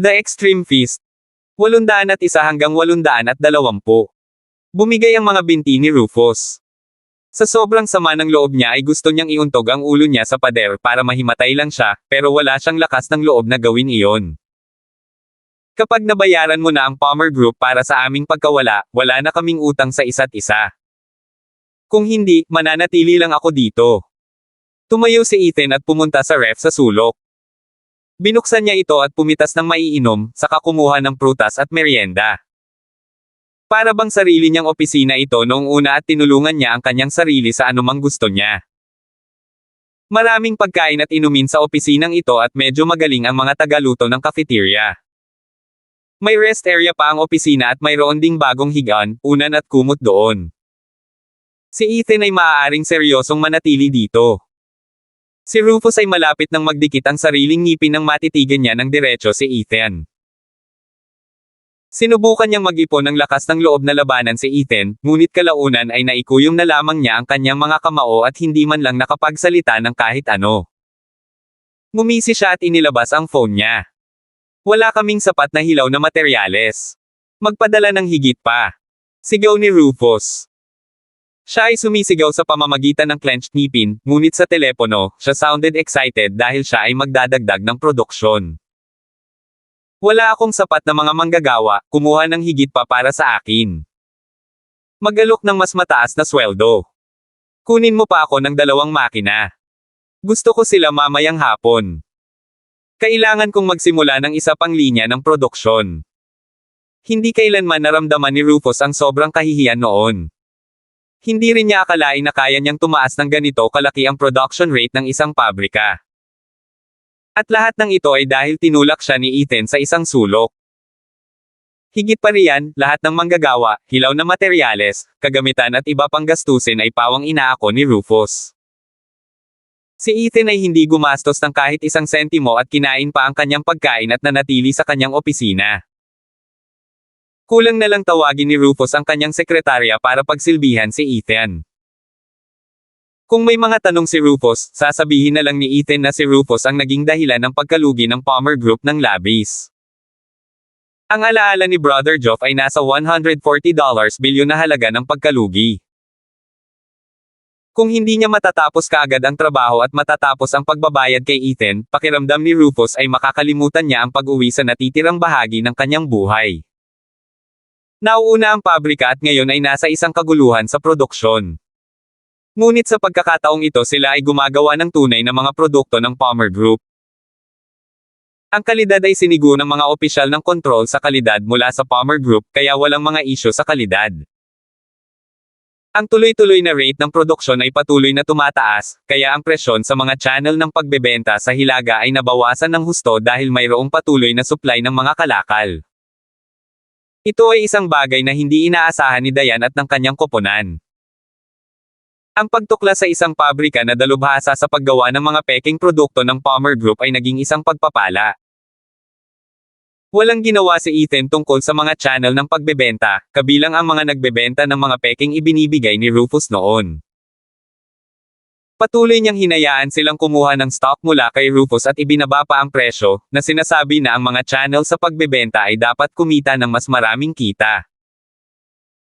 The Extreme Feast. 801 hanggang 820. Bumigay ang mga binti ni Rufus. Sa sobrang sama ng loob niya ay gusto niyang iuntog ang ulo niya sa pader para mahimatay lang siya, pero wala siyang lakas ng loob na gawin iyon. Kapag nabayaran mo na ang Palmer Group para sa aming pagkawala, wala na kaming utang sa isa't isa. Kung hindi, mananatili lang ako dito. Tumayo si Ethan at pumunta sa ref sa sulok. Binuksan niya ito at pumitas ng maiinom, saka kumuha ng prutas at merienda. Para bang sarili niyang opisina ito noong una at tinulungan niya ang kanyang sarili sa anumang gusto niya. Maraming pagkain at inumin sa opisinang ito at medyo magaling ang mga tagaluto ng cafeteria. May rest area pa ang opisina at mayroon ding bagong higaan, unan at kumot doon. Si Ethan ay maaaring seryosong manatili dito. Si Rufus ay malapit nang magdikit ang sariling ngipin nang matitigan niya ng diretso si Ethan. Sinubukan niyang mag-ipon ng lakas ng loob na labanan si Ethan, ngunit kalaunan ay naikuyom na lamang niya ang kanyang mga kamao at hindi man lang nakapagsalita ng kahit ano. Ngumisi siya at inilabas ang phone niya. Wala kaming sapat na hilaw na materyales. Magpadala ng higit pa. Sigaw ni Rufus. Siya ay sumisigaw sa pamamagitan ng clenched ngipin, ngunit sa telepono, siya sounded excited dahil siya ay magdadagdag ng produksyon. Wala akong sapat na mga manggagawa, kumuha ng higit pa para sa akin. Mag-alok ng mas mataas na sweldo. Kunin mo pa ako ng 2 makina. Gusto ko sila mamayang hapon. Kailangan kong magsimula ng isa pang linya ng produksyon. Hindi kailanman naramdaman ni Rufus ang sobrang kahihiyan noon. Hindi rin niya akalain na kaya niyang tumaas ng ganito kalaki ang production rate ng isang pabrika. At lahat ng ito ay dahil tinulak siya ni Ethan sa isang sulok. Higit pa riyan, lahat ng manggagawa, hilaw na materyales, kagamitan at iba pang gastusin ay pawang inaako ni Rufus. Si Ethan ay hindi gumastos ng kahit 1 sentimo at kinain pa ang kanyang pagkain at nanatili sa kanyang opisina. Kulang na lang tawagin ni Rufus ang kanyang sekretarya para pagsilbihan si Ethan. Kung may mga tanong si Rufus, sasabihin na lang ni Ethan na si Rufus ang naging dahilan ng pagkalugi ng Palmer Group ng labis. Ang alaala ni Brother Geoff ay nasa $140 bilyon na halaga ng pagkalugi. Kung hindi niya matatapos kaagad ang trabaho at matatapos ang pagbabayad kay Ethan, pakiramdam ni Rufus ay makakalimutan niya ang pag-uwi sa natitirang bahagi ng kanyang buhay. Nauuna ang pabrika at ngayon ay nasa isang kaguluhan sa produksyon. Ngunit sa pagkakataong ito sila ay gumagawa ng tunay na mga produkto ng Palmer Group. Ang kalidad ay sinigo ng mga opisyal ng kontrol sa kalidad mula sa Palmer Group kaya walang mga isyu sa kalidad. Ang tuloy-tuloy na rate ng produksyon ay patuloy na tumataas, kaya ang presyon sa mga channel ng pagbebenta sa Hilaga ay nabawasan ng husto dahil mayroong patuloy na supply ng mga kalakal. Ito ay isang bagay na hindi inaasahan ni Diane at ng kanyang koponan. Ang pagtuklas sa isang pabrika na dalubhasa sa paggawa ng mga peking produkto ng Palmer Group ay naging isang pagpapala. Walang ginawa si Ethan tungkol sa mga channel ng pagbebenta, kabilang ang mga nagbebenta ng mga peking ibinibigay ni Rufus noon. Patuloy niyang hinayaan silang kumuha ng stock mula kay Rufus at ibinaba pa ang presyo, na sinasabi na ang mga channel sa pagbebenta ay dapat kumita ng mas maraming kita.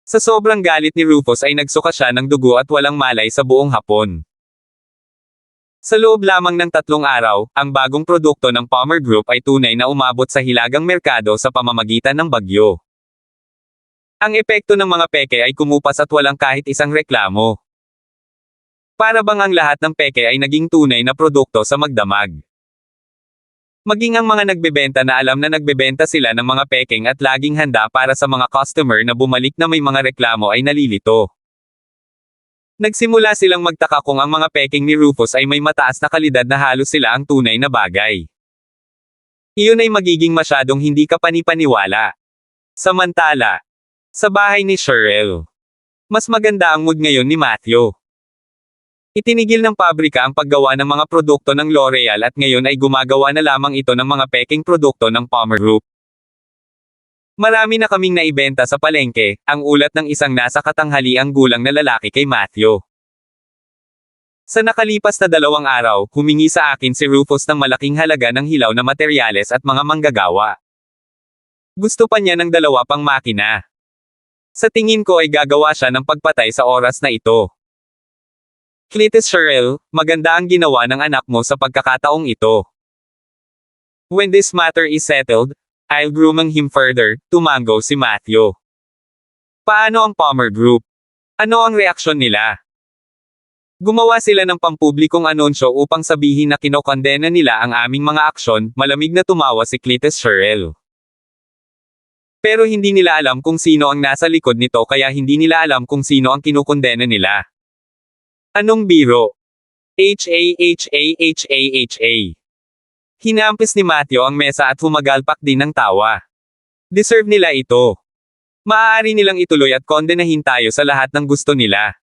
Sa sobrang galit ni Rufus ay nagsuka siya ng dugo at walang malay sa buong hapon. Sa loob lamang ng 3 araw, ang bagong produkto ng Palmer Group ay tunay na umabot sa hilagang merkado sa pamamagitan ng bagyo. Ang epekto ng mga peke ay kumupas at walang kahit isang reklamo. Para bang ang lahat ng peke ay naging tunay na produkto sa magdamag. Maging ang mga nagbebenta na alam na nagbebenta sila ng mga peking at laging handa para sa mga customer na bumalik na may mga reklamo ay nalilito. Nagsimula silang magtaka kung ang mga peking ni Rufus ay may mataas na kalidad na halos sila ang tunay na bagay. Iyon ay magiging masyadong hindi kapanipaniwala. Samantala, sa bahay ni Cheryl, mas maganda ang mood ngayon ni Matthew. Itinigil ng pabrika ang paggawa ng mga produkto ng L'Oreal at ngayon ay gumagawa na lamang ito ng mga peking produkto ng Palmer Group. Marami na kaming naibenta sa palengke, ang ulat ng isang nasa katanghaliang gulang na lalaki kay Matthew. Sa nakalipas na 2 araw, humingi sa akin si Rufus ng malaking halaga ng hilaw na materyales at mga manggagawa. Gusto pa niya ng dalawa pang makina. Sa tingin ko ay gagawa siya ng pagpatay sa oras na ito. Cletus Cheryl, maganda ang ginawa ng anak mo sa pagkakataong ito. When this matter is settled, I'll grooming him further, tumango si Matthew. Paano ang Palmer Group? Ano ang reaksyon nila? Gumawa sila ng pampublikong anunsyo upang sabihin na kinokondena nila ang aming mga aksyon, malamig na tumawa si Cletus Cheryl. Pero hindi nila alam kung sino ang nasa likod nito kaya hindi nila alam kung sino ang kinukondena nila. Anong biro? H-A-H-A-H-A-H-A. Hinampis ni Matthew ang mesa at humagalpak din ng tawa. Deserve nila ito. Maaari nilang ituloy at kondenahin tayo sa lahat ng gusto nila.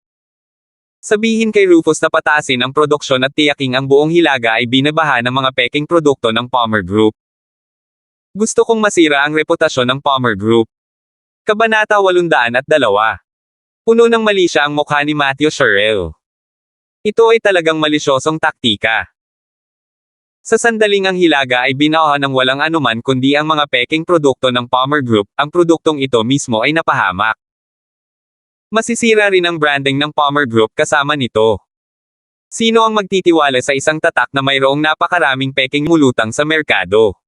Sabihin kay Rufus na pataasin ang produksyon at tiyaking ang buong Hilaga ay binabaha ng mga peking produkto ng Palmer Group. Gusto kong masira ang reputasyon ng Palmer Group. Kabanata 802. Puno ng mali siya ang mukha ni Matthew Cheryl. Ito ay talagang malisyosong taktika. Sa sandaling ang Hilaga ay binaha ng walang anuman kundi ang mga peking produkto ng Palmer Group, ang produktong ito mismo ay napahamak. Masisira rin ang branding ng Palmer Group kasama nito. Sino ang magtitiwala sa isang tatak na mayroong napakaraming peking mulutang sa merkado?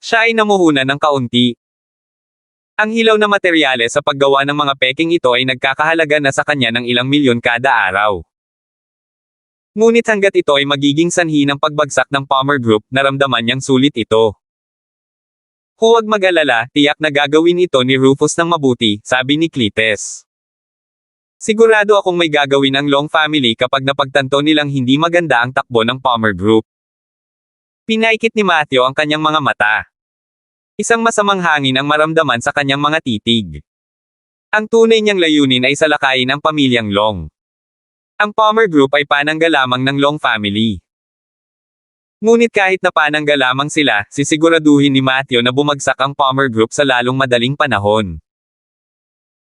Siya ay namuhunan ng kaunti. Ang hilaw na materyales sa paggawa ng mga peking ito ay nagkakahalaga na sa kanya ng ilang milyon kada araw. Ngunit hanggat ito ay magiging sanhi ng pagbagsak ng Palmer Group, naramdaman niyang sulit ito. Huwag mag-alala, tiyak na gagawin ito ni Rufus ng mabuti, sabi ni Cletus. Sigurado akong may gagawin ang Long family kapag napagtanto nilang hindi maganda ang takbo ng Palmer Group. Pinaikit ni Matthew ang kanyang mga mata. Isang masamang hangin ang maramdaman sa kanyang mga titig. Ang tunay niyang layunin ay salakayin ang pamilyang Long. Ang Palmer Group ay panangga lamang ng Long family. Ngunit kahit na panangga lamang sila, sisiguraduhin ni Matthew na bumagsak ang Palmer Group sa lalong madaling panahon.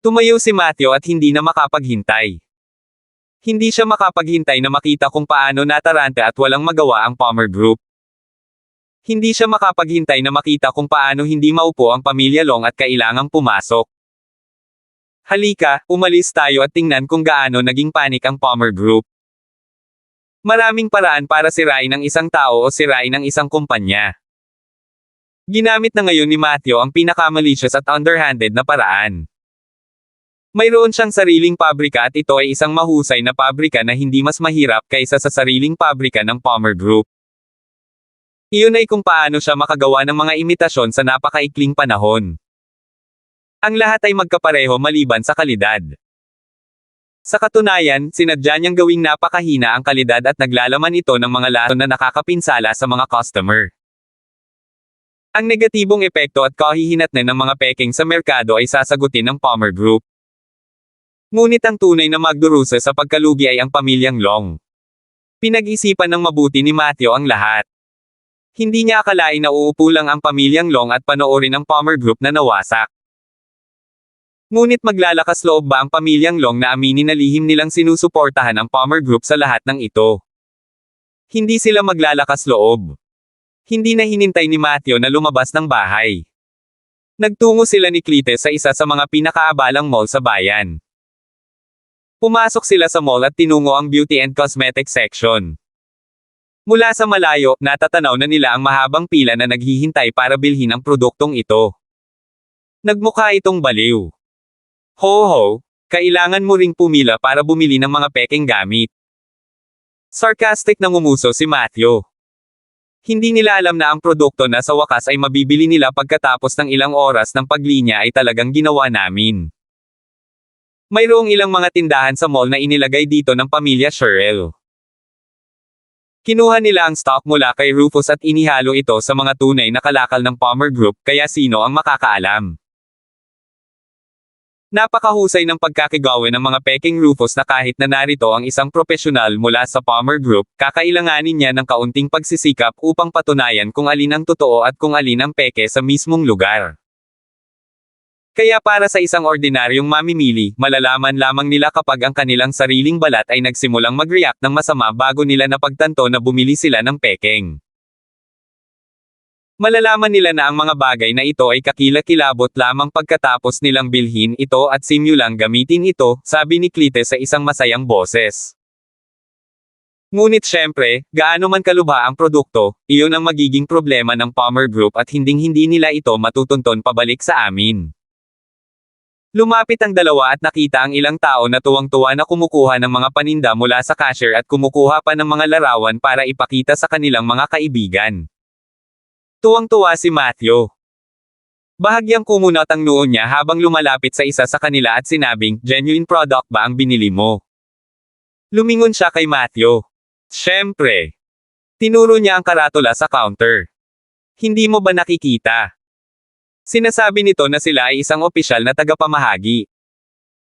Tumayo si Matthew at hindi na makapaghintay. Hindi siya makapaghintay na makita kung paano natarante at walang magawa ang Palmer Group. Hindi siya makapaghintay na makita kung paano hindi maupo ang pamilya Long at kailangang pumasok. Halika, umalis tayo at tingnan kung gaano naging panik ang Palmer Group. Maraming paraan para sirain ang isang tao o sirain ang isang kumpanya. Ginamit na ngayon ni Matthew ang pinakamalicious at underhanded na paraan. Mayroon siyang sariling pabrika at ito ay isang mahusay na pabrika na hindi mas mahirap kaysa sa sariling pabrika ng Palmer Group. Iyon ay kung paano siya makagawa ng mga imitasyon sa napakaikling panahon. Ang lahat ay magkapareho maliban sa kalidad. Sa katunayan, sinadya niyang gawing napakahina ang kalidad at naglalaman ito ng mga lason na nakakapinsala sa mga customer. Ang negatibong epekto at kahihinatnan ng mga peking sa merkado ay sasagutin ng Palmer Group. Ngunit ang tunay na magdurusa sa pagkalugi ay ang pamilyang Long. Pinag-isipan ng mabuti ni Matthew ang lahat. Hindi niya akalain na uupo lang ang pamilyang Long at panoorin ang Palmer Group na nawasak. Ngunit maglalakas loob ba ang pamilyang Long na aminin na lihim nilang sinusuportahan ang Palmer Group sa lahat ng ito? Hindi sila maglalakas loob. Hindi na hinintay ni Matthew na lumabas ng bahay. Nagtungo sila ni Cletus sa isa sa mga pinakaabalang mall sa bayan. Pumasok sila sa mall at tinungo ang beauty and cosmetic section. Mula sa malayo, natatanaw na nila ang mahabang pila na naghihintay para bilhin ang produktong ito. Nagmukha itong baliw. Ho, kailangan mo ring pumila para bumili ng mga peking gamit. Sarcastic na ngumuso si Matthew. Hindi nila alam na ang produkto na sa wakas ay mabibili nila pagkatapos ng ilang oras ng paglinya ay talagang ginawa namin. Mayroong ilang mga tindahan sa mall na inilagay dito ng pamilya Cheryl. Kinuha nila ang stock mula kay Rufus at inihalo ito sa mga tunay na kalakal ng Palmer Group, kaya sino ang makakaalam? Napakahusay ng pagkakagawa ng mga peking Rufus na kahit na narito ang isang propesyonal mula sa Palmer Group, kakailanganin niya ng kaunting pagsisikap upang patunayan kung alin ang totoo at kung alin ang peke sa mismong lugar. Kaya para sa isang ordinaryong mamimili, malalaman lamang nila kapag ang kanilang sariling balat ay nagsimulang mag-react ng masama bago nila napagtanto na bumili sila ng pekeng. Malalaman nila na ang mga bagay na ito ay kakilakilabot lamang pagkatapos nilang bilhin ito at simulang gamitin ito, sabi ni Cleete sa isang masayang boses. Ngunit syempre, gaano man kalubha ang produkto, iyon ang magiging problema ng Palmer Group at hinding-hindi nila ito matutunton pabalik sa amin. Lumapit ang dalawa at nakita ang ilang tao na tuwang-tuwa na kumukuha ng mga paninda mula sa cashier at kumukuha pa ng mga larawan para ipakita sa kanilang mga kaibigan. Tuwang-tuwa si Matthew. Bahagyang kumunot ang noo niya habang lumalapit sa isa sa kanila at sinabing, "Genuine product ba ang binili mo?" Lumingon siya kay Matthew. Siyempre. Tinuro niya ang karatula sa counter. Hindi mo ba nakikita? Sinasabi nito na sila ay isang opisyal na tagapamahagi.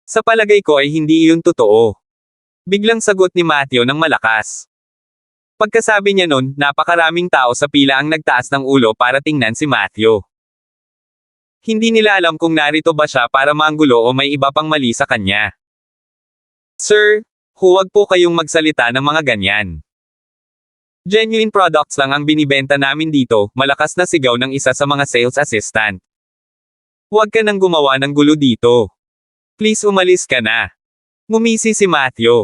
Sa palagay ko ay hindi iyon totoo. Biglang sagot ni Matthew ng malakas. Pagkasabi niya nun, napakaraming tao sa pila ang nagtaas ng ulo para tingnan si Matthew. Hindi nila alam kung narito ba siya para manggulo o may iba pang mali sa kanya. Sir, huwag po kayong magsalita ng mga ganyan. Genuine products lang ang binibenta namin dito, malakas na sigaw ng isa sa mga sales assistant. Huwag ka nang gumawa ng gulo dito. Please umalis ka na. Ngumisi si Matthew.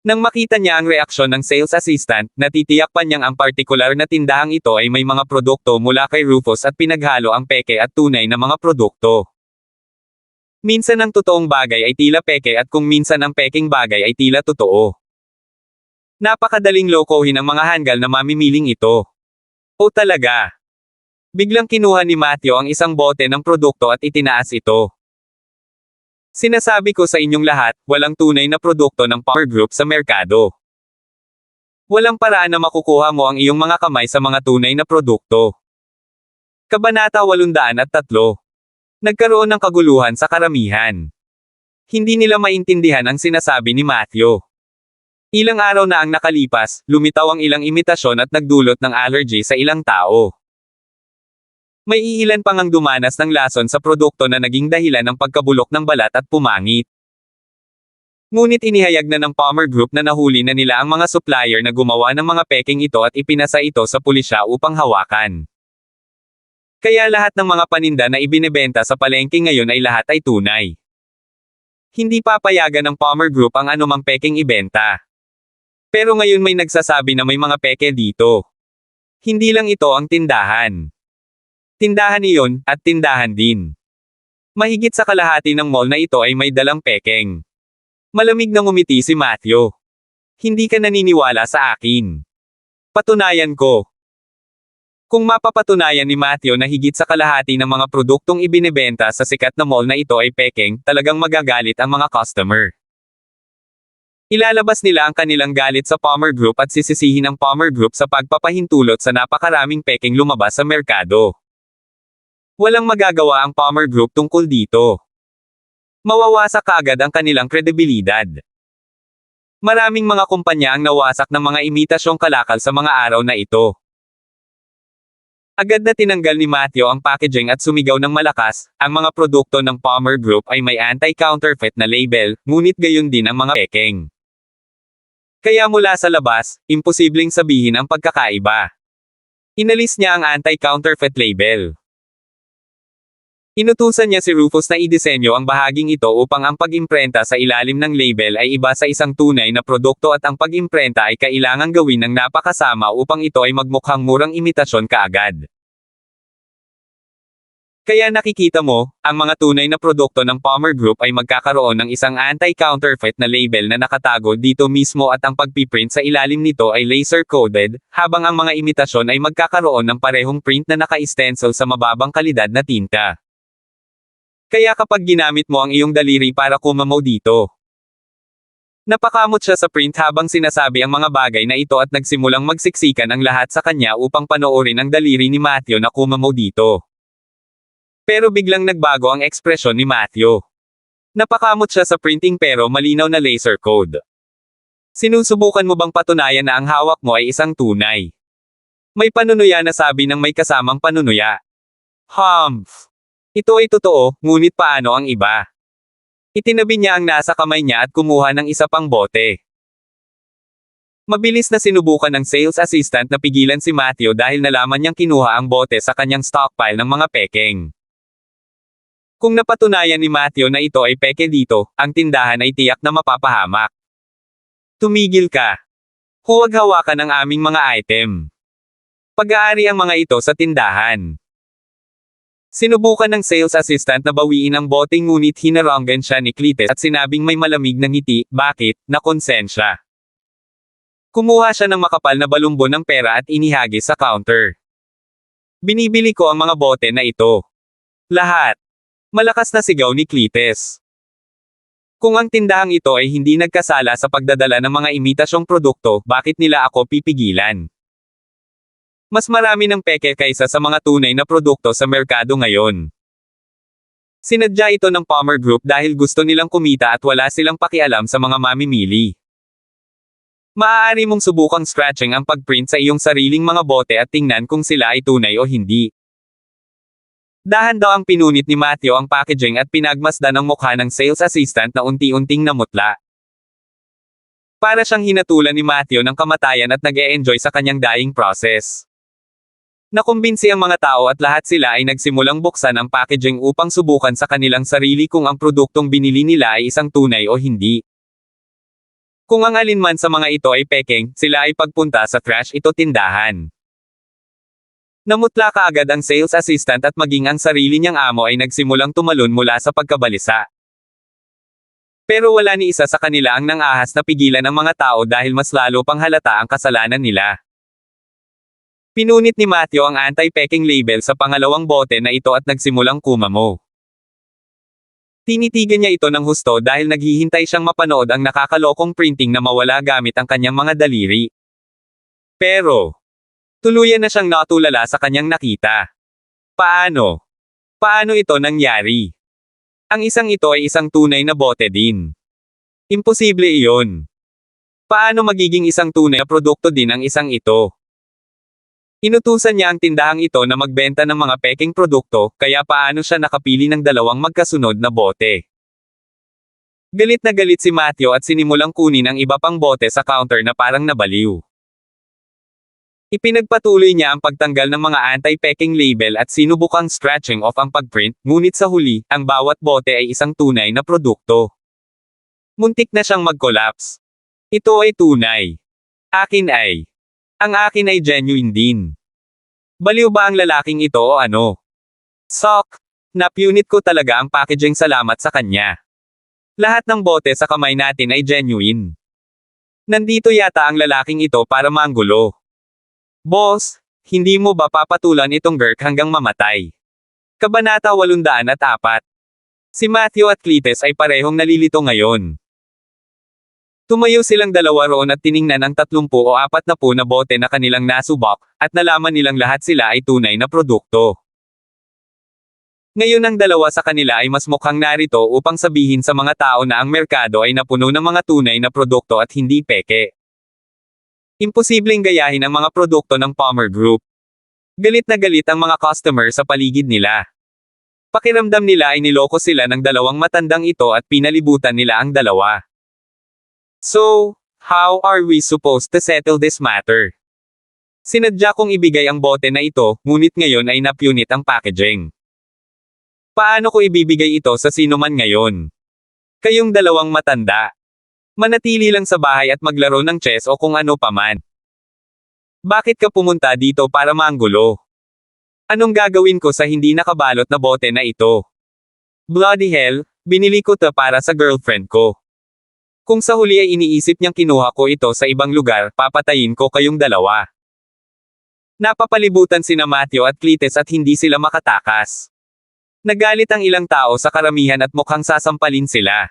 Nang makita niya ang reaksyon ng sales assistant, natitiyak pa niyang ang partikular na tindahang ito ay may mga produkto mula kay Rufus at pinaghalo ang peke at tunay na mga produkto. Minsan ang totoong bagay ay tila peke at kung minsan ang peking bagay ay tila totoo. Napakadaling lokohin ang mga hanggal na mamimiling ito. O talaga? Biglang kinuha ni Matthew ang isang bote ng produkto at itinaas ito. Sinasabi ko sa inyong lahat, walang tunay na produkto ng Palmer Group sa merkado. Walang paraan na makukuha mo ang iyong mga kamay sa mga tunay na produkto. Kabanata 803. Nagkaroon ng kaguluhan sa karamihan. Hindi nila maintindihan ang sinasabi ni Matthew. Ilang araw na ang nakalipas, lumitaw ang ilang imitasyon at nagdulot ng allergy sa ilang tao. May iilan pang ang dumanas ng lason sa produkto na naging dahilan ng pagkabulok ng balat at pumangit. Ngunit inihayag na ng Palmer Group na nahuli na nila ang mga supplier na gumawa ng mga peking ito at ipinasa ito sa pulisya upang hawakan. Kaya lahat ng mga paninda na ibinebenta sa palengke ngayon ay lahat ay tunay. Hindi papayagan ng Palmer Group ang anumang peking ibenta. Pero ngayon may nagsasabi na may mga peke dito. Hindi lang ito ang tindahan. Tindahan iyon, at tindahan din. Mahigit sa kalahati ng mall na ito ay may dalang pekeng. Malamig na ngumiti si Matthew. Hindi ka naniniwala sa akin. Patunayan ko. Kung mapapatunayan ni Matthew na higit sa kalahati ng mga produktong ibinebenta sa sikat na mall na ito ay pekeng, talagang magagalit ang mga customer. Ilalabas nila ang kanilang galit sa Palmer Group at sisisihin ang Palmer Group sa pagpapahintulot sa napakaraming pekeng lumabas sa merkado. Walang magagawa ang Palmer Group tungkol dito. Mawawasak kaagad ang kanilang kredibilidad. Maraming mga kumpanya ang nawasak ng mga imitasyong kalakal sa mga araw na ito. Agad na tinanggal ni Matthew ang packaging at sumigaw ng malakas, ang mga produkto ng Palmer Group ay may anti-counterfeit na label, ngunit gayon din ang mga pekeng. Kaya mula sa labas, imposibleng sabihin ang pagkakaiba. Inalis niya ang anti-counterfeit label. Inutusan niya si Rufus na idisenyo ang bahaging ito upang ang pag-imprenta sa ilalim ng label ay iba sa isang tunay na produkto at ang pag-imprenta ay kailangang gawin ng napakasama upang ito ay magmukhang murang imitasyon kaagad. Kaya nakikita mo, ang mga tunay na produkto ng Palmer Group ay magkakaroon ng isang anti-counterfeit na label na nakatago dito mismo at ang pagpiprint sa ilalim nito ay laser-coded, habang ang mga imitasyon ay magkakaroon ng parehong print na naka-stencil sa mababang kalidad na tinta. Kaya kapag ginamit mo ang iyong daliri para kumamaw dito. Napakamot siya sa print habang sinasabi ang mga bagay na ito at nagsimulang magsiksikan ang lahat sa kanya upang panoorin ang daliri ni Matthew na kumamaw dito. Pero biglang nagbago ang ekspresyon ni Matthew. Napakamot siya sa printing pero malinaw na laser code. Sinusubukan mo bang patunayan na ang hawak mo ay isang tunay? May panunuya na sabi ng may kasamang panunuya. Humph! Ito ay totoo, ngunit paano ang iba? Itinabi niya ang nasa kamay niya at kumuha ng isa pang bote. Mabilis na sinubukan ng sales assistant na pigilan si Matthew dahil nalaman niyang kinuha ang bote sa kanyang stockpile ng mga pekeng. Kung napatunayan ni Matthew na ito ay peke dito, ang tindahan ay tiyak na mapapahamak. Tumigil ka. Huwag hawakan ang aming mga item. Pag-aari ang mga ito sa tindahan. Sinubukan ng sales assistant na bawiin ang bote ngunit hinaranggan siya ni Cletus at sinabing may malamig na ngiti, bakit, na konsensya. Kumuha siya ng makapal na balumbon ng pera at inihagis sa counter. Binibili ko ang mga bote na ito. Lahat. Malakas na sigaw ni Cletus. Kung ang tindahang ito ay hindi nagkasala sa pagdadala ng mga imitasyong produkto, bakit nila ako pipigilan? Mas marami ng peke kaysa sa mga tunay na produkto sa merkado ngayon. Sinadya ito ng Palmer Group dahil gusto nilang kumita at wala silang pakialam sa mga mamimili. Maaari mong subukang scratching ang pagprint sa iyong sariling mga bote at tingnan kung sila ay tunay o hindi. Dahan daw ang pinunit ni Matthew ang packaging at pinagmasdan ang mukha ng sales assistant na unti-unting namutla. Para siyang hinatulan ni Matthew ng kamatayan at nag-e-enjoy sa kanyang dying process. Nakumbinsi ang mga tao at lahat sila ay nagsimulang buksan ang packaging upang subukan sa kanilang sarili kung ang produktong binili nila ay isang tunay o hindi. Kung ang alinman sa mga ito ay pekeng, sila ay pagpunta sa trash ito tindahan. Namutla kaagad ang sales assistant at maging ang sarili niyang amo ay nagsimulang tumalon mula sa pagkabalisa. Pero wala ni isa sa kanila ang nangahas na pigilan ang mga tao dahil mas lalo pang halata ang kasalanan nila. Pinunit ni Matthew ang anti-peking label sa pangalawang bote na ito at nagsimulang kumamo. Tinitigan niya ito ng husto dahil naghihintay siyang mapanood ang nakakalokong printing na mawala gamit ang kanyang mga daliri. Pero, tuluyan na siyang natulala sa kanyang nakita. Paano? Paano ito nangyari? Ang isang ito ay isang tunay na bote din. Imposible iyon. Paano magiging isang tunay na produkto din ang isang ito? Inutusan niya ang tindahang ito na magbenta ng mga peking produkto, kaya paano siya nakapili ng dalawang magkasunod na bote? Galit na galit si Matthew at sinimulang kunin ang iba pang bote sa counter na parang nabaliw. Ipinagpatuloy niya ang pagtanggal ng mga anti-peking label at sinubukang scratching off ang pagprint, ngunit sa huli, ang bawat bote ay isang tunay na produkto. Muntik na siyang mag-collapse. Ito ay tunay. Akin ay. Ang akin ay genuine din. Baliw ba ang lalaking ito o ano? Sok! Napunit ko talaga ang packaging, salamat sa kanya. Lahat ng bote sa kamay natin ay genuine. Nandito yata ang lalaking ito para manggulo. Boss, hindi mo ba papatulan itong Gurk hanggang mamatay? Kabanata 804. Si Matthew at Cletus ay parehong nalilito ngayon. Tumayo silang dalawa roon at tiningnan ang 30 o 40 na bote na kanilang nasubok, at nalaman nilang lahat sila ay tunay na produkto. Ngayon ang dalawa sa kanila ay mas mukhang narito upang sabihin sa mga tao na ang merkado ay napuno ng mga tunay na produkto at hindi peke. Imposibleng gayahin ang mga produkto ng Palmer Group. Galit na galit ang mga customer sa paligid nila. Pakiramdam nila ay niloko sila ng dalawang matandang ito at pinalibutan nila ang dalawa. So, how are we supposed to settle this matter? Sinadya kong ibigay ang bote na ito, ngunit ngayon ay napunit ang packaging. Paano ko ibibigay ito sa sino man ngayon? Kayong dalawang matanda. Manatili lang sa bahay at maglaro ng chess o kung ano paman. Bakit ka pumunta dito para manggulo? Anong gagawin ko sa hindi nakabalot na bote na ito? Bloody hell, binili ko to para sa girlfriend ko. Kung sa huli ay iniisip niyang kinuha ko ito sa ibang lugar, papatayin ko kayong dalawa. Napapalibutan sina Matthew at Cletus at hindi sila makatakas. Nagalit ang ilang tao sa karamihan at mukhang sasampalin sila.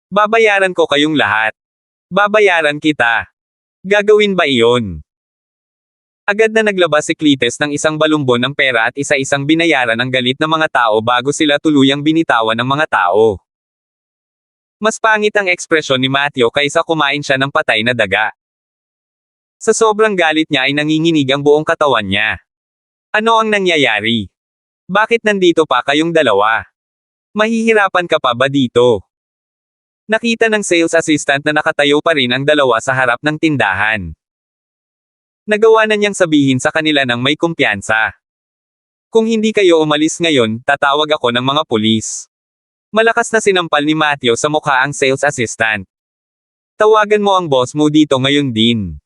Babayaran ko kayong lahat. Babayaran kita. Gagawin ba iyon? Agad na naglabas si Cletus ng isang balumbon ng pera at isa-isang binayaran ang galit ng mga tao bago sila tuluyang binitawan ng mga tao. Mas pangit ang ekspresyon ni Matthew kaysa kumain siya ng patay na daga. Sa sobrang galit niya ay nanginginig ang buong katawan niya. Ano ang nangyayari? Bakit nandito pa kayong dalawa? Mahihirapan ka pa ba dito? Nakita ng sales assistant na nakatayo pa rin ang dalawa sa harap ng tindahan. Nagawa na niyang sabihin sa kanila ng may kumpiyansa. Kung hindi kayo umalis ngayon, tatawag ako ng mga pulis. Malakas na sinampal ni Matthew sa mukha ang sales assistant. Tawagan mo ang boss mo dito ngayon din.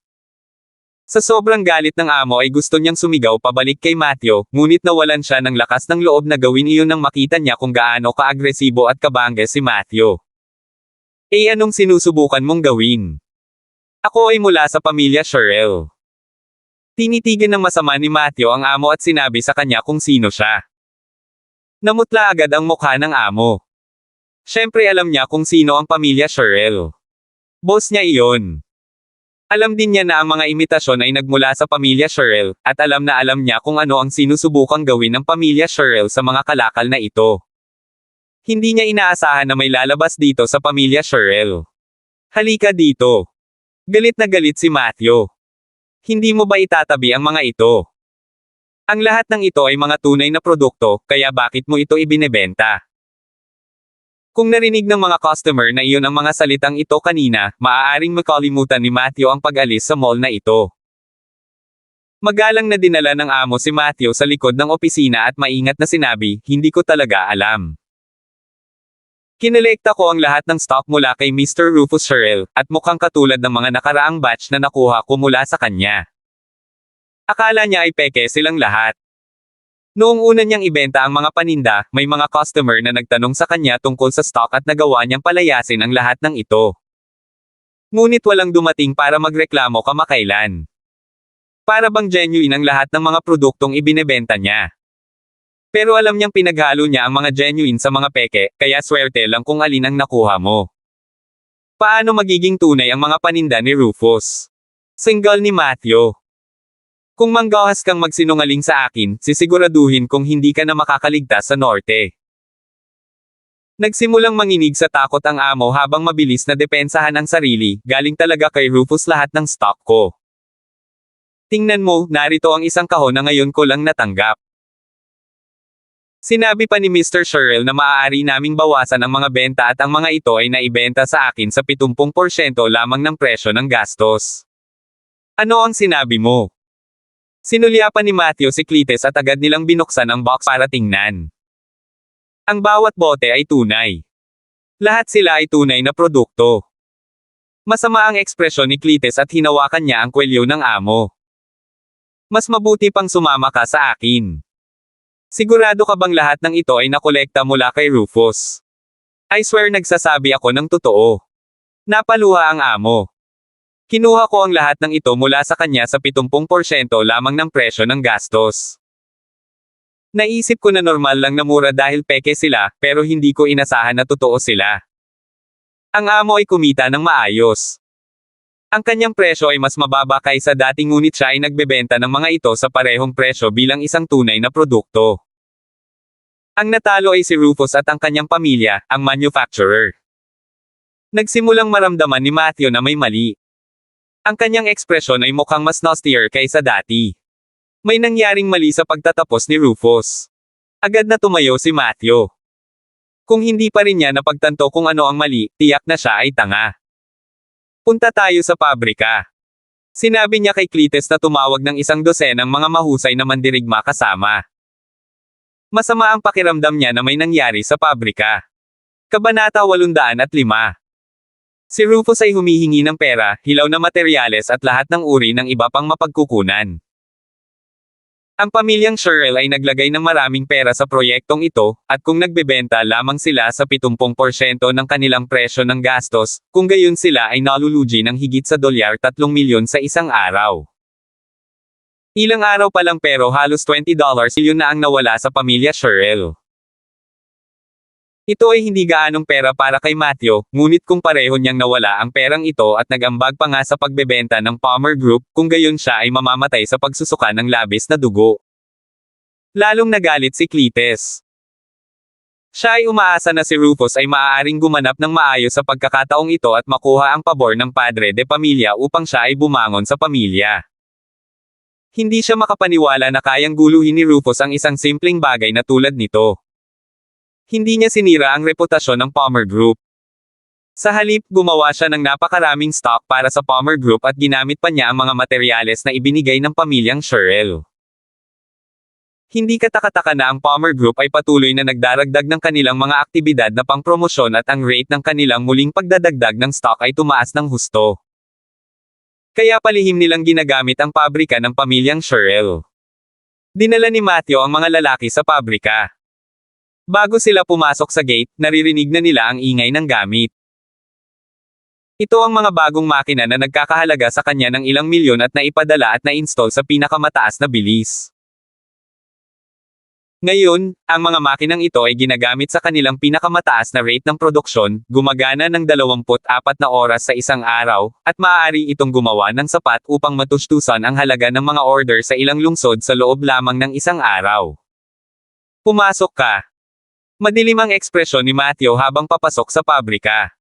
Sa sobrang galit ng amo ay gusto niyang sumigaw pabalik kay Matthew, ngunit nawalan siya ng lakas ng loob na gawin iyon nang makita niya kung gaano kaagresibo at kabangge si Matthew. Anong sinusubukan mong gawin? Ako ay mula sa pamilya Sherrill. Tinitigan ng masama ni Matthew ang amo at sinabi sa kanya kung sino siya. Namutla agad ang mukha ng amo. Siyempre alam niya kung sino ang pamilya Sherrill. Boss niya iyon. Alam din niya na ang mga imitasyon ay nagmula sa pamilya Sherrill, at alam niya kung ano ang sinusubukang gawin ng pamilya Sherrill sa mga kalakal na ito. Hindi niya inaasahan na may lalabas dito sa pamilya Sherrill. Halika dito. Galit na galit si Matthew. Hindi mo ba itatabi ang mga ito? Ang lahat ng ito ay mga tunay na produkto, kaya bakit mo ito ibinebenta? Kung narinig ng mga customer na iyon ang mga salitang ito kanina, maaaring makalimutan ni Matthew ang pag-alis sa mall na ito. Magalang na dinala ng amo si Matthew sa likod ng opisina at maingat na sinabi, hindi ko talaga alam. Kinolekta ko ang lahat ng stock mula kay Mr. Rufus Sherrill, at mukhang katulad ng mga nakaraang batch na nakuha ko mula sa kanya. Akala niya ay peke silang lahat. Noong una niyang ibenta ang mga paninda, may mga customer na nagtanong sa kanya tungkol sa stock at nagawa niyang palayasin ang lahat ng ito. Ngunit walang dumating para magreklamo kamakailan. Para bang genuine ang lahat ng mga produktong ibinebenta niya. Pero alam niyang pinaghalo niya ang mga genuine sa mga peke, kaya swerte lang kung alin ang nakuha mo. Paano magiging tunay ang mga paninda ni Rufus? Single ni Matthew. Kung manggahas kang magsinungaling sa akin, sisiguraduhin kong hindi ka na makakaligtas sa norte. Nagsimulang manginig sa takot ang amo habang mabilis na depensahan ang sarili, galing talaga kay Rufus lahat ng stock ko. Tingnan mo, narito ang isang kahon na ngayon ko lang natanggap. Sinabi pa ni Mr. Sherrill na maaari naming bawasan ang mga benta at ang mga ito ay naibenta sa akin sa 70% lamang ng presyo ng gastos. Ano ang sinabi mo? Sinulyapan ni Matthew si Cletus at agad nilang binuksan ang box para tingnan. Ang bawat bote ay tunay. Lahat sila ay tunay na produkto. Masama ang ekspresyon ni Cletus at hinawakan niya ang kwelyo ng amo. Mas mabuti pang sumama ka sa akin. Sigurado ka bang lahat ng ito ay nakolekta mula kay Rufus? I swear nagsasabi ako ng totoo. Napaluha ang amo. Kinuha ko ang lahat ng ito mula sa kanya sa 70% lamang ng presyo ng gastos. Naisip ko na normal lang na mura dahil peke sila, pero hindi ko inasahan na totoo sila. Ang amo ay kumita ng maayos. Ang kanyang presyo ay mas mababa kaysa dati ngunit siya ay nagbebenta ng mga ito sa parehong presyo bilang isang tunay na produkto. Ang natalo ay si Rufus at ang kanyang pamilya, ang manufacturer. Nagsimulang maramdaman ni Matthew na may mali. Ang kanyang ekspresyon ay mukhang mas nastier kaysa dati. May nangyaring mali sa pagtatapos ni Rufus. Agad na tumayo si Matthew. Kung hindi pa rin niya napagtanto kung ano ang mali, tiyak na siya ay tanga. Punta tayo sa pabrika. Sinabi niya kay Cletus na tumawag ng 100 ng mga mahusay na mandirigma kasama. Masama ang pakiramdam niya na may nangyari sa pabrika. Kabanata 805. Si Rufus ay humihingi ng pera, hilaw na materyales at lahat ng uri ng iba pang mapagkukunan. Ang pamilyang Sherrill ay naglagay ng maraming pera sa proyektong ito, at kung nagbebenta lamang sila sa 70% ng kanilang presyo ng gastos, kung gayon sila ay nalulugi ng higit sa $3 milyon sa isang araw. Ilang araw pa lang pero halos $20 milyon na ang nawala sa pamilya Sherrill. Ito ay hindi gaanong pera para kay Matthew, ngunit kung pareho niyang nawala ang perang ito at nag-ambag pa nga sa pagbebenta ng Palmer Group, kung gayon siya ay mamamatay sa pagsusuka ng labis na dugo. Lalong nagalit si Cletus. Siya ay umaasa na si Rufus ay maaaring gumanap ng maayos sa pagkakataong ito at makuha ang pabor ng padre de pamilya upang siya ay bumangon sa pamilya. Hindi siya makapaniwala na kayang guluhin ni Rufus ang isang simpleng bagay na tulad nito. Hindi niya sinira ang reputasyon ng Palmer Group. Sa halip, gumawa siya ng napakaraming stock para sa Palmer Group at ginamit pa niya ang mga materyales na ibinigay ng pamilyang Sherrill. Hindi katakataka na ang Palmer Group ay patuloy na nagdaragdag ng kanilang mga aktibidad na pangpromosyon at ang rate ng kanilang muling pagdadagdag ng stock ay tumaas ng husto. Kaya palihim nilang ginagamit ang pabrika ng pamilyang Sherrill. Dinala ni Matthew ang mga lalaki sa pabrika. Bago sila pumasok sa gate, naririnig na nila ang ingay ng gamit. Ito ang mga bagong makina na nagkakahalaga sa kanya ng ilang milyon at naipadala at na-install sa pinakamataas na bilis. Ngayon, ang mga makinang ito ay ginagamit sa kanilang pinakamataas na rate ng produksyon, gumagana ng 24 na oras sa isang araw, at maaari itong gumawa ng sapat upang matustusan ang halaga ng mga order sa ilang lungsod sa loob lamang ng isang araw. Pumasok ka. Madilim ang ekspresyon ni Matthew habang papasok sa pabrika.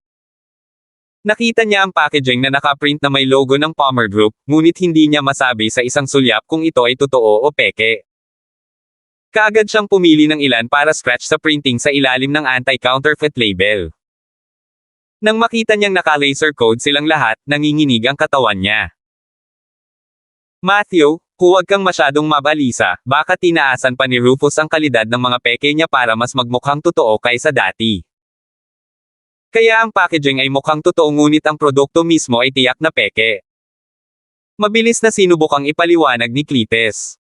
Nakita niya ang packaging na nakaprint na may logo ng Palmer Group, ngunit hindi niya masabi sa isang sulyap kung ito ay totoo o peke. Kaagad siyang pumili ng ilan para scratch sa printing sa ilalim ng anti-counterfeit label. Nang makita niyang naka-laser code silang lahat, nanginginig ang katawan niya. Matthew, huwag kang masyadong mabalisa, baka tinaasan pa ni Rufus ang kalidad ng mga peke niya para mas magmukhang totoo kaysa dati. Kaya ang packaging ay mukhang totoo ngunit ang produkto mismo ay tiyak na peke. Mabilis na sinubukang ipaliwanag ni Cletus.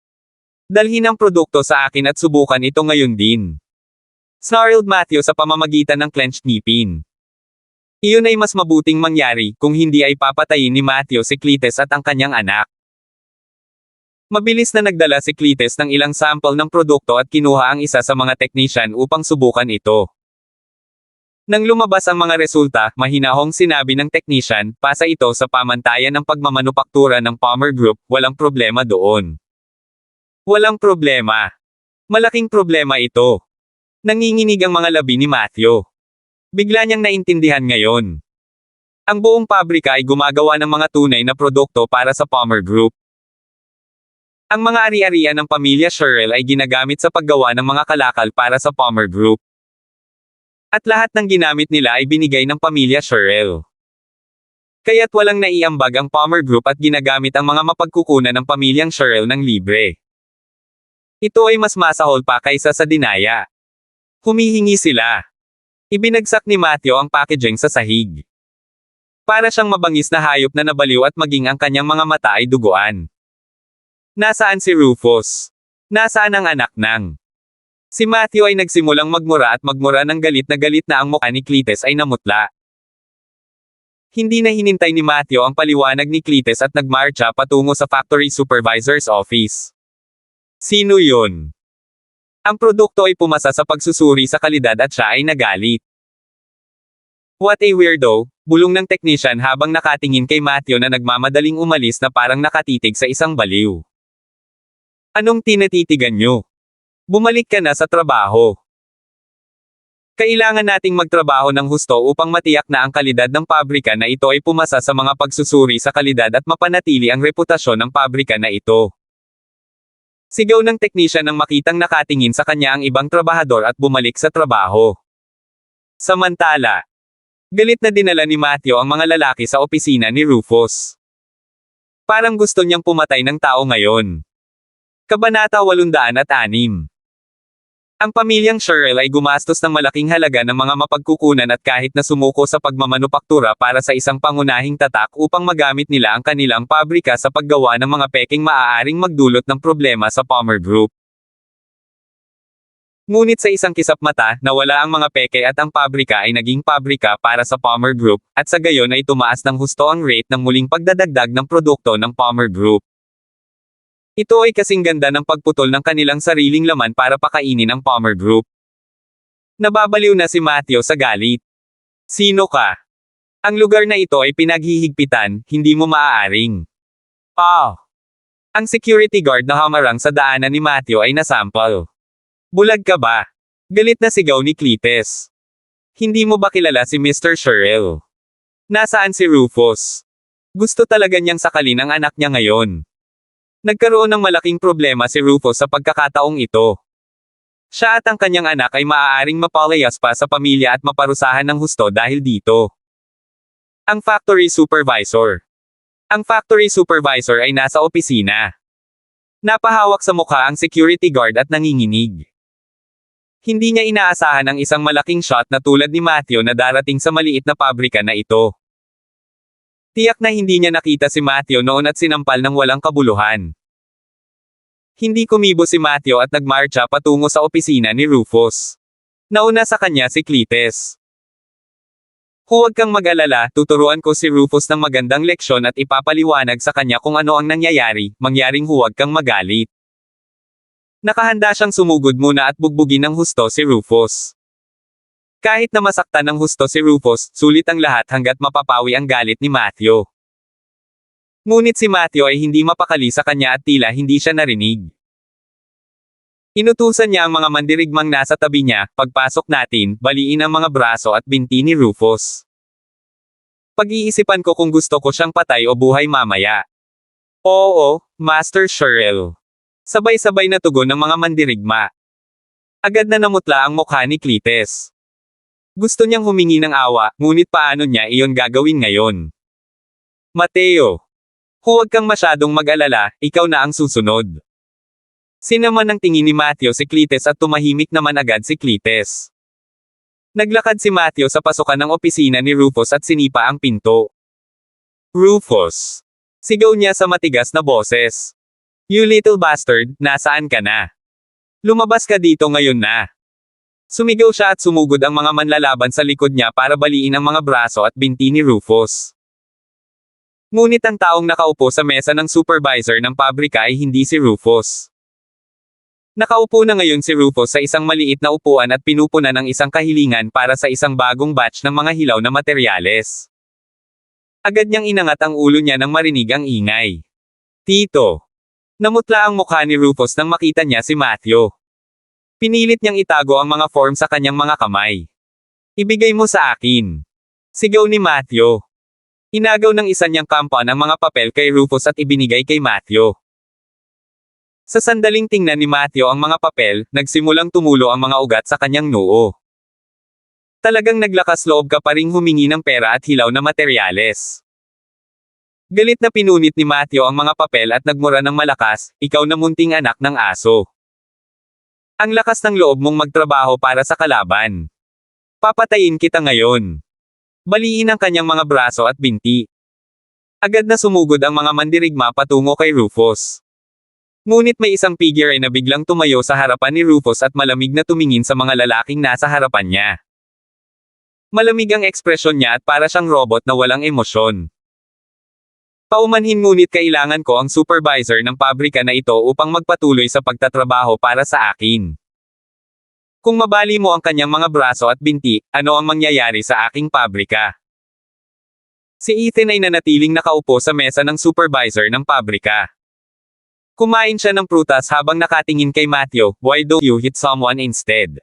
Dalhin ang produkto sa akin at subukan ito ngayon din. Snarled Matthew sa pamamagitan ng clenched ngipin. Iyon ay mas mabuting mangyari kung hindi ay papatayin ni Matthew si Cletus at ang kanyang anak. Mabilis na nagdala si Cletus ng ilang sample ng produkto at kinuha ang isa sa mga technician upang subukan ito. Nang lumabas ang mga resulta, mahinahong sinabi ng technician, pasa ito sa pamantayan ng pagmamanupaktura ng Palmer Group, walang problema doon. Walang problema. Malaking problema ito. Nanginginig ang mga labi ni Matthew. Bigla niyang naintindihan ngayon. Ang buong pabrika ay gumagawa ng mga tunay na produkto para sa Palmer Group. Ang mga ari-arian ng pamilya Sherrill ay ginagamit sa paggawa ng mga kalakal para sa Palmer Group. At lahat ng ginamit nila ay binigay ng pamilya Sherrill. Kaya't walang naiambag ang Palmer Group at ginagamit ang mga mapagkukunan ng pamilyang Sherrill ng libre. Ito ay mas masahol pa kaysa sa dinaya. Humihingi sila. Ibinagsak ni Matthew ang packaging sa sahig. Para siyang mabangis na hayop na nabaliw at maging ang kanyang mga mata ay duguan. Nasaan si Rufus? Nasaan ang anak nang? Si Matthew ay nagsimulang magmura ng galit na ang mukha ni Cletus ay namutla. Hindi na hinintay ni Matthew ang paliwanag ni Cletus at nagmarcha patungo sa factory supervisor's office. Sino yun? Ang produkto ay pumasa sa pagsusuri sa kalidad at siya ay nagalit. What a weirdo, bulong ng technician habang nakatingin kay Matthew na nagmamadaling umalis na parang nakatitig sa isang baliw. Anong tinatitigan nyo? Bumalik ka na sa trabaho. Kailangan nating magtrabaho ng husto upang matiyak na ang kalidad ng pabrika na ito ay pumasa sa mga pagsusuri sa kalidad at mapanatili ang reputasyon ng pabrika na ito. Sigaw ng technician nang makitang nakatingin sa kanya ang ibang trabahador at bumalik sa trabaho. Samantala, galit na dinala ni Matthew ang mga lalaki sa opisina ni Rufus. Parang gusto niyang pumatay ng tao ngayon. Kabanata 806. Ang pamilyang Sherrill ay gumastos ng malaking halaga ng mga mapagkukunan at kahit na sumuko sa pagmamanupaktura para sa isang pangunahing tatak upang magamit nila ang kanilang pabrika sa paggawa ng mga peking maaaring magdulot ng problema sa Palmer Group. Ngunit sa isang kisap mata, nawala ang mga peke at ang pabrika ay naging pabrika para sa Palmer Group, at sa gayon ay tumaas ng husto ang rate ng muling pagdadagdag ng produkto ng Palmer Group. Ito ay kasing ganda ng pagputol ng kanilang sariling laman para pakainin ang Palmer Group. Nababaliw na si Matthew sa galit. Sino ka? Ang lugar na ito ay pinaghihigpitan, hindi mo maaaring. Ang security guard na hamarang sa daanan ni Matthew ay nasampal. Bulag ka ba? Galit na sigaw ni Cletus. Hindi mo ba kilala si Mr. Sherrill? Nasaan si Rufus? Gusto talaga niyang sakalin ang anak niya ngayon. Nagkaroon ng malaking problema si Rufus sa pagkakataong ito. Siya at ang kanyang anak ay maaaring mapalayas pa sa pamilya at maparusahan ng husto dahil dito. Ang factory supervisor. Ang factory supervisor ay nasa opisina. Napahawak sa mukha ang security guard at nanginginig. Hindi niya inaasahan ang isang malaking shot na tulad ni Matthew na darating sa maliit na pabrika na ito. Tiyak na hindi niya nakita si Matthew noon at sinampal ng walang kabuluhan. Hindi kumibo si Matthew at nagmarcha patungo sa opisina ni Rufus. Nauna sa kanya si Cletus. Huwag kang mag-alala, tuturuan ko si Rufus ng magandang leksyon at ipapaliwanag sa kanya kung ano ang nangyayari, mangyaring huwag kang magalit. Nakahanda siyang sumugod muna at bugbugin ng husto si Rufus. Kahit na masaktan ng husto si Rufus, sulit ang lahat hanggat mapapawi ang galit ni Matthew. Ngunit si Matthew ay hindi mapakali sa kanya at tila hindi siya narinig. Inutusan niya ang mga mandirigmang nasa tabi niya, pagpasok natin, baliin ang mga braso at binti ni Rufus. Pag-iisipan ko kung gusto ko siyang patay o buhay mamaya. Oo, Master Shirel. Sabay-sabay na tugon ng mga mandirigma. Agad na namutla ang mukha ni Cletus. Gusto niyang humingi ng awa, ngunit paano niya iyon gagawin ngayon? Mateo. Huwag kang masyadong mag-alala, ikaw na ang susunod. Sinaman ng tingin ni Matthew si Cletus at tumahimik naman agad si Cletus. Naglakad si Matthew sa pasukan ng opisina ni Rufus at sinipa ang pinto. Rufus. Sigaw niya sa matigas na boses. You little bastard, nasaan ka na? Lumabas ka dito ngayon na. Sumigaw siya at sumugod ang mga manlalaban sa likod niya para baliin ang mga braso at binti ni Rufus. Ngunit ang taong nakaupo sa mesa ng supervisor ng pabrika ay hindi si Rufus. Nakaupo na ngayon si Rufus sa isang maliit na upuan at pinupunan ng isang kahilingan para sa isang bagong batch ng mga hilaw na materyales. Agad niyang inangat ang ulo niya nang marinig ang ingay. Tito. Namutla ang mukha ni Rufus nang makita niya si Matthew. Pinilit niyang itago ang mga form sa kanyang mga kamay. Ibigay mo sa akin. Sigaw ni Matthew. Inagaw ng isa niyang kampan ang mga papel kay Rufus at ibinigay kay Matthew. Sa sandaling tingnan ni Matthew ang mga papel, nagsimulang tumulo ang mga ugat sa kanyang noo. Talagang naglakas loob ka pa ring humingi ng pera at hilaw na materyales. Galit na pinunit ni Matthew ang mga papel at nagmura ng malakas, ikaw na munting anak ng aso. Ang lakas ng loob mong magtrabaho para sa kalaban. Papatayin kita ngayon. Baliin ang kanyang mga braso at binti. Agad na sumugod ang mga mandirigma patungo kay Rufus. Ngunit may isang figure ay na biglang tumayo sa harapan ni Rufus at malamig na tumingin sa mga lalaking nasa harapan niya. Malamig ang ekspresyon niya at para siyang robot na walang emosyon. Paumanhin ngunit kailangan ko ang supervisor ng pabrika na ito upang magpatuloy sa pagtatrabaho para sa akin. Kung mabali mo ang kanyang mga braso at binti, ano ang mangyayari sa aking pabrika? Si Ethan ay nanatiling nakaupo sa mesa ng supervisor ng pabrika. Kumain siya ng prutas habang nakatingin kay Matthew, why don't you hit someone instead?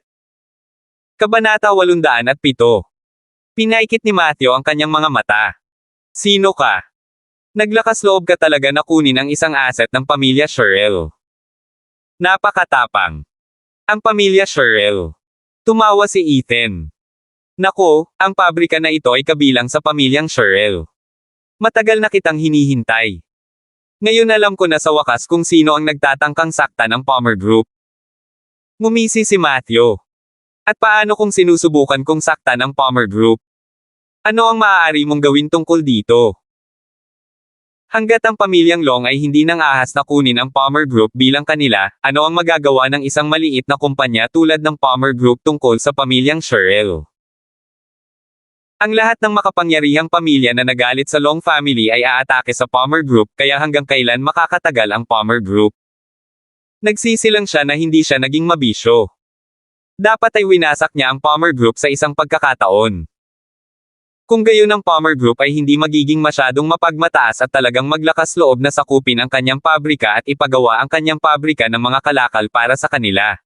Kabanata 807. Pinaikit ni Matthew ang kanyang mga mata. Sino ka? Naglakas loob ka talaga na kunin ang isang asset ng pamilya Shirel. Napakatapang. Ang pamilya Shirel. Tumawa si Ethan. Nako, ang pabrika na ito ay kabilang sa pamilyang Shirel. Matagal na kitang hinihintay. Ngayon alam ko na sa wakas kung sino ang nagtatangkang saktan ng Palmer Group. Ngumisi si Matthew. At paano kung sinusubukan kong saktan ang Palmer Group? Ano ang maaari mong gawin tungkol dito? Hanggat ang pamilyang Long ay hindi nang ahas na kunin ang Palmer Group bilang kanila, ano ang magagawa ng isang maliit na kumpanya tulad ng Palmer Group tungkol sa pamilyang Shirel? Ang lahat ng makapangyarihang pamilya na nagalit sa Long family ay aatake sa Palmer Group kaya hanggang kailan makakatagal ang Palmer Group. Nagsisilang siya na hindi siya naging mabisyo. Dapat ay winasak niya ang Palmer Group sa isang pagkakataon. Kung gayon ang Palmer Group ay hindi magiging masyadong mapagmataas at talagang maglakas loob na sakupin ang kanyang pabrika at ipagawa ang kanyang pabrika ng mga kalakal para sa kanila.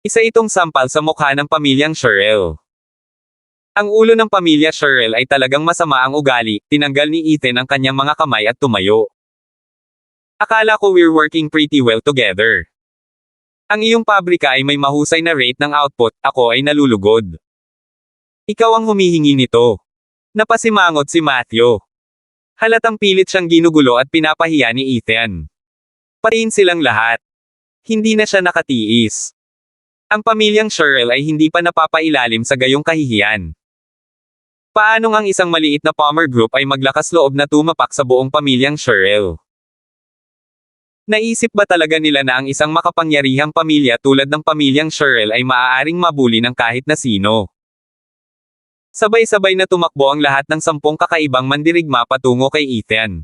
Isa itong sampal sa mukha ng pamilyang Shirel. Ang ulo ng pamilya Shirel ay talagang masama ang ugali, tinanggal ni Ethan ang kanyang mga kamay at tumayo. Akala ko we're working pretty well together. Ang iyong pabrika ay may mahusay na rate ng output, ako ay nalulugod. Ikaw ang humihingi nito. Napasimangot si Matthew. Halatang pilit siyang ginugulo at pinapahiya ni Ethan. Patiin silang lahat. Hindi na siya nakatiis. Ang pamilyang Cheryl ay hindi pa napapailalim sa gayong kahihiyan. Paanong ang isang maliit na Palmer Group ay maglakas loob na tumapak sa buong pamilyang Cheryl? Naisip ba talaga nila na ang isang makapangyarihang pamilya tulad ng pamilyang Cheryl ay maaaring mabuli ng kahit na sino? Sabay-sabay na tumakbo ang lahat ng 10 kakaibang mandirigma patungo kay Ethan.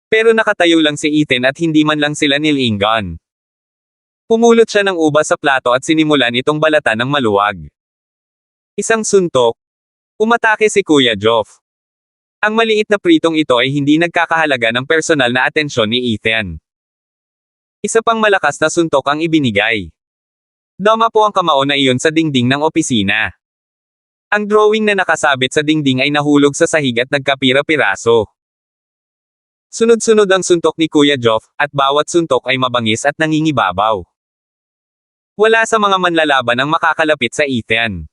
Pero nakatayo lang si Ethan at hindi man lang sila nilingon. Pumulot siya ng ubas sa plato at sinimulan itong balatan ng maluwag. Isang suntok. Umatake si Kuya Geoff. Ang maliit na pritong ito ay hindi nagkakahalaga ng personal na atensyon ni Ethan. Isa pang malakas na suntok ang ibinigay. Dama po ang kamao na iyon sa dingding ng opisina. Ang drawing na nakasabit sa dingding ay nahulog sa sahig at nagkapira-piraso. Sunod-sunod ang suntok ni Kuya Geoff, at bawat suntok ay mabangis at nangingibabaw. Wala sa mga manlalaban ang makakalapit sa Ethan.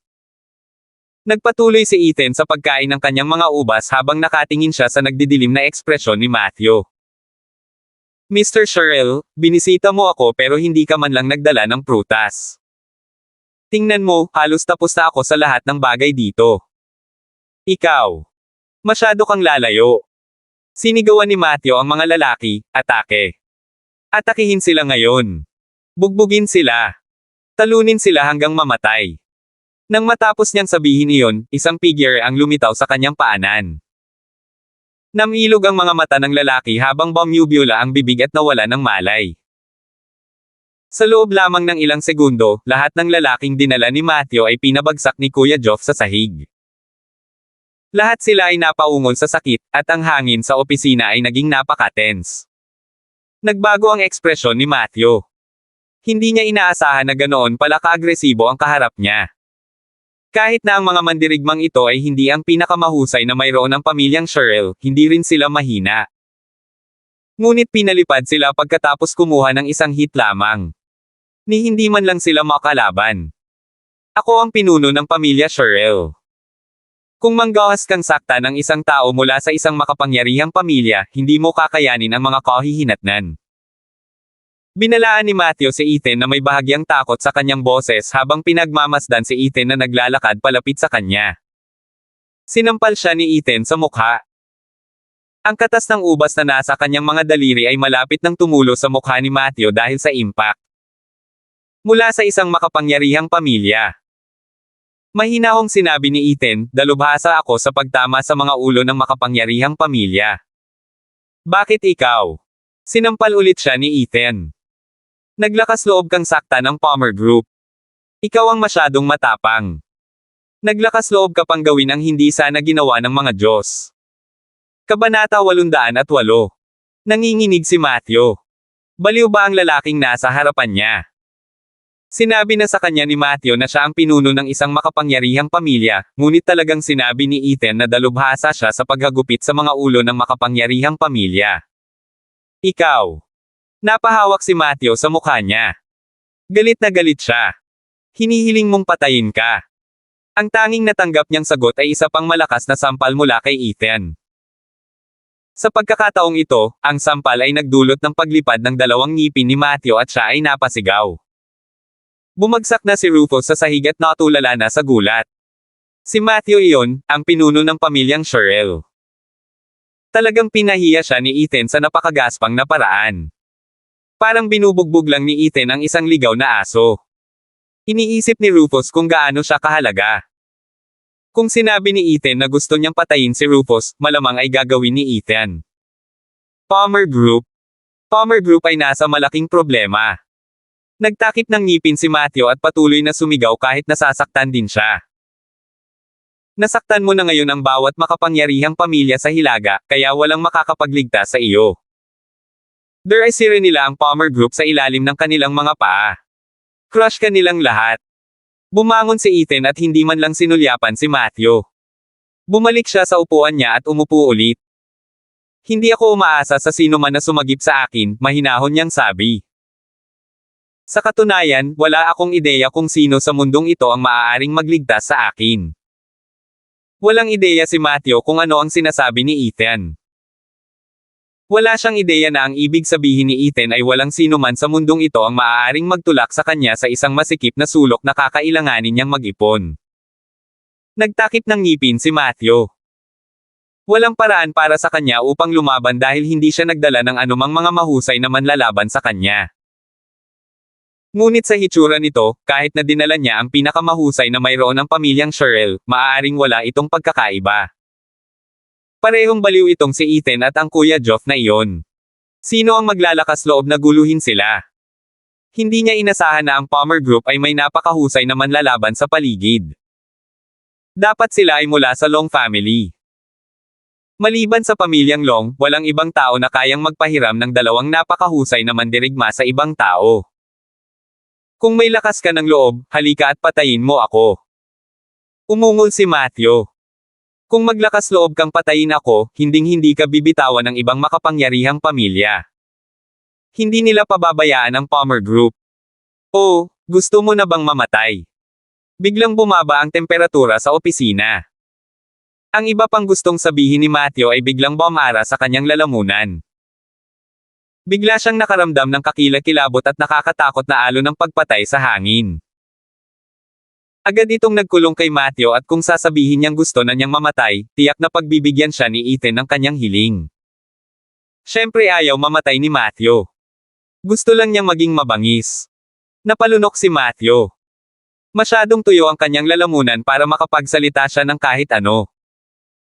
Nagpatuloy si Ethan sa pagkain ng kanyang mga ubas habang nakatingin siya sa nagdidilim na ekspresyon ni Matthew. Mr. Cheryl, binisita mo ako pero hindi ka man lang nagdala ng prutas. Tingnan mo, halos tapos na ako sa lahat ng bagay dito. Ikaw. Masyado kang lalayo. Sinigawan ni Matthew ang mga lalaki, atake. Atakihin sila ngayon. Bugbugin sila. Talunin sila hanggang mamatay. Nang matapos niyang sabihin iyon, isang figure ang lumitaw sa kanyang paanan. Namilog ang mga mata ng lalaki habang bumubula ang bibig at nawala ng malay. Sa loob lamang ng ilang segundo, lahat ng lalaking dinala ni Matthew ay pinabagsak ni Kuya Geoff sa sahig. Lahat sila ay napaungol sa sakit, at ang hangin sa opisina ay naging napaka-tense. Nagbago ang ekspresyon ni Matthew. Hindi niya inaasahan na ganoon pala ka-agresibo ang kaharap niya. Kahit na ang mga mandirigmang ito ay hindi ang pinakamahusay na mayroon ng pamilyang Cheryl, hindi rin sila mahina. Ngunit pinalipad sila pagkatapos kumuha ng isang hit lamang. Ni hindi man lang sila makalaban. Ako ang pinuno ng pamilya Cheryl. Kung manggawas kang sakta ng isang tao mula sa isang makapangyarihang pamilya, hindi mo kakayanin ang mga kahihinatnan. Binalaan ni Matthew si Ethan na may bahagyang takot sa kanyang boses habang pinagmamasdan si Ethan na naglalakad palapit sa kanya. Sinampal siya ni Ethan sa mukha. Ang katas ng ubas na nasa kanyang mga daliri ay malapit nang tumulo sa mukha ni Matthew dahil sa impact. Mula sa isang makapangyarihang pamilya. Mahinahong sinabi ni Ethan, dalubhasa ako sa pagtama sa mga ulo ng makapangyarihang pamilya. Bakit ikaw? Sinampal ulit siya ni Ethan. Naglakas loob kang sakta ng Palmer Group. Ikaw ang masyadong matapang. Naglakas loob ka pang gawin ang hindi sana ginawa ng mga Diyos. Kabanata 808. Nanginginig si Matthew. Baliw ba ang lalaking nasa harapan niya? Sinabi na sa kanya ni Matthew na siya ang pinuno ng isang makapangyarihang pamilya, ngunit talagang sinabi ni Ethan na dalubhasa siya sa paghagupit sa mga ulo ng makapangyarihang pamilya. Ikaw. Napahawak si Matthew sa mukha niya. Galit na galit siya. Hinihiling mong patayin ka. Ang tanging natanggap niyang sagot ay isa pang malakas na sampal mula kay Ethan. Sa pagkakataong ito, ang sampal ay nagdulot ng paglipad ng 2 ngipin ni Matthew at siya ay napasigaw. Bumagsak na si Rufus sa sahig at natulala na sa gulat. Si Matthew iyon, ang pinuno ng pamilyang Cheryl. Talagang pinahiya siya ni Ethan sa napakagaspang na paraan. Parang binubugbog lang ni Ethan ang isang ligaw na aso. Iniisip ni Rufus kung gaano siya kahalaga. Kung sinabi ni Ethan na gusto niyang patayin si Rufus, malamang ay gagawin ni Ethan. Palmer Group. Palmer Group ay nasa malaking problema. Nagtakip ng ngipin si Matthew at patuloy na sumigaw kahit nasasaktan din siya. Nasaktan mo na ngayon ang bawat makapangyarihang pamilya sa Hilaga, kaya walang makakapagligtas sa iyo. Deraisire nila ang Palmer Group sa ilalim ng kanilang mga paa. Crush ka nilang lahat. Bumangon si Ethan at hindi man lang sinulyapan si Matthew. Bumalik siya sa upuan niya at umupo ulit. Hindi ako umaasa sa sino man na sumagip sa akin, mahinahon niyang sabi. Sa katunayan, wala akong ideya kung sino sa mundong ito ang maaaring magligtas sa akin. Walang ideya si Matthew kung ano ang sinasabi ni Ethan. Wala siyang ideya na ang ibig sabihin ni Ethan ay walang sino man sa mundong ito ang maaaring magtulak sa kanya sa isang masikip na sulok na kakailanganin niyang mag-ipon. Nagtakip ng ngipin si Matthew. Walang paraan para sa kanya upang lumaban dahil hindi siya nagdala ng anumang mga mahusay na manlalaban sa kanya. Ngunit sa hitsura nito, kahit na dinala niya ang pinakamahusay na mayroon ng pamilyang Sherrill, maaaring wala itong pagkakaiba. Parehong baliw itong si Ethan at ang Kuya Geoff na iyon. Sino ang maglalakas loob na guluhin sila? Hindi niya inasahan na ang Palmer Group ay may napakahusay na manlalaban sa paligid. Dapat sila ay mula sa Long family. Maliban sa pamilyang Long, walang ibang tao na kayang magpahiram ng dalawang napakahusay na mandirigma sa ibang tao. Kung may lakas ka ng loob, halika at patayin mo ako. Umungol si Matthew. Kung maglakas loob kang patayin ako, hinding-hindi ka bibitawan ng ibang makapangyarihang pamilya. Hindi nila pababayaan ang Palmer Group. Oh, gusto mo na bang mamatay? Biglang bumaba ang temperatura sa opisina. Ang iba pang gustong sabihin ni Matthew ay biglang bumara sa kanyang lalamunan. Bigla siyang nakaramdam ng kakilakilabot at nakakatakot na alon ng pagpatay sa hangin. Agad itong nagkulong kay Matthew at kung sasabihin niyang gusto na niyang mamatay, tiyak na pagbibigyan siya ni Ethan ng kanyang hiling. Siyempre ayaw mamatay ni Matthew. Gusto lang niyang maging mabangis. Napalunok si Matthew. Masyadong tuyo ang kanyang lalamunan para makapagsalita siya ng kahit ano.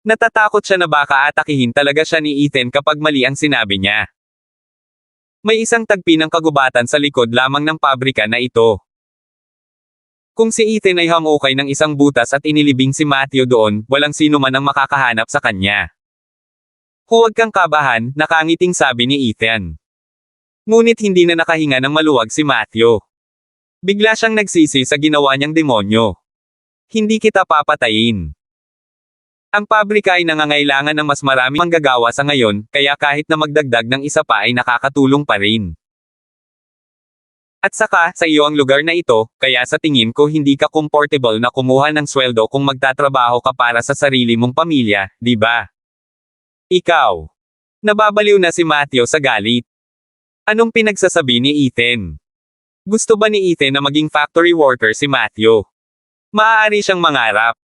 Natatakot siya na baka atakihin talaga siya ni Ethan kapag mali ang sinabi niya. May isang tagpi ng kagubatan sa likod lamang ng pabrika na ito. Kung si Ethan ay hamukay ng isang butas at inilibing si Matthew doon, walang sino man ang makakahanap sa kanya. Huwag kang kabahan, nakangiting sabi ni Ethan. Ngunit hindi na nakahinga ng maluwag si Matthew. Bigla siyang nagsisi sa ginawa niyang demonyo. Hindi kita papatayin. Ang pabrika ay nangangailangan ng mas maraming manggagawa sa ngayon, kaya kahit na magdagdag ng isa pa ay nakakatulong pa rin. At saka, sa iyo ang lugar na ito, kaya sa tingin ko hindi ka comfortable na kumuha ng sweldo kung magtatrabaho ka para sa sarili mong pamilya, di ba? Ikaw. Nababaliw na si Matthew sa galit. Anong pinagsasabi ni Ethan? Gusto ba ni Ethan na maging factory worker si Matthew? Maaari siyang mangarap.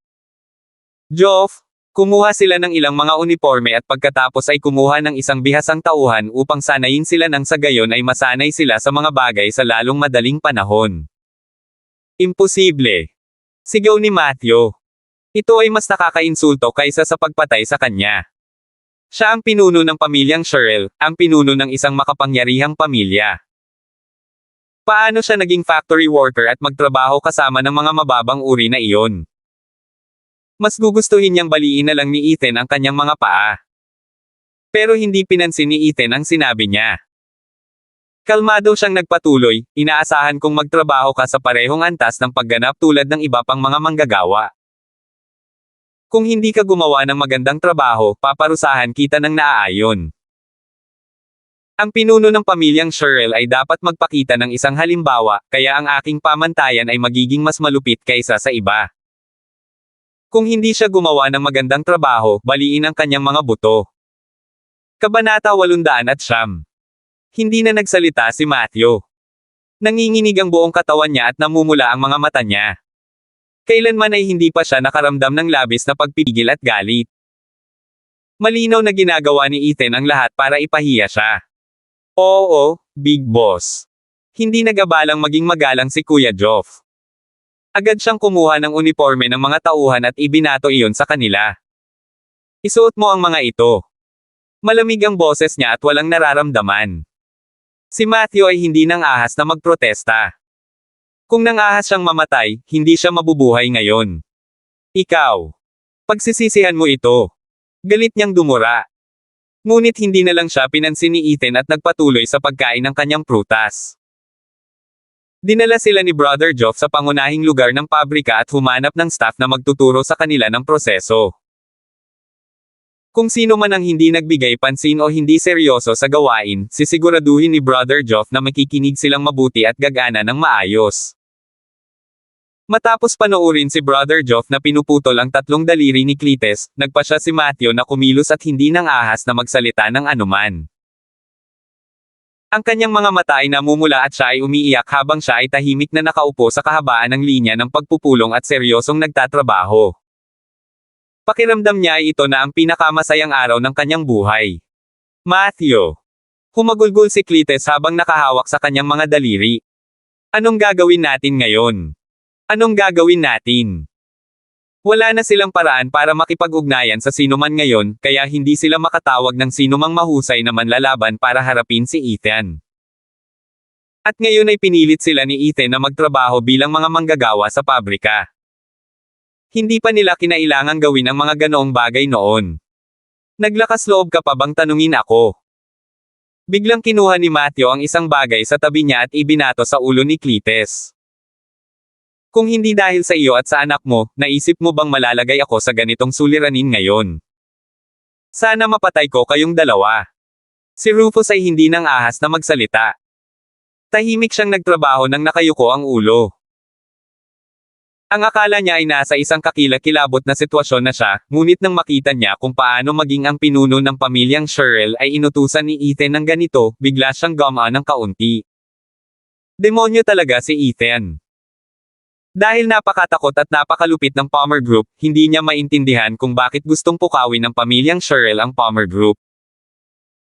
Geoff, kumuha sila ng ilang mga uniforme at pagkatapos ay kumuha ng isang bihasang tauhan upang sanayin sila nang sa gayon ay masanay sila sa mga bagay sa lalong madaling panahon. Imposible. Sigaw ni Matthew. Ito ay mas nakakainsulto kaysa sa pagpatay sa kanya. Siya ang pinuno ng pamilyang Sherrill, ang pinuno ng isang makapangyarihang pamilya. Paano siya naging factory worker at magtrabaho kasama ng mga mababang uri na iyon? Mas gugustuhin niyang baliin na lang ni Ethan ang kanyang mga paa. Pero hindi pinansin ni Ethan ang sinabi niya. Kalmado siyang nagpatuloy, inaasahan kong magtrabaho ka sa parehong antas ng pagganap tulad ng iba pang mga manggagawa. Kung hindi ka gumawa ng magandang trabaho, paparusahan kita ng naaayon. Ang pinuno ng pamilyang Sherrill ay dapat magpakita ng isang halimbawa, kaya ang aking pamantayan ay magiging mas malupit kaysa sa iba. Kung hindi siya gumawa ng magandang trabaho, baliin ang kanyang mga buto. Kabanata 809. Hindi na nagsalita si Matthew. Nanginginig ang buong katawan niya at namumula ang mga mata niya. Kailanman ay hindi pa siya nakaramdam ng labis na pagpipigil at galit. Malinaw na ginagawa ni Ethan ang lahat para ipahiya siya. Oo, Big Boss. Hindi nagabalang maging magalang si Kuya Geoff. Agad siyang kumuha ng uniforme ng mga tauhan at ibinato iyon sa kanila. Isuot mo ang mga ito. Malamig ang boses niya at walang nararamdaman. Si Matthew ay hindi nang ahas na magprotesta. Kung nang ahas siyang mamatay, hindi siya mabubuhay ngayon. Ikaw. Pagsisisihan mo ito. Galit niyang dumura. Ngunit hindi na lang siya pinansin ni Ethan at nagpatuloy sa pagkain ng kanyang prutas. Dinala sila ni Brother Geoff sa pangunahing lugar ng pabrika at humanap ng staff na magtuturo sa kanila ng proseso. Kung sino man ang hindi nagbigay pansin o hindi seryoso sa gawain, sisiguraduhin ni Brother Geoff na makikinig silang mabuti at gagana ng maayos. Matapos panoorin si Brother Geoff na pinuputol ang tatlong daliri ni Cletus, nagpa siya si Matthew na kumilos at hindi nang ahas na magsalita ng anuman. Ang kanyang mga mata ay namumula at siya ay umiiyak habang siya ay tahimik na nakaupo sa kahabaan ng linya ng pagpupulong at seryosong nagtatrabaho. Pakiramdam niya ay ito na ang pinakamasayang araw ng kanyang buhay. Matthew. Humagulgol si Cletus habang nakahawak sa kanyang mga daliri. Anong gagawin natin ngayon? Anong gagawin natin? Wala na silang paraan para makipag-ugnayan sa sinuman ngayon, kaya hindi sila makatawag ng sinumang mahusay na manlalaban para harapin si Ethan. At ngayon ay pinilit sila ni Ethan na magtrabaho bilang mga manggagawa sa pabrika. Hindi pa nila kinailangang gawin ang mga ganoong bagay noon. Naglakas loob ka pa bang tanungin ako? Biglang kinuha ni Matthew ang isang bagay sa tabi niya at ibinato sa ulo ni Cletus. Kung hindi dahil sa iyo at sa anak mo, naisip mo bang malalagay ako sa ganitong suliranin ngayon? Sana mapatay ko kayong dalawa. Si Rufus ay hindi nang ahas na magsalita. Tahimik siyang nagtrabaho nang nakayuko ang ulo. Ang akala niya ay nasa isang kakilakilabot na sitwasyon na siya, ngunit nang makita niya kung paano maging ang pinuno ng pamilyang Cheryl ay inutusan ni Ethan ng ganito, bigla siyang gumaan ng kaunti. Demonyo talaga si Ethan. Dahil napakatakot at napakalupit ng Palmer Group, hindi niya maintindihan kung bakit gustong pukawin ng pamilyang Cheryl ang Palmer Group.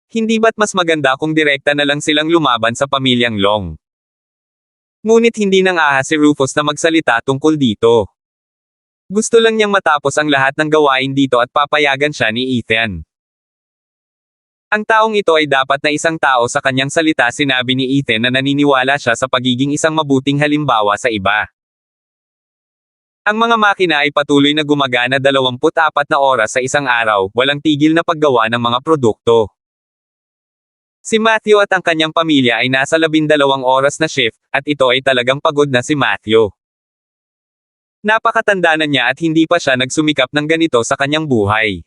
Hindi ba't mas maganda kung direkta na lang silang lumaban sa pamilyang Long? Ngunit hindi nang ahas si Rufus na magsalita tungkol dito. Gusto lang niyang matapos ang lahat ng gawain dito at papayagan siya ni Ethan. Ang taong ito ay dapat na isang tao sa kanyang salita, sinabi ni Ethan na naniniwala siya sa pagiging isang mabuting halimbawa sa iba. Ang mga makina ay patuloy na gumagana 24 na oras sa isang araw, walang tigil na paggawa ng mga produkto. Si Matthew at ang kanyang pamilya ay nasa 12 oras na shift, at ito ay talagang pagod na si Matthew. Napakatanda na niya at hindi pa siya nagsumikap ng ganito sa kanyang buhay.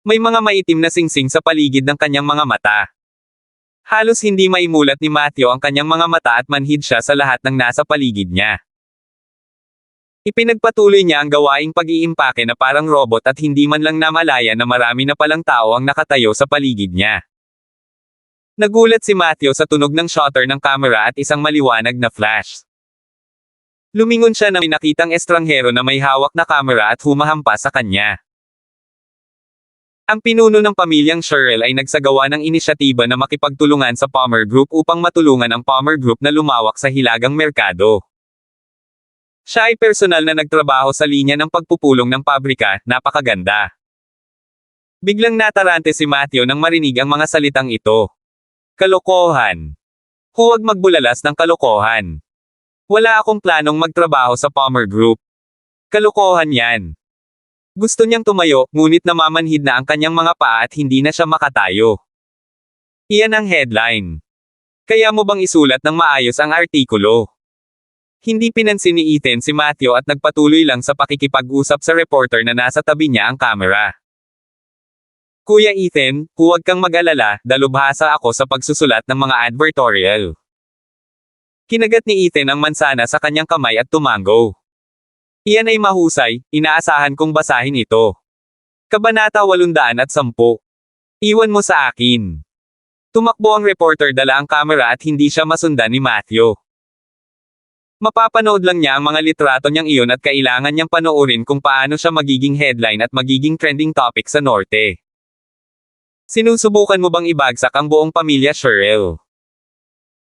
May mga maitim na singsing sa paligid ng kanyang mga mata. Halos hindi maimulat ni Matthew ang kanyang mga mata at manhid siya sa lahat ng nasa paligid niya. Ipinagpatuloy niya ang gawaing pag-iimpake na parang robot at hindi man lang namalaya na marami na palang tao ang nakatayo sa paligid niya. Nagulat si Matthew sa tunog ng shutter ng kamera at isang maliwanag na flash. Lumingon siya na may nakitang estranghero na may hawak na kamera at humahampas sa kanya. Ang pinuno ng pamilyang Cheryl ay nagsagawa ng inisyatiba na makipagtulungan sa Palmer Group upang matulungan ang Palmer Group na lumawak sa hilagang merkado. Siya ay personal na nagtrabaho sa linya ng pagpupulong ng pabrika, napakaganda. Biglang natarante si Matthew nang marinig ang mga salitang ito. Kalokohan. Huwag magbulalas ng kalokohan. Wala akong planong magtrabaho sa Palmer Group. Kalokohan yan. Gusto niyang tumayo, ngunit namamanhid na ang kanyang mga paa at hindi na siya makatayo. Iyan ang headline. Kaya mo bang isulat ng maayos ang artikulo? Hindi pinansin ni Ethan si Matthew at nagpatuloy lang sa pakikipag-usap sa reporter na nasa tabi niya ang kamera. Kuya Ethan, huwag kang mag-alala, dalubhasa ako sa pagsusulat ng mga advertorial. Kinagat ni Ethan ang mansana sa kanyang kamay at tumango. Iyan ay mahusay, inaasahan kong basahin ito. Kabanata 810. Iwan mo sa akin. Tumakbo ang reporter, dala ang kamera at hindi siya masundan ni Matthew. Mapapanood lang niya ang mga litrato niyang iyon at kailangan niyang panoorin kung paano siya magiging headline at magiging trending topic sa Norte. Sinusubukan mo bang ibagsak ang buong pamilya Cheryl?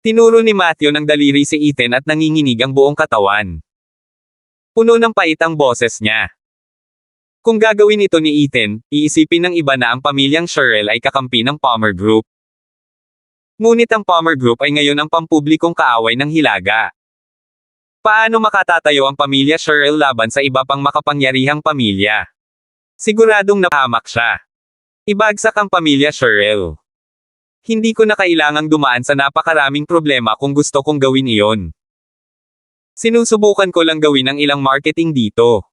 Tinuro ni Matthew ng daliri si Ethan at nanginginig ang buong katawan. Puno ng pait ang boses niya. Kung gagawin ito ni Ethan, iisipin ng iba na ang pamilyang Cheryl ay kakampi ng Palmer Group. Ngunit ang Palmer Group ay ngayon ang pampublikong kaaway ng Hilaga. Paano makatatayo ang pamilya Cheryl laban sa iba pang makapangyarihang pamilya? Siguradong napahamak siya. Ibagsak ang pamilya Cheryl. Hindi ko na kailangang dumaan sa napakaraming problema kung gusto kong gawin iyon. Sinusubukan ko lang gawin ang ilang marketing dito.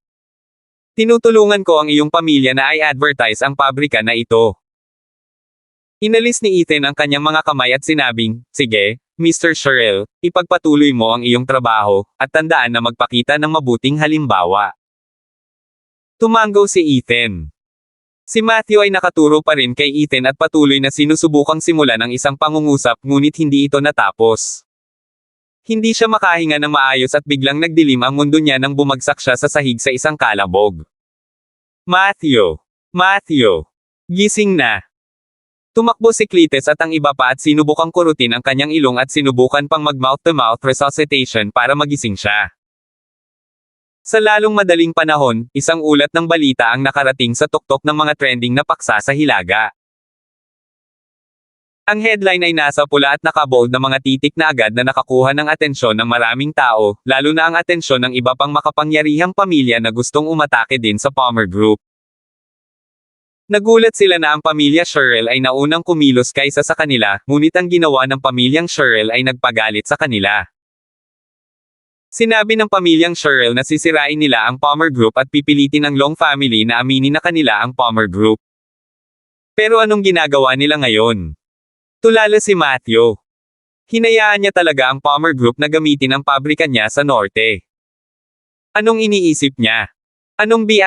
Tinutulungan ko ang iyong pamilya na i-advertise ang pabrika na ito. Inalis ni Ethan ang kanyang mga kamay at sinabing, sige, Mr. Sherrill, ipagpatuloy mo ang iyong trabaho, at tandaan na magpakita ng mabuting halimbawa. Tumango si Ethan. Si Matthew ay nakaturo pa rin kay Ethan at patuloy na sinusubukang simulan ang isang pangungusap ngunit hindi ito natapos. Hindi siya makahinga ng maayos at biglang nagdilim ang mundo niya nang bumagsak siya sa sahig sa isang kalabog. Matthew! Matthew! Gising na! Tumakbo si Cletus at ang iba pa at sinubukang kurutin ang kanyang ilong at sinubukan pang mag-mouth-to-mouth resuscitation para magising siya. Sa lalong madaling panahon, isang ulat ng balita ang nakarating sa tuktok ng mga trending na paksa sa Hilaga. Ang headline ay nasa pula at nakabold na mga titik na agad na nakakuha ng atensyon ng maraming tao, lalo na ang atensyon ng iba pang makapangyarihang pamilya na gustong umatake din sa Palmer Group. Nagulat sila na ang pamilya Sherrill ay naunang kumilos kaysa sa kanila, ngunit ang ginawa ng pamilyang Sherrill ay nagpagalit sa kanila. Sinabi ng pamilyang Sherrill na sisirain nila ang Palmer Group at pipilitin ng Long family na aminin na kanila ang Palmer Group. Pero anong ginagawa nila ngayon? Tulala si Matthew. Hinayaan niya talaga ang Palmer Group na gamitin ang pabrika niya sa norte. Anong iniisip niya? Anong B******?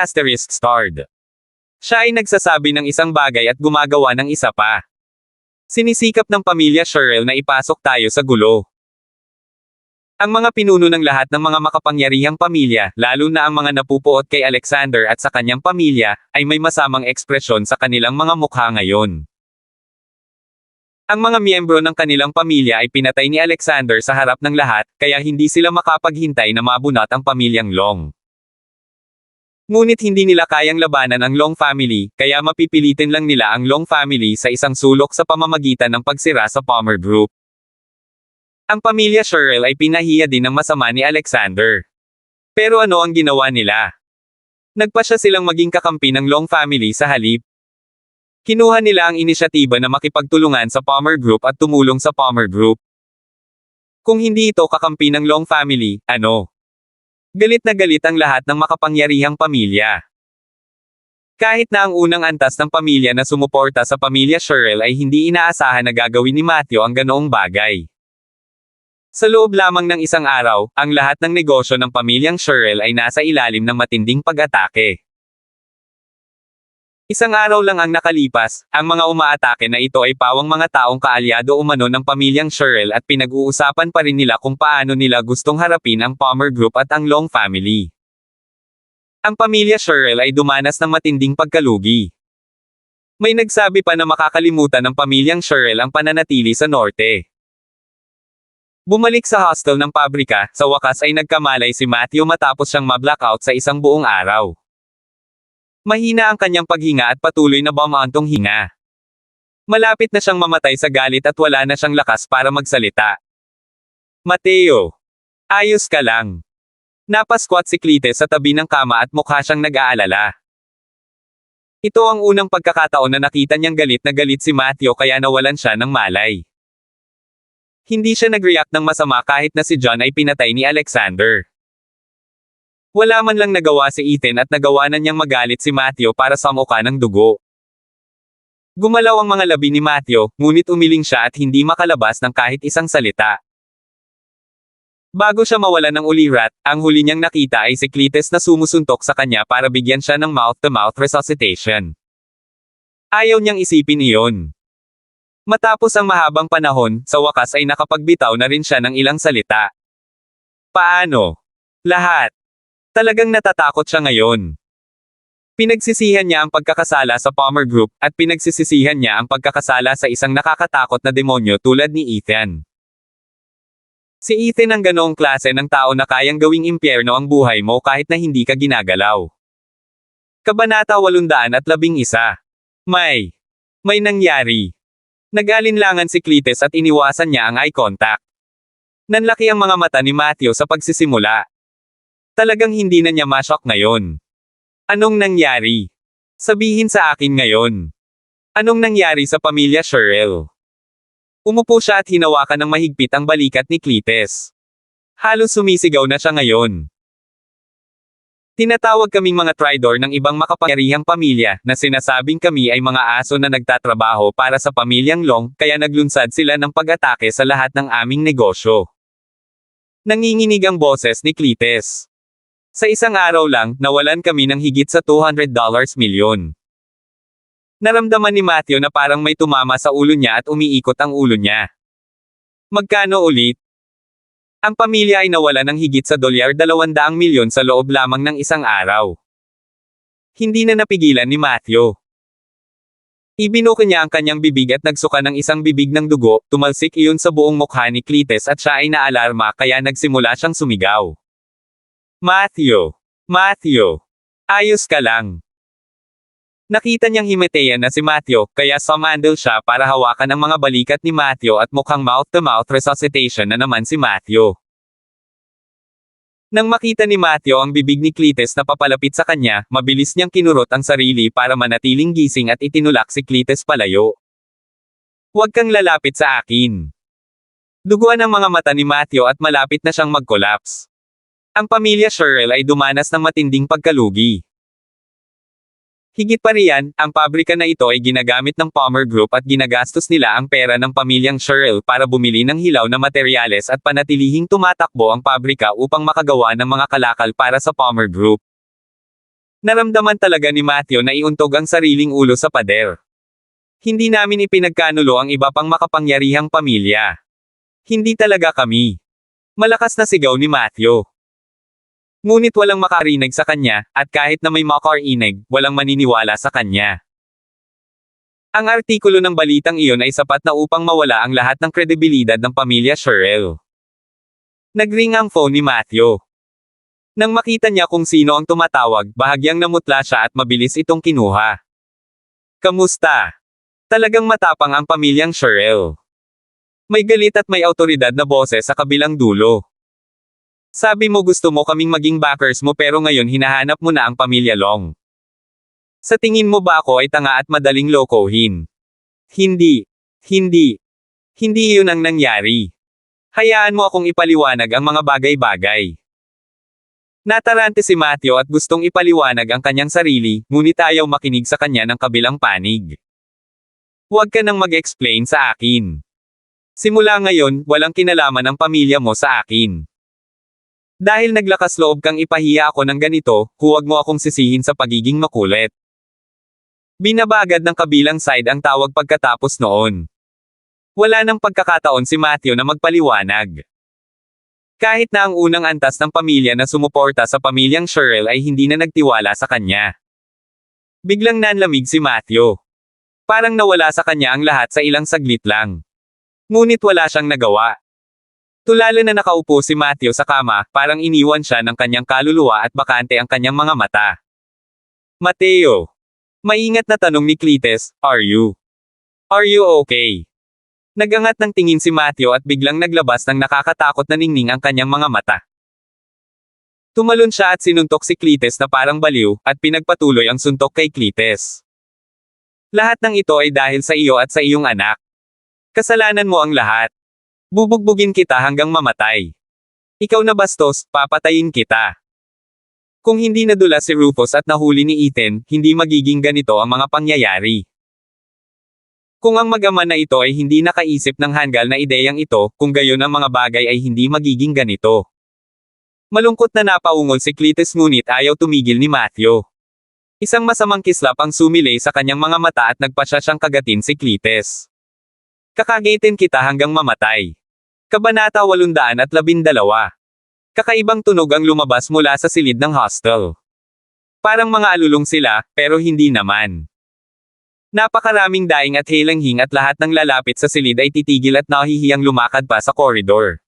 Siya ay nagsasabi ng isang bagay at gumagawa ng isa pa. Sinisikap ng pamilya Sherrill na ipasok tayo sa gulo. Ang mga pinuno ng lahat ng mga makapangyarihang pamilya, lalo na ang mga napupuot kay Alexander at sa kanyang pamilya, ay may masamang ekspresyon sa kanilang mga mukha ngayon. Ang mga miyembro ng kanilang pamilya ay pinatay ni Alexander sa harap ng lahat, kaya hindi sila makapaghintay na mabunot ang pamilyang Long. Ngunit hindi nila kayang labanan ang Long family, kaya mapipilitin lang nila ang Long family sa isang sulok sa pamamagitan ng pagsira sa Palmer Group. Ang pamilya Sherrill ay pinahiya din ng masama ni Alexander. Pero ano ang ginawa nila? Nagpasya silang maging kakampi ng Long family sa halip. Kinuha nila ang inisyatiba na makipagtulungan sa Palmer Group at tumulong sa Palmer Group. Kung hindi ito kakampi ng Long family, ano? Galit na galit ang lahat ng makapangyarihang pamilya. Kahit na ang unang antas ng pamilya na sumuporta sa pamilya Sherrill ay hindi inaasahan na gagawin ni Matthew ang ganoong bagay. Sa loob lamang ng isang araw, ang lahat ng negosyo ng pamilyang Sherrill ay nasa ilalim ng matinding pag-atake. Isang araw lang ang nakalipas, ang mga umaatake na ito ay pawang mga taong kaalyado umano ng pamilyang Sherrill at pinag-uusapan pa rin nila kung paano nila gustong harapin ang Palmer Group at ang Long family. Ang pamilya Sherrill ay dumanas ng matinding pagkalugi. May nagsabi pa na makakalimutan ng pamilyang Sherrill ang pananatili sa norte. Bumalik sa hostel ng pabrika, sa wakas ay nagkamalay si Matthew matapos siyang ma-blackout sa isang buong araw. Mahina ang kanyang paghinga at patuloy na bumantong hinga. Malapit na siyang mamatay sa galit at wala na siyang lakas para magsalita. Mateo! Ayos ka lang. Napasquat si Cletus sa tabi ng kama at mukha siyang nag-aalala. Ito ang unang pagkakataon na nakita niyang galit na galit si Matthew kaya nawalan siya ng malay. Hindi siya nag-react ng masama kahit na si John ay pinatay ni Alexander. Wala man lang nagawa si Ethan at nagawa na niyang magalit si Matthew para samuka ng dugo. Gumalaw ang mga labi ni Matthew, ngunit umiling siya at hindi makalabas ng kahit isang salita. Bago siya mawalan ng ulirat, ang huli niyang nakita ay si Cletus na sumusuntok sa kanya para bigyan siya ng mouth-to-mouth resuscitation. Ayaw niyang isipin iyon. Matapos ang mahabang panahon, sa wakas ay nakapagbitaw na rin siya ng ilang salita. Paano? Lahat. Talagang natatakot siya ngayon. Pinagsisihan niya ang pagkakasala sa Palmer Group, at pinagsisisihan niya ang pagkakasala sa isang nakakatakot na demonyo tulad ni Ethan. Si Ethan ang ganoong klase ng tao na kayang gawing impyerno ang buhay mo kahit na hindi ka ginagalaw. Kabanata 811. May nangyari. Nag-alinlangan si Cletus at iniwasan niya ang eye contact. Nanlaki ang mga mata ni Matthew sa pagsisimula. Talagang hindi na niya ma-shock ngayon. Anong nangyari? Sabihin sa akin ngayon. Anong nangyari sa pamilya Sherrill? Umupo siya at hinawakan ng mahigpit ang balikat ni Cletus. Halos sumisigaw na siya ngayon. Tinatawag kaming mga traidor ng ibang makapangyarihang pamilya, na sinasabing kami ay mga aso na nagtatrabaho para sa pamilyang Long, kaya naglunsad sila ng pag-atake sa lahat ng aming negosyo. Nanginginig ang boses ni Cletus. Sa isang araw lang, nawalan kami ng higit sa $200 milyon. Naramdaman ni Matthew na parang may tumama sa ulo niya at umiikot ang ulo niya. Magkano ulit? Ang pamilya ay nawalan ng higit sa $200 milyon sa loob lamang ng isang araw. Hindi na napigilan ni Matthew. Ibinuko niya ang kanyang bibig at nagsuka ng isang bibig ng dugo, tumalsik iyon sa buong mukha ni Cletus at siya ay naalarma kaya nagsimula siyang sumigaw. Matthew! Matthew! Ayos ka lang! Nakita niyang himatayan na si Matthew, kaya sumandal siya para hawakan ang mga balikat ni Matthew at mukhang mouth-to-mouth resuscitation na naman si Matthew. Nang makita ni Matthew ang bibig ni Cletus na papalapit sa kanya, mabilis niyang kinurot ang sarili para manatiling gising at itinulak si Cletus palayo. Huwag kang lalapit sa akin. Duguan ang mga mata ni Matthew at malapit na siyang mag-collapse. Ang pamilya Sherrill ay dumanas ng matinding pagkalugi. Higit pa riyan, ang pabrika na ito ay ginagamit ng Palmer Group at ginagastos nila ang pera ng pamilyang Sherrill para bumili ng hilaw na materyales at panatilihing tumatakbo ang pabrika upang makagawa ng mga kalakal para sa Palmer Group. Naramdaman talaga ni Matthew na iuntog ang sariling ulo sa pader. Hindi namin ipinagkanulo ang iba pang makapangyarihang pamilya. Hindi talaga kami. Malakas na sigaw ni Matthew. Ngunit walang makarinig sa kanya, at kahit na may makarinig, walang maniniwala sa kanya. Ang artikulo ng balitang iyon ay sapat na upang mawala ang lahat ng kredibilidad ng pamilya Sherrill. Nagring ang phone ni Matthew. Nang makita niya kung sino ang tumatawag, bahagyang namutla siya at mabilis itong kinuha. Kamusta? Talagang matapang ang pamilyang Sherrill. May galit at may autoridad na boses sa kabilang dulo. Sabi mo gusto mo kaming maging backers mo pero ngayon hinahanap mo na ang pamilya Long. Sa tingin mo ba ako ay tanga at madaling lokohin? Hindi. Hindi. Hindi iyon ang nangyari. Hayaan mo akong ipaliwanag ang mga bagay-bagay. Natarante si Matthew at gustong ipaliwanag ang kanyang sarili, ngunit ayaw makinig sa kanya ng kabilang panig. Huwag ka nang mag-explain sa akin. Simula ngayon, walang kinalaman ang pamilya mo sa akin. Dahil naglakas loob kang ipahiya ako ng ganito, huwag mo akong sisihin sa pagiging makulit. Binabagad ng kabilang side ang tawag pagkatapos noon. Wala nang pagkakataon si Matthew na magpaliwanag. Kahit na ang unang antas ng pamilya na sumuporta sa pamilyang Sherrill ay hindi na nagtiwala sa kanya. Biglang nanlamig si Matthew. Parang nawala sa kanya ang lahat sa ilang saglit lang. Ngunit wala siyang nagawa. Tulala na nakaupo si Matthew sa kama, parang iniwan siya ng kanyang kaluluwa at bakante ang kanyang mga mata. Mateo. Maingat na tanong ni Cletus, Are you okay? Nagangat ng tingin si Matthew at biglang naglabas ng nakakatakot na ningning ang kanyang mga mata. Tumalon siya at sinuntok si Cletus na parang baliw, at pinagpatuloy ang suntok kay Cletus. Lahat ng ito ay dahil sa iyo at sa iyong anak. Kasalanan mo ang lahat. Bubugbugin kita hanggang mamatay. Ikaw na bastos, papatayin kita. Kung hindi nadula si Rufus at nahuli ni Ethan, hindi magiging ganito ang mga pangyayari. Kung ang mag-ama na ito ay hindi nakaisip ng hanggal na ideyang ito, kung gayon ang mga bagay ay hindi magiging ganito. Malungkot na napaungol si Cletus ngunit ayaw tumigil ni Matthew. Isang masamang kislap ang sumilay sa kanyang mga mata at nagpasya siyang kagatin si Cletus. Kakagitin kita hanggang mamatay. Kabanata 812. Kakaibang tunog ang lumabas mula sa silid ng hostel. Parang mga alulong sila, pero hindi naman. Napakaraming daing at helanghing at lahat ng lalapit sa silid ay titigil at nahihiyang lumakad pa sa koridor.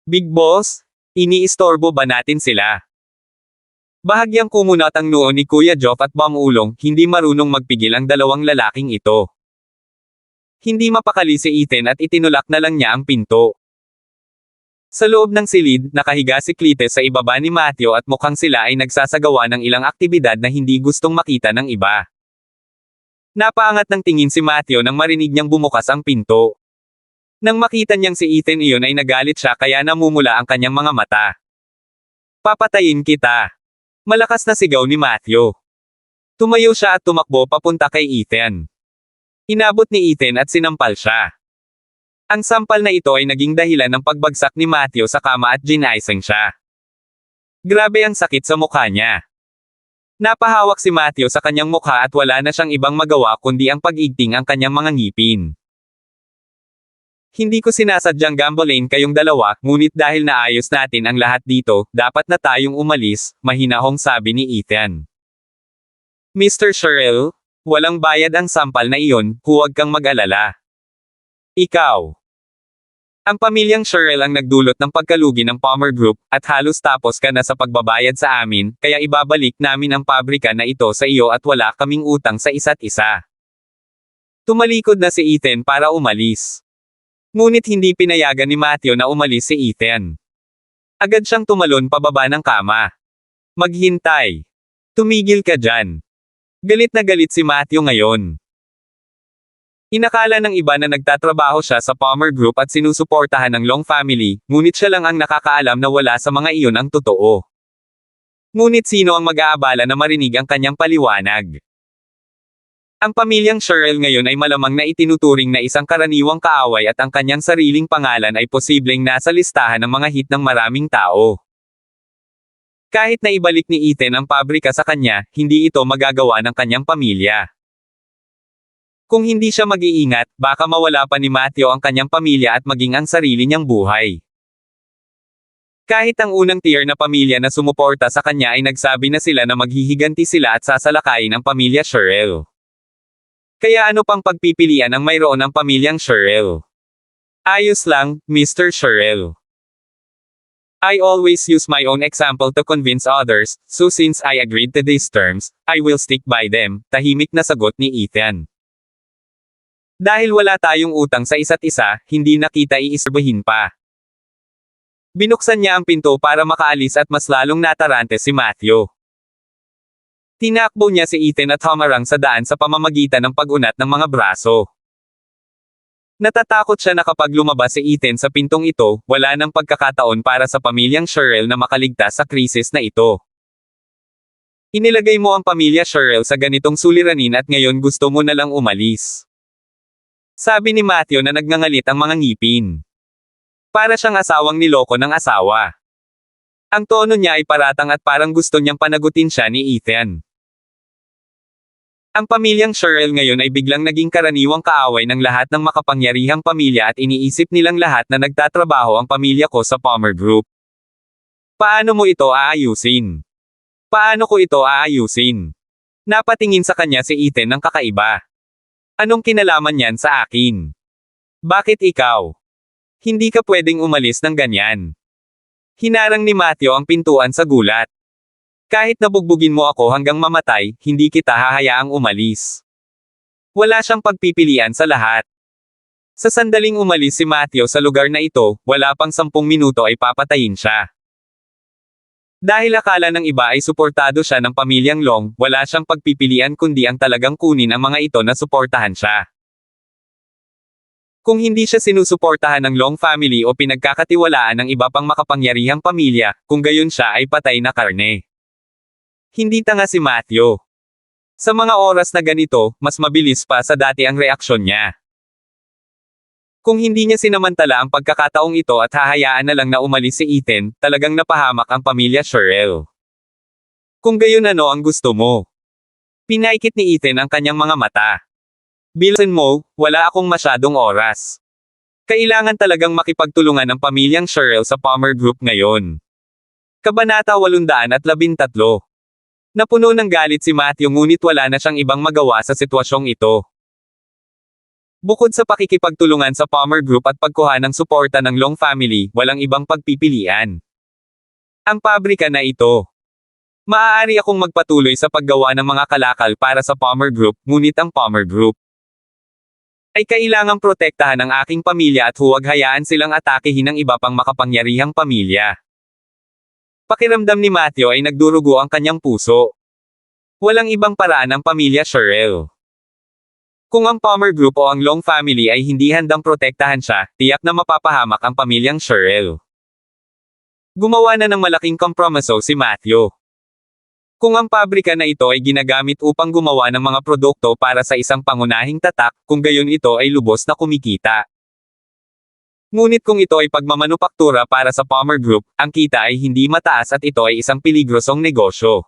Big Boss, iniistorbo ba natin sila? Bahagyang kumunat ang noo ni Kuya Joff at Bangulong, hindi marunong magpigil ang dalawang lalaking ito. Hindi mapakali si Ethan at itinulak na lang niya ang pinto. Sa loob ng silid, nakahiga si Cletus sa ibaba ni Matthew at mukhang sila ay nagsasagawa ng ilang aktibidad na hindi gustong makita ng iba. Napaangat ng tingin si Matthew nang marinig niyang bumukas ang pinto. Nang makita niyang si Ethan iyon ay nagalit siya kaya namumula ang kanyang mga mata. Papatayin kita. Malakas na sigaw ni Matthew. Tumayo siya at tumakbo papunta kay Ethan. Inabot ni Ethan at sinampal siya. Ang sampal na ito ay naging dahilan ng pagbagsak ni Matthew sa kama at ginaisang siya. Grabe ang sakit sa mukha niya. Napahawak si Matthew sa kanyang mukha at wala na siyang ibang magawa kundi ang pag-igting ang kanyang mga ngipin. Hindi ko sinasadyang gambolain kayong dalawa, ngunit dahil naayos natin ang lahat dito, dapat na tayong umalis, mahinahong sabi ni Ethan. Mr. Sherrill, walang bayad ang sampal na iyon, huwag kang mag-alala. Ikaw. Ang pamilyang Sherrill ang nagdulot ng pagkalugi ng Palmer Group, at halos tapos ka na sa pagbabayad sa amin, kaya ibabalik namin ang pabrika na ito sa iyo at wala kaming utang sa isa't isa. Tumalikod na si Ethan para umalis. Ngunit hindi pinayagan ni Matthew na umalis si Ethan. Agad siyang tumalon pababa ng kama. Maghintay. Tumigil ka dyan. Galit na galit si Matthew ngayon. Inakala ng iba na nagtatrabaho siya sa Palmer Group at sinusuportahan ng Long family, ngunit siya lang ang nakakaalam na wala sa mga iyon ang totoo. Ngunit sino ang mag-aabala na marinig ang kanyang paliwanag? Ang pamilyang Sherrill ngayon ay malamang na itinuturing na isang karaniwang kaaway at ang kanyang sariling pangalan ay posibleng nasa listahan ng mga hit ng maraming tao. Kahit na ibalik ni Ethan ang pabrika sa kanya, hindi ito magagawa ng kanyang pamilya. Kung hindi siya mag-iingat, baka mawala pa ni Matthew ang kanyang pamilya at maging ang sarili niyang buhay. Kahit ang unang tier na pamilya na sumuporta sa kanya ay nagsabi na sila na maghihiganti sila at sasalakayin ang pamilya Sherrill. Kaya ano pang pagpipilian ang mayroon ng pamilyang Sherrill? Ayos lang, Mr. Sherrill. I always use my own example to convince others, so since I agreed to these terms, I will stick by them, tahimik na sagot ni Ethan. Dahil wala tayong utang sa isa't isa, hindi na kita iistorbohin pa. Binuksan niya ang pinto para makaalis at mas lalong natarante si Matthew. Tinakbo niya si Ethan at humarang sa daan sa pamamagitan ng pag-unat ng mga braso. Natatakot siya na kapag lumabas si Ethan sa pintong ito, wala nang pagkakataon para sa pamilyang Sherrill na makaligtas sa krisis na ito. Inilagay mo ang pamilya Sherrill sa ganitong suliranin at ngayon gusto mo na lang umalis. Sabi ni Matthew na nagngangalit ang mga ngipin. Para siyang asawang niloko ng asawa. Ang tono niya ay paratang at parang gusto niyang panagutin siya ni Ethan. Ang pamilyang Sherrill ngayon ay biglang naging karaniwang kaaway ng lahat ng makapangyarihang pamilya at iniisip nilang lahat na nagtatrabaho ang pamilya ko sa Palmer Group. Paano mo ito aayusin? Paano ko ito aayusin? Napatingin sa kanya si Ethan ng kakaiba. Anong kinalaman niyan sa akin? Bakit ikaw? Hindi ka pwedeng umalis ng ganyan. Hinarang ni Matthew ang pintuan sa gulat. Kahit nabugbugin mo ako hanggang mamatay, hindi kita hahayaang umalis. Wala siyang pagpipilian sa lahat. Sa sandaling umalis si Matthew sa lugar na ito, wala pang 10 minuto ay papatayin siya. Dahil akala ng iba ay suportado siya ng pamilyang Long, wala siyang pagpipilian kundi ang talagang kunin ang mga ito na suportahan siya. Kung hindi siya sinusuportahan ng Long family o pinagkakatiwalaan ng iba pang makapangyarihang pamilya, kung gayon siya ay patay na karne. Hindi tanga si Matthew. Sa mga oras na ganito, mas mabilis pa sa dati ang reaksyon niya. Kung hindi niya sinamantala ang pagkakataong ito at hahayaan na lang na umalis si Ethan, talagang napahamak ang pamilya Sherrill. Kung gayon ano ang gusto mo? Pinaikit ni Ethan ang kanyang mga mata. Bilsin mo, wala akong masyadong oras. Kailangan talagang makipagtulungan ang pamilyang Sherrill sa Palmer Group ngayon. Kabanata 813. Napuno ng galit si Matthew ngunit wala na siyang ibang magawa sa sitwasyong ito. Bukod sa pakikipagtulungan sa Palmer Group at pagkuha ng suporta ng Long family, walang ibang pagpipilian. Ang pabrika na ito. Maaari akong magpatuloy sa paggawa ng mga kalakal para sa Palmer Group, ngunit ang Palmer Group ay kailangang protektahan ang aking pamilya at huwag hayaan silang atakehin ng iba pang makapangyarihang pamilya. Pakiramdam ni Matthew ay nagdurugo ang kanyang puso. Walang ibang paraan ang pamilya Sherrill. Kung ang Palmer Group o ang Long family ay hindi handang protektahan siya, tiyak na mapapahamak ang pamilyang Sherrill. Gumawa na ng malaking kompromiso si Matthew. Kung ang pabrika na ito ay ginagamit upang gumawa ng mga produkto para sa isang pangunahing tatak, kung gayon ito ay lubos na kumikita. Ngunit kung ito ay pagmamanupaktura para sa Palmer Group, ang kita ay hindi mataas at ito ay isang peligrosong negosyo.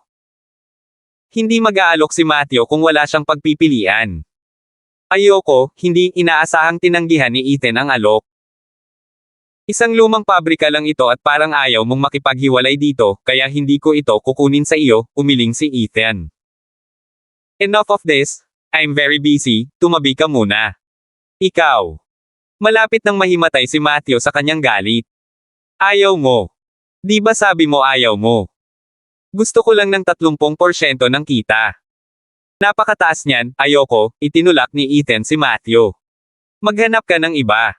Hindi mag-aalok si Matthew kung wala siyang pagpipilian. Ayoko, hindi inaasahang tinanggihan ni Ethan ang alok. Isang lumang pabrika lang ito at parang ayaw mong makipaghiwalay dito, kaya hindi ko ito kukunin sa iyo, umiling si Ethan. Enough of this, I'm very busy, tumabi ka muna. Ikaw. Malapit nang mahimatay si Matthew sa kanyang galit. Ayaw mo. Di ba sabi mo ayaw mo? Gusto ko lang ng 30% ng kita. Napakataas niyan, ayoko, itinulak ni Ethan si Matthew. Maghanap ka ng iba.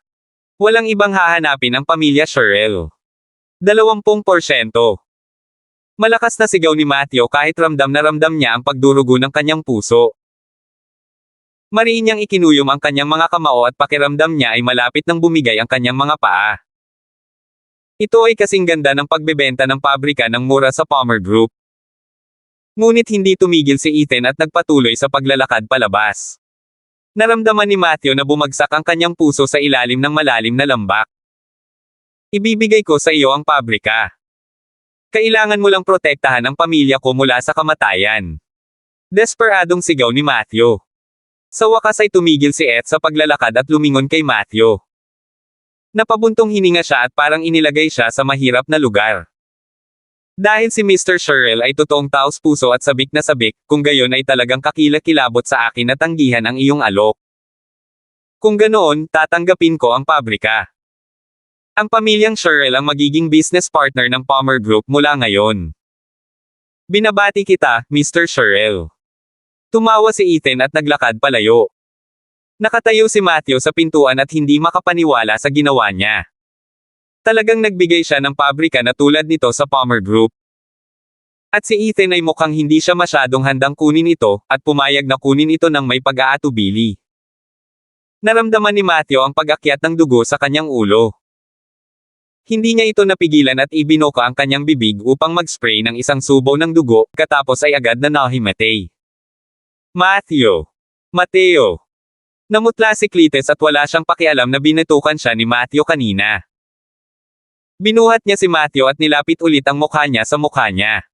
Walang ibang hahanapin ang pamilya Sherrill. 20%. Malakas na sigaw ni Matthew kahit ramdam na ramdam niya ang pagdurugo ng kanyang puso. Mariin niyang ikinuyom ang kanyang mga kamao at pakiramdam niya ay malapit nang bumigay ang kanyang mga paa. Ito ay kasing ganda ng pagbebenta ng pabrika ng mura sa Palmer Group. Ngunit hindi tumigil si Ethan at nagpatuloy sa paglalakad palabas. Naramdaman ni Matthew na bumagsak ang kanyang puso sa ilalim ng malalim na lambak. Ibibigay ko sa iyo ang pabrika. Kailangan mo lang protektahan ang pamilya ko mula sa kamatayan. Desperadong sigaw ni Matthew. Sa wakas ay tumigil si Ed sa paglalakad at lumingon kay Matthew. Napabuntong hininga siya at parang inilagay siya sa mahirap na lugar. Dahil si Mr. Sherrill ay totoong taos puso at sabik na sabik, kung gayon ay talagang kakilakilabot sa akin na tanggihan ang iyong alok. Kung ganoon, tatanggapin ko ang pabrika. Ang pamilyang Sherrill ang magiging business partner ng Palmer Group mula ngayon. Binabati kita, Mr. Sherrill. Tumawa si Ethan at naglakad palayo. Nakatayo si Matthew sa pintuan at hindi makapaniwala sa ginawa niya. Talagang nagbigay siya ng pabrika na tulad nito sa Palmer Group. At si Ethan ay mukhang hindi siya masyadong handang kunin ito, at pumayag na kunin ito ng may pag-aatubili. Naramdaman ni Matthew ang pag-akyat ng dugo sa kanyang ulo. Hindi niya ito napigilan at ibinoka ang kanyang bibig upang mag-spray ng isang subo ng dugo, katapos ay agad na nahimatay. Mateo. Namutla si Cletus at wala siyang pakialam na binitukan siya ni Matthew kanina. Binuhat niya si Matthew at nilapit ulit ang mukha niya sa mukha niya.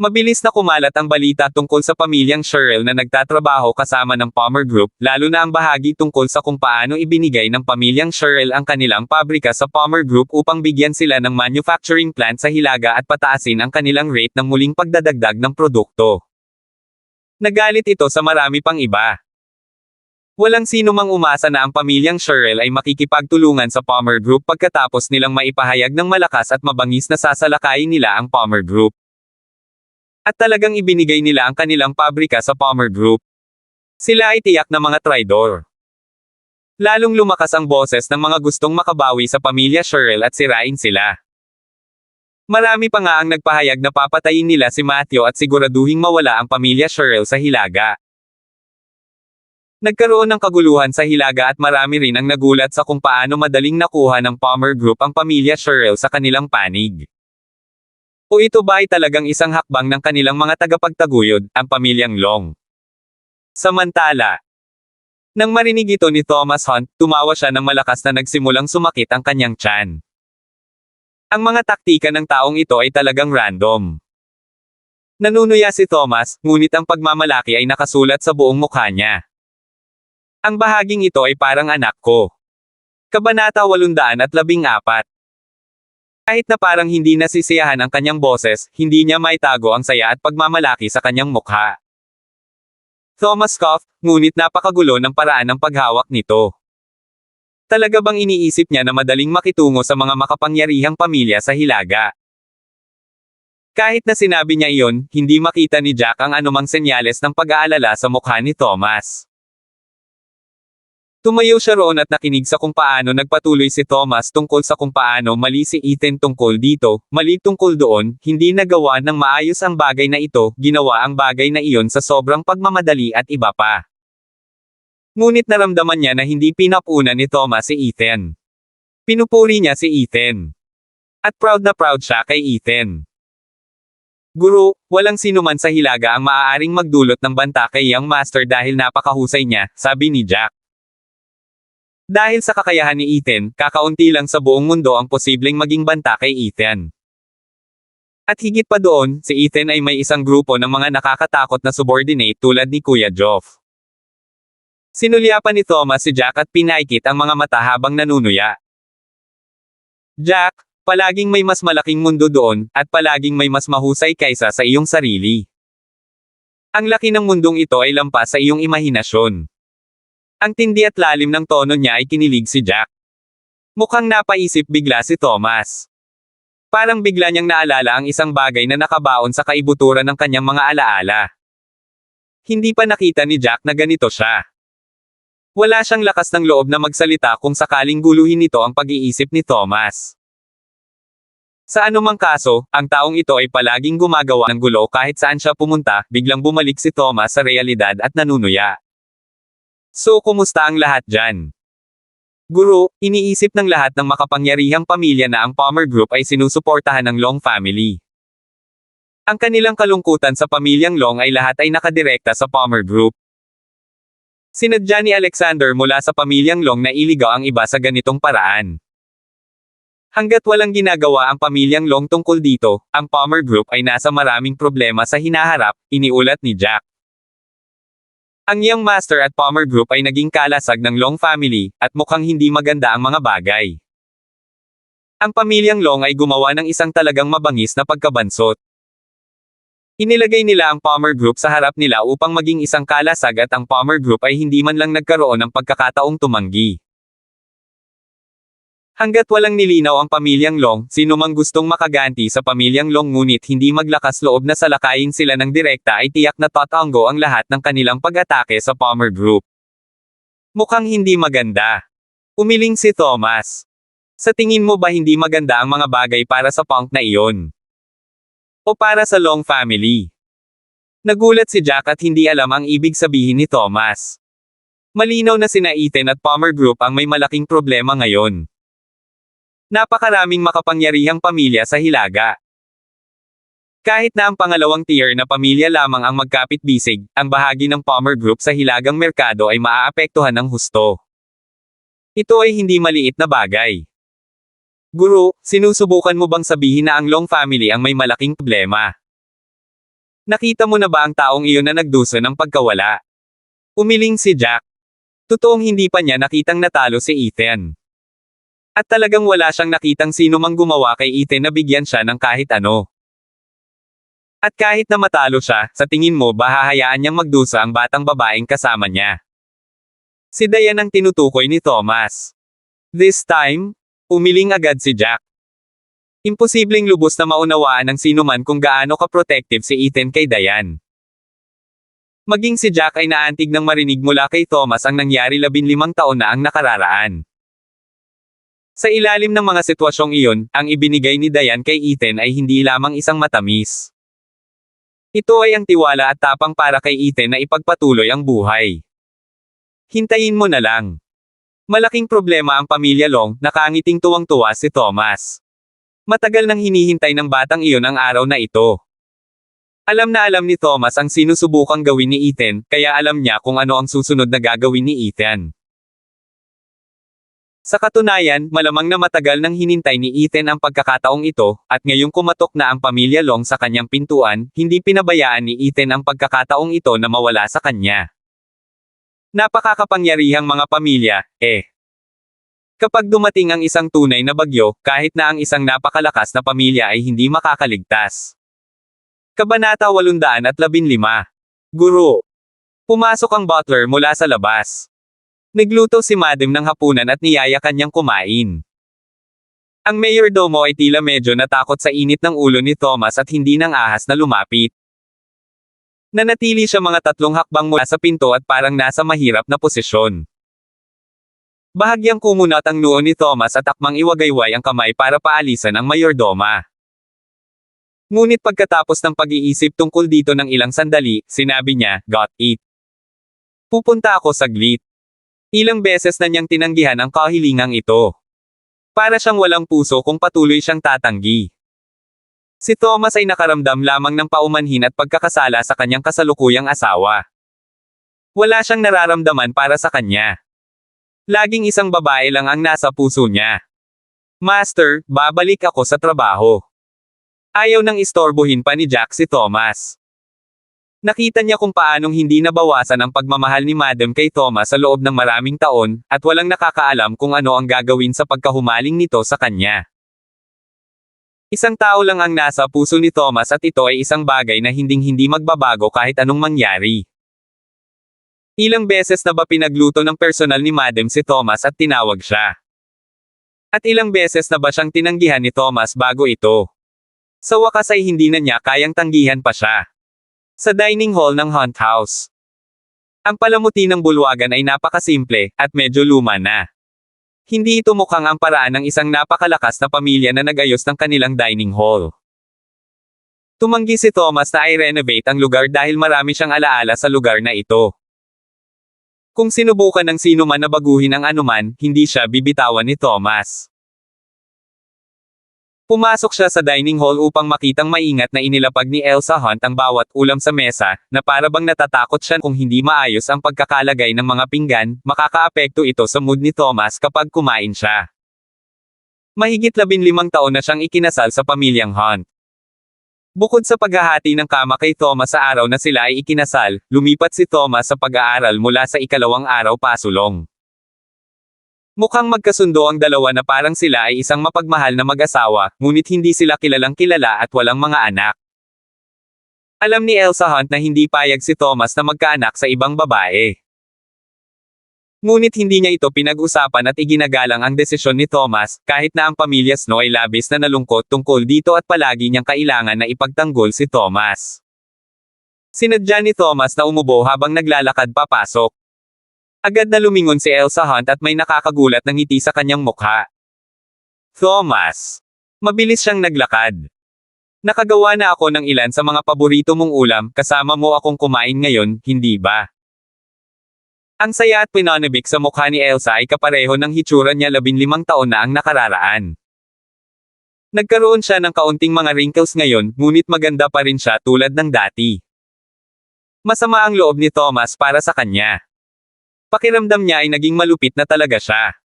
Mabilis na kumalat ang balita tungkol sa pamilyang Sherrill na nagtatrabaho kasama ng Palmer Group, lalo na ang bahagi tungkol sa kung paano ibinigay ng pamilyang Sherrill ang kanilang pabrika sa Palmer Group upang bigyan sila ng manufacturing plant sa Hilaga at pataasin ang kanilang rate ng muling pagdadagdag ng produkto. Nagalit ito sa marami pang iba. Walang sino mang umasa na ang pamilyang Sherrill ay makikipagtulungan sa Palmer Group pagkatapos nilang maipahayag ng malakas at mabangis na sasalakayin nila ang Palmer Group. At talagang ibinigay nila ang kanilang pabrika sa Palmer Group. Sila ay tiyak na mga traidor. Lalong lumakas ang boses ng mga gustong makabawi sa pamilya Sherrill at sirain sila. Marami pa nga ang nagpahayag na papatayin nila si Matthew at siguraduhing mawala ang pamilya Sherrill sa Hilaga. Nagkaroon ng kaguluhan sa Hilaga at marami rin ang nagulat sa kung paano madaling nakuha ng Palmer Group ang pamilya Sherrill sa kanilang panig. O ito ba ay talagang isang hakbang ng kanilang mga tagapagtaguyod, ang pamilyang Long? Samantala, nang marinig ito ni Thomas Hunt, tumawa siya ng malakas na nagsimulang sumakit ang kanyang tiyan. Ang mga taktika ng taong ito ay talagang random. Nanunuya si Thomas, ngunit ang pagmamalaki ay nakasulat sa buong mukha niya. Ang bahaging ito ay parang anak ko. Kabanata 814. Kahit na parang hindi nasisiyahan ang kanyang boses, hindi niya maitago ang saya at pagmamalaki sa kanyang mukha. Thomas coughed, ngunit napakagulo ng paraan ng paghawak nito. Talaga bang iniisip niya na madaling makitungo sa mga makapangyarihang pamilya sa Hilaga? Kahit na sinabi niya iyon, hindi makita ni Jack ang anumang senyales ng pag-aalala sa mukha ni Thomas. Tumayo siya roon at nakinig sa kung paano nagpatuloy si Thomas tungkol sa kung paano mali si Ethan tungkol dito, mali tungkol doon, hindi nagawa ng maayos ang bagay na ito, ginawa ang bagay na iyon sa sobrang pagmamadali at iba pa. Ngunit naramdaman niya na hindi pinapuna ni Thomas si Ethan. Pinupuri niya si Ethan. At proud na proud siya kay Ethan. Guro, walang sinuman sa Hilaga ang maaaring magdulot ng banta kay Young Master dahil napakahusay niya, sabi ni Jack. Dahil sa kakayahan ni Ethan, kakaunti lang sa buong mundo ang posibleng maging banta kay Ethan. At higit pa doon, si Ethan ay may isang grupo ng mga nakakatakot na subordinate tulad ni Kuya Joff. Sinulyapan ni Thomas si Jack at pinaikit ang mga mata habang nanunuya. Jack, palaging may mas malaking mundo doon, at palaging may mas mahusay kaysa sa iyong sarili. Ang laki ng mundong ito ay lampas sa iyong imahinasyon. Ang tindi at lalim ng tono niya ay kinilig si Jack. Mukhang napaisip bigla si Thomas. Parang bigla niyang naalala ang isang bagay na nakabaon sa kaibuturan ng kanyang mga alaala. Hindi pa nakita ni Jack na ganito siya. Wala siyang lakas ng loob na magsalita kung sakaling guluhin nito ang pag-iisip ni Thomas. Sa anumang kaso, ang taong ito ay palaging gumagawa ng gulo kahit saan siya pumunta, biglang bumalik si Thomas sa realidad at nanunuya. So kumusta ang lahat dyan? Guro, iniisip ng lahat ng makapangyarihang pamilya na ang Palmer Group ay sinusuportahan ng Long family. Ang kanilang kalungkutan sa pamilyang Long ay lahat ay nakadirekta sa Palmer Group. Sinadya ni Alexander mula sa pamilyang Long na iligaw ang iba sa ganitong paraan. Hanggat walang ginagawa ang pamilyang Long tungkol dito, ang Palmer Group ay nasa maraming problema sa hinaharap, iniulat ni Jack. Ang Young Master at Palmer Group ay naging kalasag ng Long family, at mukhang hindi maganda ang mga bagay. Ang pamilyang Long ay gumawa ng isang talagang mabangis na pagkabansot. Inilagay nila ang Palmer Group sa harap nila upang maging isang kalasag at ang Palmer Group ay hindi man lang nagkaroon ng pagkakataong tumanggi. Hanggat walang nilinaw ang pamilyang Long, sino mang gustong makaganti sa pamilyang Long ngunit hindi maglakas loob na salakayin sila ng direkta ay tiyak na tatanggo ang lahat ng kanilang pag-atake sa Palmer Group. Mukhang hindi maganda. Umiling si Thomas. Sa tingin mo ba hindi maganda ang mga bagay para sa punk na iyon? O para sa Long family? Nagulat si Jack at hindi alam ang ibig sabihin ni Thomas. Malinaw na sina Ethan at Palmer Group ang may malaking problema ngayon. Napakaraming makapangyarihang pamilya sa Hilaga. Kahit na ang pangalawang tier na pamilya lamang ang magkapit-bisig, ang bahagi ng Palmer Group sa Hilagang merkado ay maaapektuhan ng husto. Ito ay hindi maliit na bagay. Guro, sinusubukan mo bang sabihin na ang Long family ang may malaking problema? Nakita mo na ba ang taong iyon na nagduso ng pagkawala? Umiling si Jack. Totoong hindi pa niya nakitang natalo si Ethan. At talagang wala siyang nakitang sino mang gumawa kay Ethan na bigyan siya ng kahit ano. At kahit na matalo siya, sa tingin mo ba hahayaan niyang magdusa ang batang babaeng kasama niya? Si Diane ang tinutukoy ni Thomas. This time, umiling agad si Jack. Imposibleng lubos na maunawaan ng sinuman kung gaano ka-protective si Ethan kay Diane. Maging si Jack ay naantig nang marinig mula kay Thomas ang nangyari 15 taon na ang nakararaan. Sa ilalim ng mga sitwasyong iyon, ang ibinigay ni Diane kay Ethan ay hindi lamang isang matamis. Ito ay ang tiwala at tapang para kay Ethan na ipagpatuloy ang buhay. Hintayin mo na lang. Malaking problema ang pamilya Long, nakangiting tuwang-tuwa si Thomas. Matagal nang hinihintay ng batang iyon ang araw na ito. Alam na alam ni Thomas ang sinusubukang gawin ni Ethan, kaya alam niya kung ano ang susunod na gagawin ni Ethan. Sa katunayan, malamang na matagal nang hinintay ni Ethan ang pagkakataong ito, at ngayong kumatok na ang pamilya Long sa kanyang pintuan, hindi pinabayaan ni Ethan ang pagkakataong ito na mawala sa kanya. Napakakapangyarihang mga pamilya, eh. Kapag dumating ang isang tunay na bagyo, kahit na ang isang napakalakas na pamilya ay hindi makakaligtas. Kabanata 815. Guro. Pumasok ang butler mula sa labas. Nagluto si Madam ng hapunan at niyaya kanyang kumain. Ang mayordomo ay tila medyo natakot sa init ng ulo ni Thomas at hindi nang ahas na lumapit. Nanatili siya mga 3 hakbang mula sa pinto at parang nasa mahirap na posisyon. Bahagyang kumunat ang noo ni Thomas at akmang iwagayway ang kamay para paalisan ang mayordoma. Ngunit pagkatapos ng pag-iisip tungkol dito ng ilang sandali, sinabi niya, "Got it. Pupunta ako saglit." Ilang beses na niyang tinanggihan ang kahilingang ito. Para siyang walang puso kung patuloy siyang tatanggi. Si Thomas ay nakaramdam lamang ng paumanhin at pagkakasala sa kanyang kasalukuyang asawa. Wala siyang nararamdaman para sa kanya. Laging isang babae lang ang nasa puso niya. Master, babalik ako sa trabaho. Ayaw nang istorbohin pa ni Jack si Thomas. Nakita niya kung paanong hindi nabawasan ang pagmamahal ni Madam kay Thomas sa loob ng maraming taon, at walang nakakaalam kung ano ang gagawin sa pagkahumaling nito sa kanya. Isang tao lang ang nasa puso ni Thomas at ito ay isang bagay na hinding-hindi magbabago kahit anong mangyari. Ilang beses na ba pinagluto ng personal ni Madam si Thomas at tinawag siya? At ilang beses na ba siyang tinanggihan ni Thomas bago ito? Sa wakas ay hindi na niya kayang tanggihan pa siya. Sa dining hall ng Hunt House. Ang palamuti ng bulwagan ay napakasimple, at medyo luma na. Hindi ito mukhang ang paraan ng isang napakalakas na pamilya na nag-ayos ng kanilang dining hall. Tumanggi si Thomas na i-renovate ang lugar dahil marami siyang alaala sa lugar na ito. Kung sinubukan ng sino man na baguhin ang anuman, hindi siya bibitawan ni Thomas. Pumasok siya sa dining hall upang makitang maingat na inilapag ni Elsa Hunt ang bawat ulam sa mesa, na para bang natatakot siya kung hindi maayos ang pagkakalagay ng mga pinggan, makakaapekto ito sa mood ni Thomas kapag kumain siya. Mahigit 15 taon na siyang ikinasal sa pamilyang Hunt. Bukod sa paghahati ng kama kay Thomas sa araw na sila ay ikinasal, lumipat si Thomas sa pag-aaral mula sa ikalawang araw pasulong. Mukhang magkasundo ang dalawa na parang sila ay isang mapagmahal na mag-asawa, ngunit hindi sila kilalang kilala at walang mga anak. Alam ni Elsa Hunt na hindi payag si Thomas na magkaanak sa ibang babae. Ngunit hindi niya ito pinag-usapan at iginagalang ang desisyon ni Thomas, kahit na ang pamilya Snow ay labis na nalungkot tungkol dito at palagi niyang kailangan na ipagtanggol si Thomas. Sinadya ni Thomas na umubo habang naglalakad papasok. Agad na lumingon si Elsa Hunt at may nakakagulat na ngiti sa kanyang mukha. Thomas. Mabilis siyang naglakad. Nakagawa na ako ng ilan sa mga paborito mong ulam, kasama mo akong kumain ngayon, hindi ba? Ang saya at pinanibik sa mukha ni Elsa ay kapareho ng hitsura niya 15 taon na ang nakararaan. Nagkaroon siya ng kaunting mga wrinkles ngayon, ngunit maganda pa rin siya tulad ng dati. Masama ang loob ni Thomas para sa kanya. Pakiramdam niya ay naging malupit na talaga siya.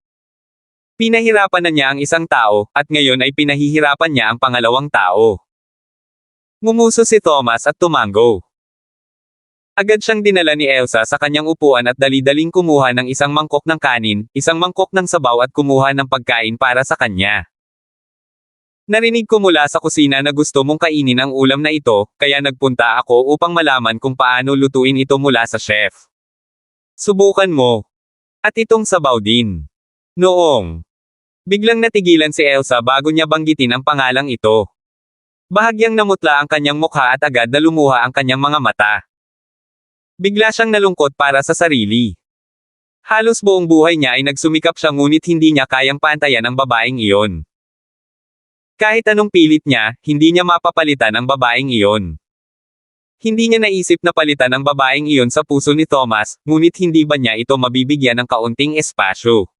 Pinahirapan na niya ang isang tao, at ngayon ay pinahihirapan niya ang pangalawang tao. Ngumuso si Thomas at tumango. Agad siyang dinala ni Elsa sa kanyang upuan at dali-daling kumuha ng isang mangkok ng kanin, isang mangkok ng sabaw at kumuha ng pagkain para sa kanya. Narinig ko mula sa kusina na gusto mong kainin ang ulam na ito, kaya nagpunta ako upang malaman kung paano lutuin ito mula sa chef. Subukan mo. At itong sabaw din. Noong. Biglang natigilan si Elsa bago niya banggitin ang pangalang ito. Bahagyang namutla ang kanyang mukha at agad na lumuha ang kanyang mga mata. Bigla siyang nalungkot para sa sarili. Halos buong buhay niya ay nagsumikap siya ngunit hindi niya kayang pantayan ang babaeng iyon. Kahit anong pilit niya, hindi niya mapapalitan ang babaeng iyon. Hindi niya naisip na palitan ang babaeng iyon sa puso ni Thomas, ngunit hindi ba niya ito mabibigyan ng kaunting espasyo?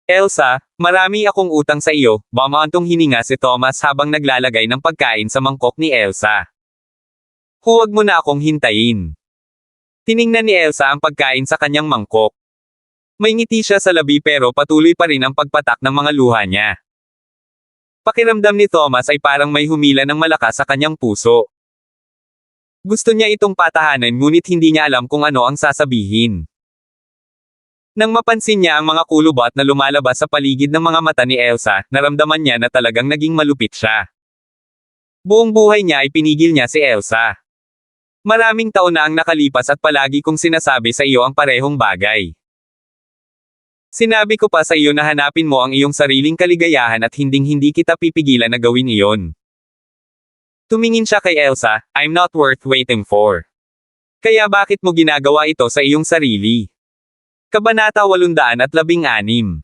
Elsa, marami akong utang sa iyo, bumantong hininga si Thomas habang naglalagay ng pagkain sa mangkok ni Elsa. Huwag mo na akong hintayin. Tiningnan ni Elsa ang pagkain sa kanyang mangkok. May ngiti siya sa labi pero patuloy pa rin ang pagpatak ng mga luha niya. Pakiramdam ni Thomas ay parang may humila ng malakas sa kanyang puso. Gusto niya itong patahanan ngunit hindi niya alam kung ano ang sasabihin. Nang mapansin niya ang mga kulubot na lumalabas sa paligid ng mga mata ni Elsa, naramdaman niya na talagang naging malupit siya. Buong buhay niya ay pinigil niya si Elsa. Maraming taon na ang nakalipas at palagi kong sinasabi sa iyo ang parehong bagay. Sinabi ko pa sa iyo na hanapin mo ang iyong sariling kaligayahan at hinding-hindi kita pipigilan na gawin iyon. Tumingin siya kay Elsa, I'm not worth waiting for. Kaya bakit mo ginagawa ito sa iyong sarili? Kabanata 816.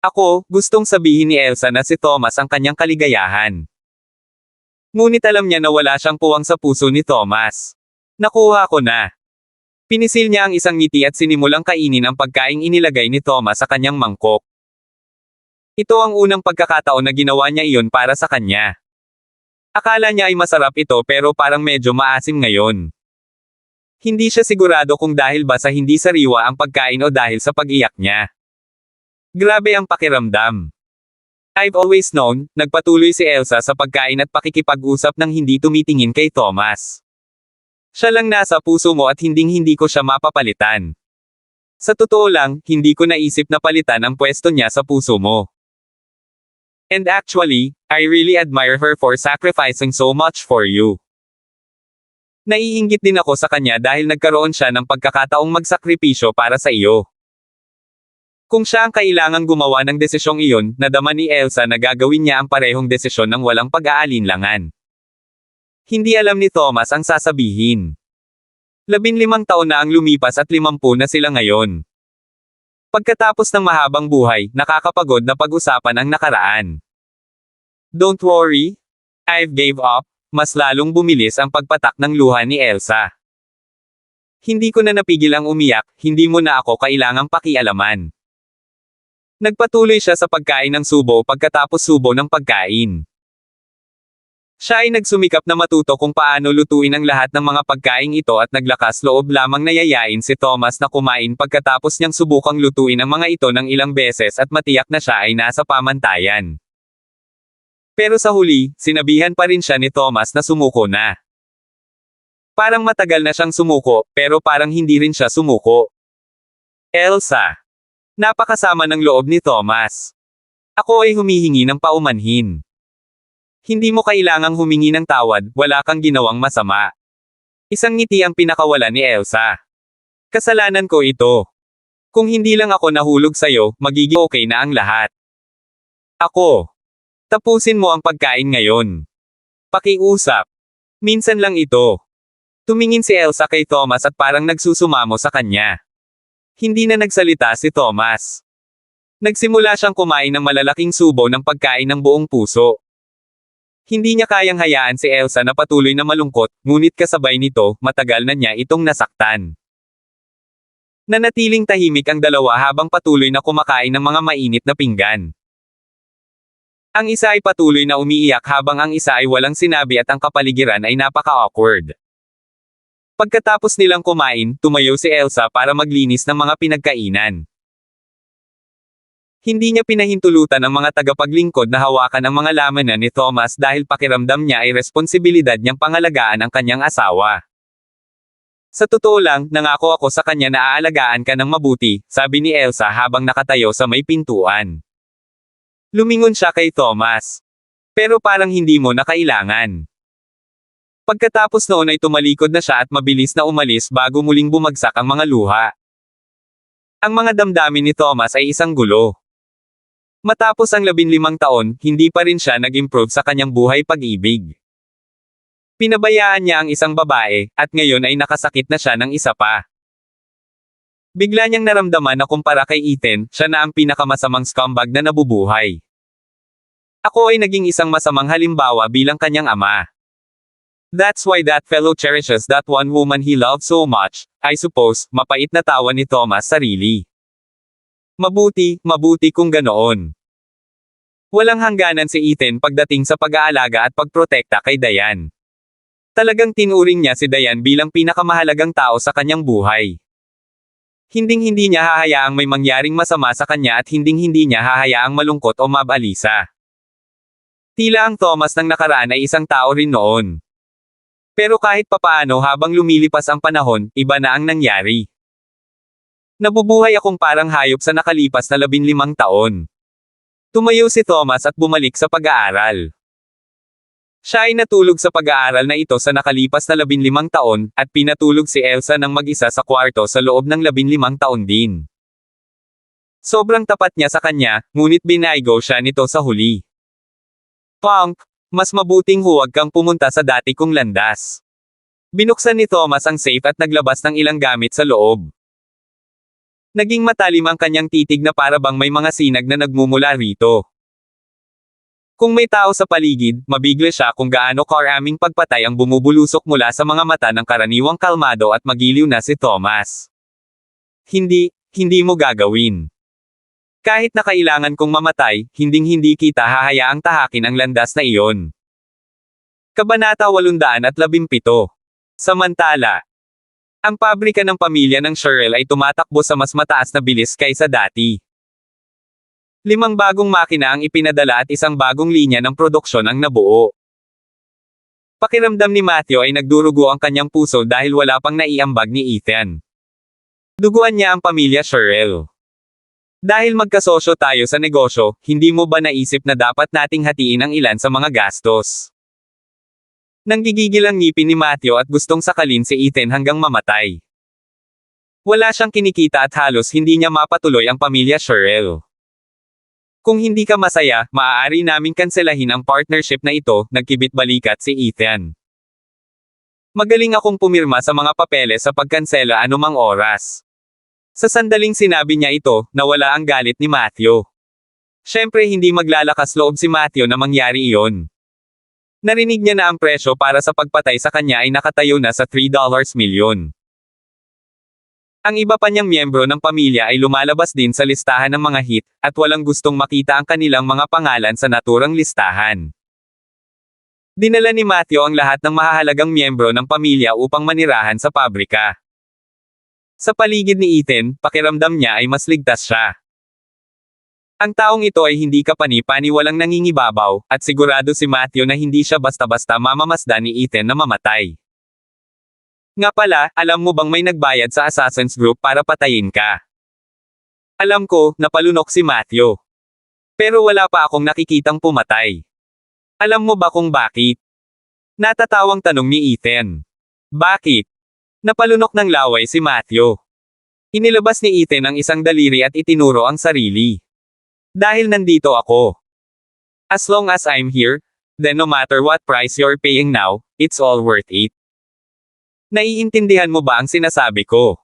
Ako, gustong sabihin ni Elsa na si Thomas ang kanyang kaligayahan. Ngunit alam niya na wala siyang puwang sa puso ni Thomas. Nakuha ko na. Pinisil niya ang isang ngiti at sinimulang kainin ang pagkaing inilagay ni Thomas sa kanyang mangkok. Ito ang unang pagkakataon na ginawa niya iyon para sa kanya. Akala niya ay masarap ito pero parang medyo maasim ngayon. Hindi siya sigurado kung dahil ba sa hindi sariwa ang pagkain o dahil sa pag-iyak niya. Grabe ang pakiramdam. I've always known, nagpatuloy si Elsa sa pagkain at pakikipag-usap nang hindi tumitingin kay Thomas. Siya lang nasa puso mo at hinding-hindi ko siya mapapalitan. Sa totoo lang, hindi ko naisip na palitan ang pwesto niya sa puso mo. And actually, I really admire her for sacrificing so much for you. Naiinggit din ako sa kanya dahil nagkaroon siya ng pagkakataong magsakripisyo para sa iyo. Kung siya ang kailangang gumawa ng desisyong iyon, nadama ni Elsa na gagawin niya ang parehong desisyon ng walang pag-aalinlangan. Hindi alam ni Thomas ang sasabihin. 15 taon na ang lumipas at 50 na sila ngayon. Pagkatapos ng mahabang buhay, nakakapagod na pag-usapan ang nakaraan. Don't worry, I've gave up. Mas lalong bumilis ang pagpatak ng luha ni Elsa. Hindi ko na napigil ang umiyak, hindi mo na ako kailangang pakialaman. Nagpatuloy siya sa pagkain ng subo pagkatapos subo ng pagkain. Siya ay nagsumikap na matuto kung paano lutuin ang lahat ng mga pagkaing ito at naglakas loob lamang na yayain si Thomas na kumain pagkatapos niyang subukang lutuin ang mga ito ng ilang beses at matiyak na siya ay nasa pamantayan. Pero sa huli, sinabihan pa rin siya ni Thomas na sumuko na. Parang matagal na siyang sumuko, pero parang hindi rin siya sumuko. Elsa. Napakasama ng loob ni Thomas. Ako ay humihingi ng paumanhin. Hindi mo kailangang humingi ng tawad, wala kang ginawang masama. Isang ngiti ang pinakawala ni Elsa. Kasalanan ko ito. Kung hindi lang ako nahulog sa'yo, magiging okay na ang lahat. Ako. Tapusin mo ang pagkain ngayon. Pakiusap. Minsan lang ito. Tumingin si Elsa kay Thomas at parang nagsusumamo sa kanya. Hindi na nagsalita si Thomas. Nagsimula siyang kumain ng malalaking subo ng pagkain ng buong puso. Hindi niya kayang hayaan si Elsa na patuloy na malungkot, ngunit kasabay nito, matagal na niya itong nasaktan. Nanatiling tahimik ang dalawa habang patuloy na kumakain ng mga mainit na pinggan. Ang isa ay patuloy na umiiyak habang ang isa ay walang sinabi at ang kapaligiran ay napaka-awkward. Pagkatapos nilang kumain, tumayo si Elsa para maglinis ng mga pinagkainan. Hindi niya pinahintulutan ang mga tagapaglingkod na hawakan ang mga lamanan ni Thomas dahil pakiramdam niya ay responsibilidad niyang pangalagaan ang kanyang asawa. Sa totoo lang, nangako ako sa kanya na aalagaan ka ng mabuti, sabi ni Elsa habang nakatayo sa may pintuan. Lumingon siya kay Thomas. Pero parang hindi mo na kailangan. Pagkatapos noon ay tumalikod na siya at mabilis na umalis bago muling bumagsak ang mga luha. Ang mga damdamin ni Thomas ay isang gulo. Matapos ang 15 taon, hindi pa rin siya nag-improve sa kanyang buhay pag-ibig. Pinabayaan niya ang isang babae, at ngayon ay nakasakit na siya ng isa pa. Bigla niyang naramdaman na kumpara kay Ethan, siya na ang pinakamasamang scumbag na nabubuhay. Ako ay naging isang masamang halimbawa bilang kanyang ama. That's why that fellow cherishes that one woman he loved so much, I suppose, mapait na tawa ni Thomas sarili. Mabuti kung ganoon. Walang hangganan si Ethan pagdating sa pag-aalaga at pagprotekta kay Diane. Talagang tinuring niya si Diane bilang pinakamahalagang tao sa kanyang buhay. Hinding-hindi niya hahayaang may mangyaring masama sa kanya at hinding-hindi niya hahayaang malungkot o mabalisa. Tila ang Thomas ng nakaraan ay isang tao rin noon. Pero kahit papaano habang lumilipas ang panahon, iba na ang nangyari. Nabubuhay akong parang hayop sa nakalipas na 15 taon. Tumayo si Thomas at bumalik sa pag-aaral. Siya ay natulog sa pag-aaral na ito sa nakalipas na 15 taon, at pinatulog si Elsa ng mag-isa sa kwarto sa loob ng 15 taon din. Sobrang tapat niya sa kanya, ngunit binaygo siya nito sa huli. Punk, mas mabuting huwag kang pumunta sa dati kong landas. Binuksan ni Thomas ang safe at naglabas ng ilang gamit sa loob. Naging matalim ang kanyang titig na para bang may mga sinag na nagmumula rito. Kung may tao sa paligid, mabigla siya kung gaano karaming pagpatay ang bumubulusok mula sa mga mata ng karaniwang kalmado at magiliw na si Thomas. Hindi mo gagawin. Kahit na kailangan kong mamatay, hinding-hindi kita hahayaang tahakin ang landas na iyon. Kabanata 817. Samantala, ang pabrika ng pamilya ng Sherrill ay tumatakbo sa mas mataas na bilis kaysa dati. 5 bagong makina ang ipinadala at isang bagong linya ng produksyon ang nabuo. Pakiramdam ni Matthew ay nagdurugo ang kanyang puso dahil wala pang naiambag ni Ethan. Duguan niya ang pamilya Sherrill. Dahil magkasosyo tayo sa negosyo, hindi mo ba naisip na dapat nating hatiin ang ilan sa mga gastos? Nanggigigil ang ngipin ni Matthew at gustong sakalin si Ethan hanggang mamatay. Wala siyang kinikita at halos hindi niya mapatuloy ang pamilya Sherrill. Kung hindi ka masaya, maaari naming kanselahin ang partnership na ito, nagkibit balikat si Ethan. Magaling akong pumirma sa mga papeles sa pagkansela anumang oras. Sa sandaling sinabi niya ito, nawala ang galit ni Matthew. Siyempre hindi maglalakas loob si Matthew na mangyari iyon. Narinig niya na ang presyo para sa pagpatay sa kanya ay nakatayo na sa $3 milyon. Ang iba pa niyang miyembro ng pamilya ay lumalabas din sa listahan ng mga hit, at walang gustong makita ang kanilang mga pangalan sa naturang listahan. Dinala ni Matthew ang lahat ng mahahalagang miyembro ng pamilya upang manirahan sa pabrika. Sa paligid ni Ethan, pakiramdam niya ay mas ligtas siya. Ang taong ito ay hindi kapani-paniwalang nangingibabaw, at sigurado si Matthew na hindi siya basta-basta mamamasdan ni Ethan na mamatay. Nga pala, alam mo bang may nagbayad sa Assassin's Group para patayin ka? Alam ko, napalunok si Matthew. Pero wala pa akong nakikitang pumatay. Alam mo ba kung bakit? Natatawang tanong ni Ethan. Bakit? Napalunok ng laway si Matthew. Inilabas ni Ethan ang isang daliri at itinuro ang sarili. Dahil nandito ako. As long as I'm here, then no matter what price you're paying now, it's all worth it. Naiintindihan mo ba ang sinasabi ko?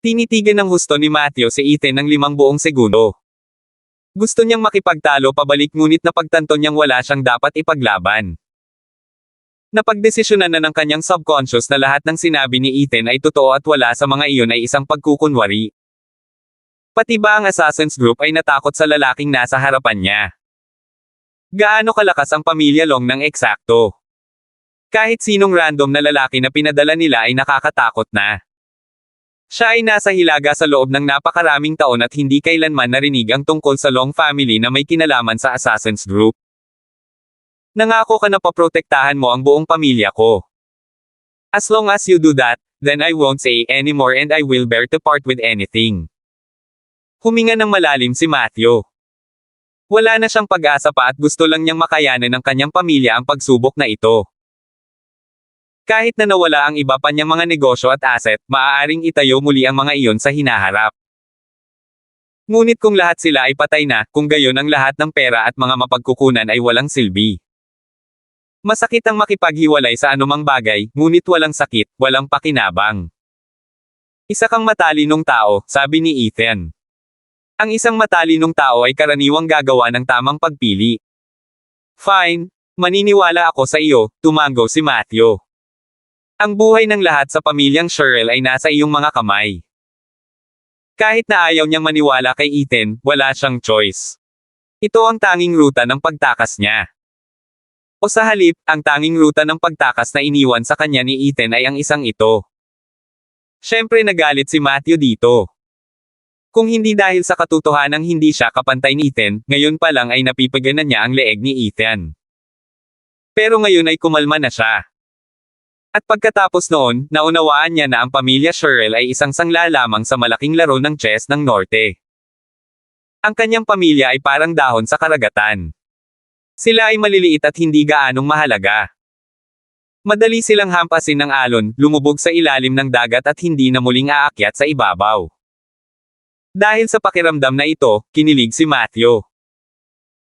Tinitigan ng husto ni Matthew si Ethan ng 5 buong segundo. Gusto niyang makipagtalo pabalik ngunit napagtanto niyang wala siyang dapat ipaglaban. Napagdesisyonan na ng kanyang subconscious na lahat ng sinabi ni Ethan ay totoo at wala sa mga iyon ay isang pagkukunwari. Pati ba ang Assassin's Group ay natakot sa lalaking nasa harapan niya? Gaano kalakas ang pamilya Long ng eksakto? Kahit sinong random na lalaki na pinadala nila ay nakakatakot na. Siya ay nasa hilaga sa loob ng napakaraming taon at hindi kailanman narinig ang tungkol sa Long family na may kinalaman sa Assassin's Group. Nangako ka na paprotektahan mo ang buong pamilya ko. As long as you do that, then I won't say anymore and I will bear to part with anything. Huminga ng malalim si Matthew. Wala na siyang pag-asa pa at gusto lang niyang makayanan ng kanyang pamilya ang pagsubok na ito. Kahit na nawala ang iba pa niyang mga negosyo at asset, maaaring itayo muli ang mga iyon sa hinaharap. Ngunit kung lahat sila ay patay na, kung gayon ang lahat ng pera at mga mapagkukunan ay walang silbi. Masakit ang makipaghiwalay sa anumang bagay, ngunit walang sakit, walang pakinabang. Isa kang matalinong tao, sabi ni Ethan. Ang isang matalinong tao ay karaniwang gagawa ng tamang pagpili. Fine, maniniwala ako sa iyo, tumango si Matthew. Ang buhay ng lahat sa pamilyang Sherrill ay nasa iyong mga kamay. Kahit na ayaw niyang maniwala kay Ethan, wala siyang choice. Ito ang tanging ruta ng pagtakas niya. O sa halip, ang tanging ruta ng pagtakas na iniwan sa kanya ni Ethan ay ang isang ito. Siyempre nagalit si Matthew dito. Kung hindi dahil sa katotohanang hindi siya kapantay ni Ethan, ngayon pa lang ay napipaganan niya ang leeg ni Ethan. Pero ngayon ay kumalma na siya. At pagkatapos noon, naunawaan niya na ang pamilya Sherrill ay isang sangla lamang sa malaking laro ng chess ng Norte. Ang kanyang pamilya ay parang dahon sa karagatan. Sila ay maliliit at hindi gaanong mahalaga. Madali silang hampasin ng alon, lumubog sa ilalim ng dagat at hindi na muling aakyat sa ibabaw. Dahil sa pakiramdam na ito, kinilig si Matthew.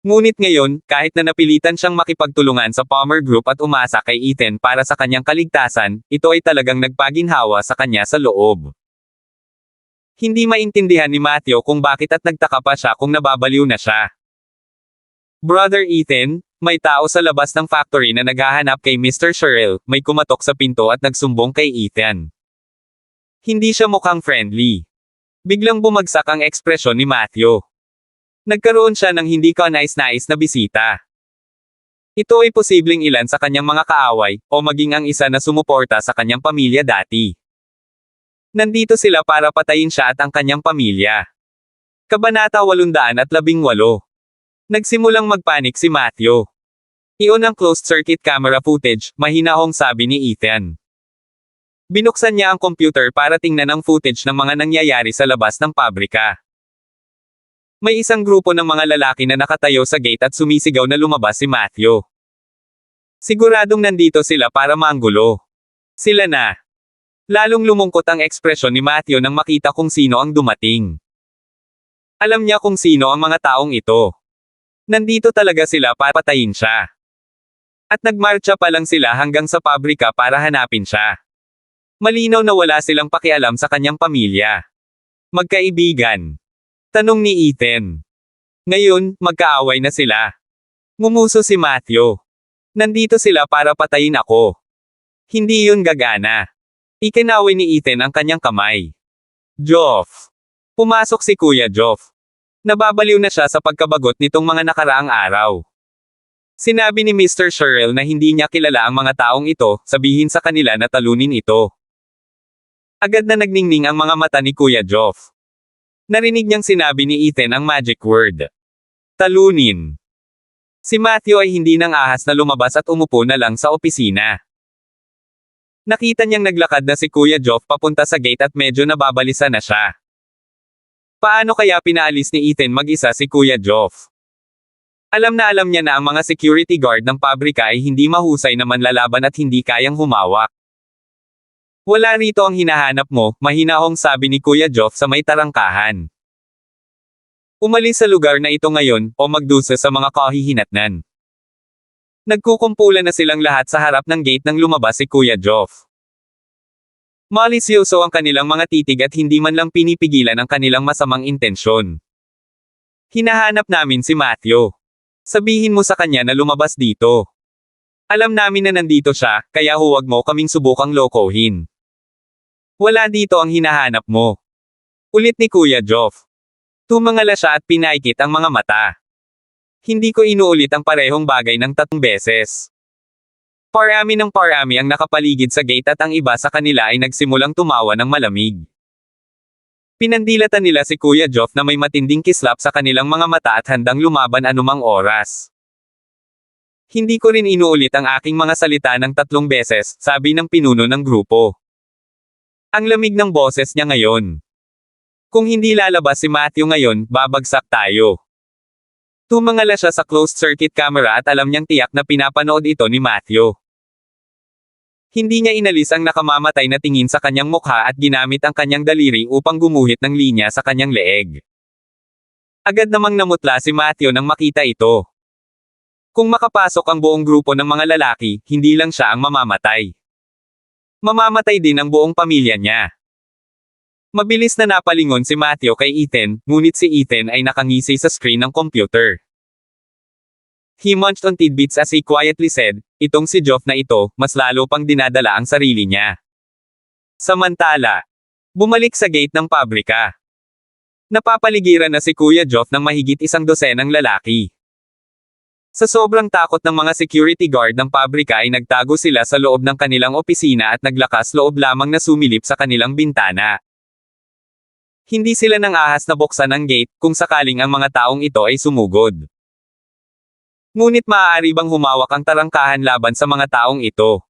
Ngunit ngayon, kahit na napilitan siyang makipagtulungan sa Palmer Group at umasa kay Ethan para sa kanyang kaligtasan, ito ay talagang nagpaginhawa sa kanya sa loob. Hindi maintindihan ni Matthew kung bakit at nagtaka pa siya kung nababaliw na siya. Brother Ethan, may tao sa labas ng factory na naghahanap kay Mr. Sherrill, may kumatok sa pinto at nagsumbong kay Ethan. Hindi siya mukhang friendly. Biglang bumagsak ang ekspresyon ni Matthew. Nagkaroon siya ng hindi kanais-nais na bisita. Ito ay posibleng ilan sa kanyang mga kaaway, o maging ang isa na sumuporta sa kanyang pamilya dati. Nandito sila para patayin siya at ang kanyang pamilya. Kabanata 818. Nagsimulang magpanik si Matthew. Iyon ang closed-circuit camera footage, mahinahong sabi ni Ethan. Binuksan niya ang computer para tingnan ang footage ng mga nangyayari sa labas ng pabrika. May isang grupo ng mga lalaki na nakatayo sa gate at sumisigaw na lumabas si Matthew. Siguradong nandito sila para manggulo. Sila na. Lalong lumungkot ang ekspresyon ni Matthew nang makita kung sino ang dumating. Alam niya kung sino ang mga taong ito. Nandito talaga sila para patayin siya. At nagmarcha pa lang sila hanggang sa pabrika para hanapin siya. Malinaw na wala silang pakialam sa kanyang pamilya. Magkaibigan. Tanong ni Ethan. Ngayon, magkaaway na sila. Ngumuso si Matthew. Nandito sila para patayin ako. Hindi yun gagana. Ikinaway ni Ethan ang kanyang kamay. Geoff. Pumasok si Kuya Geoff. Nababaliw na siya sa pagkabagot nitong mga nakaraang araw. Sinabi ni Mr. Sherrill na hindi niya kilala ang mga taong ito, sabihin sa kanila na talunin ito. Agad na nagningning ang mga mata ni Kuya Geoff. Narinig niyang sinabi ni Ethan ang magic word. Talunin. Si Matthew ay hindi nang ahas na lumabas at umupo na lang sa opisina. Nakita niyang naglakad na si Kuya Geoff papunta sa gate at medyo nababalisa na siya. Paano kaya pinaalis ni Ethan mag-isa si Kuya Geoff? Alam niya na ang mga security guard ng pabrika ay hindi mahusay na manlalaban at hindi kayang humawak. Wala rito ang hinahanap mo, mahinahong sabi ni Kuya Geoff sa may tarangkahan. Umalis sa lugar na ito ngayon, o magdusa sa mga kahihinatnan. Nagkukumpulan na silang lahat sa harap ng gate nang lumabas si Kuya Geoff. Malisyoso ang kanilang mga titig at hindi man lang pinipigilan ang kanilang masamang intensyon. Hinahanap namin si Matthew. Sabihin mo sa kanya na lumabas dito. Alam namin na nandito siya, kaya huwag mo kaming subukang lokohin. Wala dito ang hinahanap mo. Ulit ni Kuya Geoff. Tumangala siya at pinaikit ang mga mata. Hindi ko inuulit ang parehong bagay ng 3 beses. Parami ng parami ang nakapaligid sa gate at ang iba sa kanila ay nagsimulang tumawa ng malamig. Pinandilatan nila si Kuya Geoff na may matinding kislap sa kanilang mga mata at handang lumaban anumang oras. Hindi ko rin inuulit ang aking mga salita ng 3 beses, sabi ng pinuno ng grupo. Ang lamig ng boses niya ngayon. Kung hindi lalabas si Matthew ngayon, babagsak tayo. Tumangala siya sa closed-circuit camera at alam niyang tiyak na pinapanood ito ni Matthew. Hindi niya inalis ang nakamamatay na tingin sa kanyang mukha at ginamit ang kanyang daliri upang gumuhit ng linya sa kanyang leeg. Agad namang namutla si Matthew nang makita ito. Kung makapasok ang buong grupo ng mga lalaki, hindi lang siya ang mamamatay. Mamamatay din ang buong pamilya niya. Mabilis na napalingon si Matthew kay Ethan, ngunit si Ethan ay nakangisi sa screen ng computer. He munched on tidbits as he quietly said, itong si Geoff na ito, mas lalo pang dinadala ang sarili niya. Samantala, bumalik sa gate ng pabrika. Napapaligiran na si Kuya Geoff ng mahigit 100 lalaki. Sa sobrang takot ng mga security guard ng pabrika ay nagtago sila sa loob ng kanilang opisina at naglakas loob lamang na sumilip sa kanilang bintana. Hindi sila nang ahas na buksan ang gate, kung sakaling ang mga taong ito ay sumugod. Ngunit maaari bang humawak ang tarangkahan laban sa mga taong ito?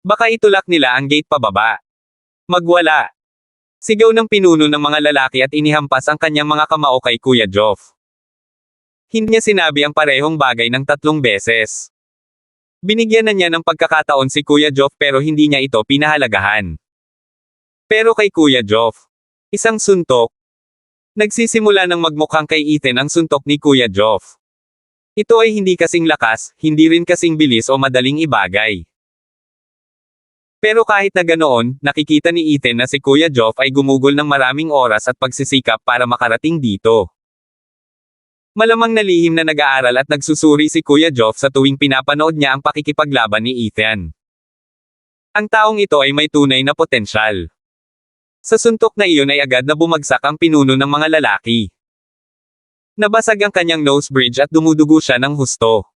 Baka itulak nila ang gate pababa. Magwala. Sigaw ng pinuno ng mga lalaki at inihampas ang kanyang mga kamao kay Kuya Geoff. Hindi niya sinabi ang parehong bagay ng 3 beses. Binigyan na niya ng pagkakataon si Kuya Geoff pero hindi niya ito pinahalagahan. Pero kay Kuya Geoff, isang suntok. Nagsisimula ng magmukhang kay Ethan ang suntok ni Kuya Geoff. Ito ay hindi kasing lakas, hindi rin kasing bilis o madaling ibagay. Pero kahit na ganoon, nakikita ni Ethan na si Kuya Geoff ay gumugol ng maraming oras at pagsisikap para makarating dito. Malamang nalihim na nag-aaral at nagsusuri si Kuya Geoff sa tuwing pinapanood niya ang pakikipaglaban ni Ethan. Ang taong ito ay may tunay na potensyal. Sa suntok na iyon ay agad na bumagsak ang pinuno ng mga lalaki. Nabasag ang kanyang nose bridge at dumudugo siya ng husto.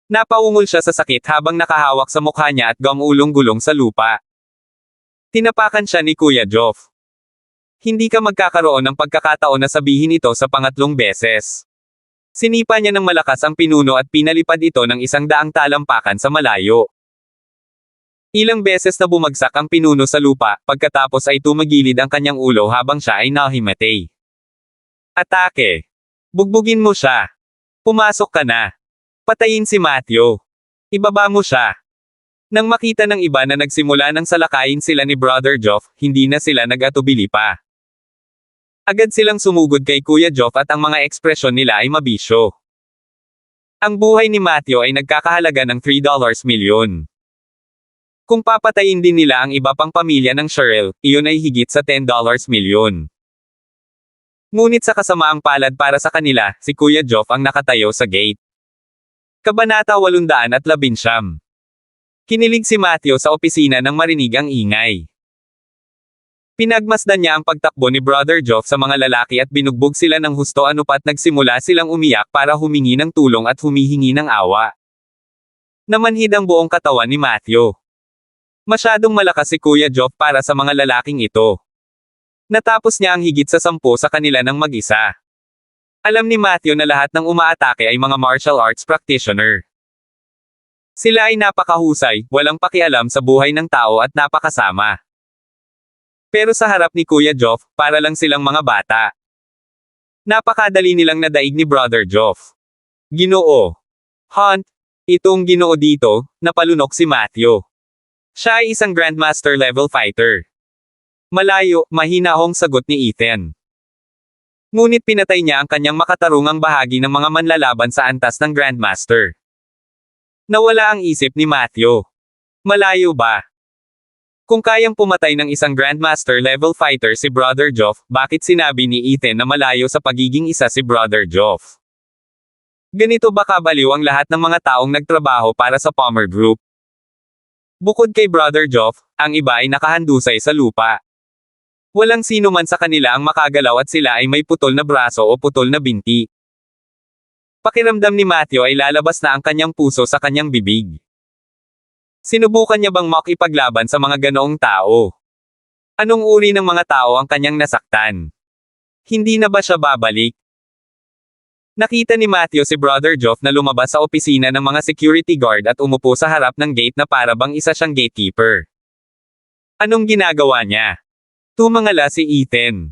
Napaungol siya sa sakit habang nakahawak sa mukha niya at gumulong-gulong sa lupa. Tinapakan siya ni Kuya Joff. Hindi ka magkakaroon ng pagkakataon na sabihin ito sa pangatlong beses. Sinipa niya ng malakas ang pinuno at pinalipad ito ng 100 talampakan sa malayo. Ilang beses na bumagsak ang pinuno sa lupa, pagkatapos ay tumagilid ang kanyang ulo habang siya ay nahimatay. Atake! Bugbugin mo siya! Pumasok ka na! Patayin si Matthew! Ibaba mo siya! Nang makita ng iba na nagsimula ng salakayin sila ni Brother Joff, hindi na sila nag-atubili pa. Agad silang sumugod kay Kuya Joff at ang mga ekspresyon nila ay mabisyo. Ang buhay ni Matthew ay nagkakahalaga ng $3 milyon. Kung papatayin din nila ang iba pang pamilya ng Cheryl, iyon ay higit sa $10 milyon. Ngunit sa kasamaang palad para sa kanila, si Kuya Joff ang nakatayo sa gate. Kabanata 819. Kinilig si Matthew sa opisina nang marinig ang ingay. Pinagmasdan niya ang pagtakbo ni Brother Joff sa mga lalaki at binugbog sila ng husto anupat nagsimula silang umiyak para humingi ng tulong at humihingi ng awa. Namanhid ang buong katawan ni Matthew. Masyadong malakas si Kuya Joff para sa mga lalaking ito. Natapos niya ang higit sa 10 sa kanila ng mag-isa. Alam ni Matthew na lahat ng umaatake ay mga martial arts practitioner. Sila ay napakahusay, walang pakialam sa buhay ng tao at napakasama. Pero sa harap ni Kuya Joff, para lang silang mga bata. Napakadali nilang nadaig ni Brother Joff. Ginoo. Hunt. Itong ginoo dito, napalunok si Matthew. Siya ay isang Grandmaster level fighter. Malayo, mahinahong sagot ni Ethan. Ngunit pinatay niya ang kanyang makatarungang bahagi ng mga manlalaban sa antas ng Grandmaster. Nawala ang isip ni Matthew. Malayo ba? Kung kayang pumatay ng isang Grandmaster level fighter si Brother Joff, bakit sinabi ni Ethan na malayo sa pagiging isa si Brother Joff? Ganito ba kabaliw ang lahat ng mga taong nagtrabaho para sa Palmer Group? Bukod kay Brother Joff, ang iba ay nakahandusay sa lupa. Walang sino man sa kanila ang makagalaw at sila ay may putol na braso o putol na binti. Pakiramdam ni Matthew ay lalabas na ang kanyang puso sa kanyang bibig. Sinubukan niya bang makipaglaban sa mga ganoong tao? Anong uri ng mga tao ang kanyang nasaktan? Hindi na ba siya babalik? Nakita ni Matthew si Brother Joff na lumabas sa opisina ng mga security guard at umupo sa harap ng gate na para bang isa siyang gatekeeper. Anong ginagawa niya? Tumangala si Ethan.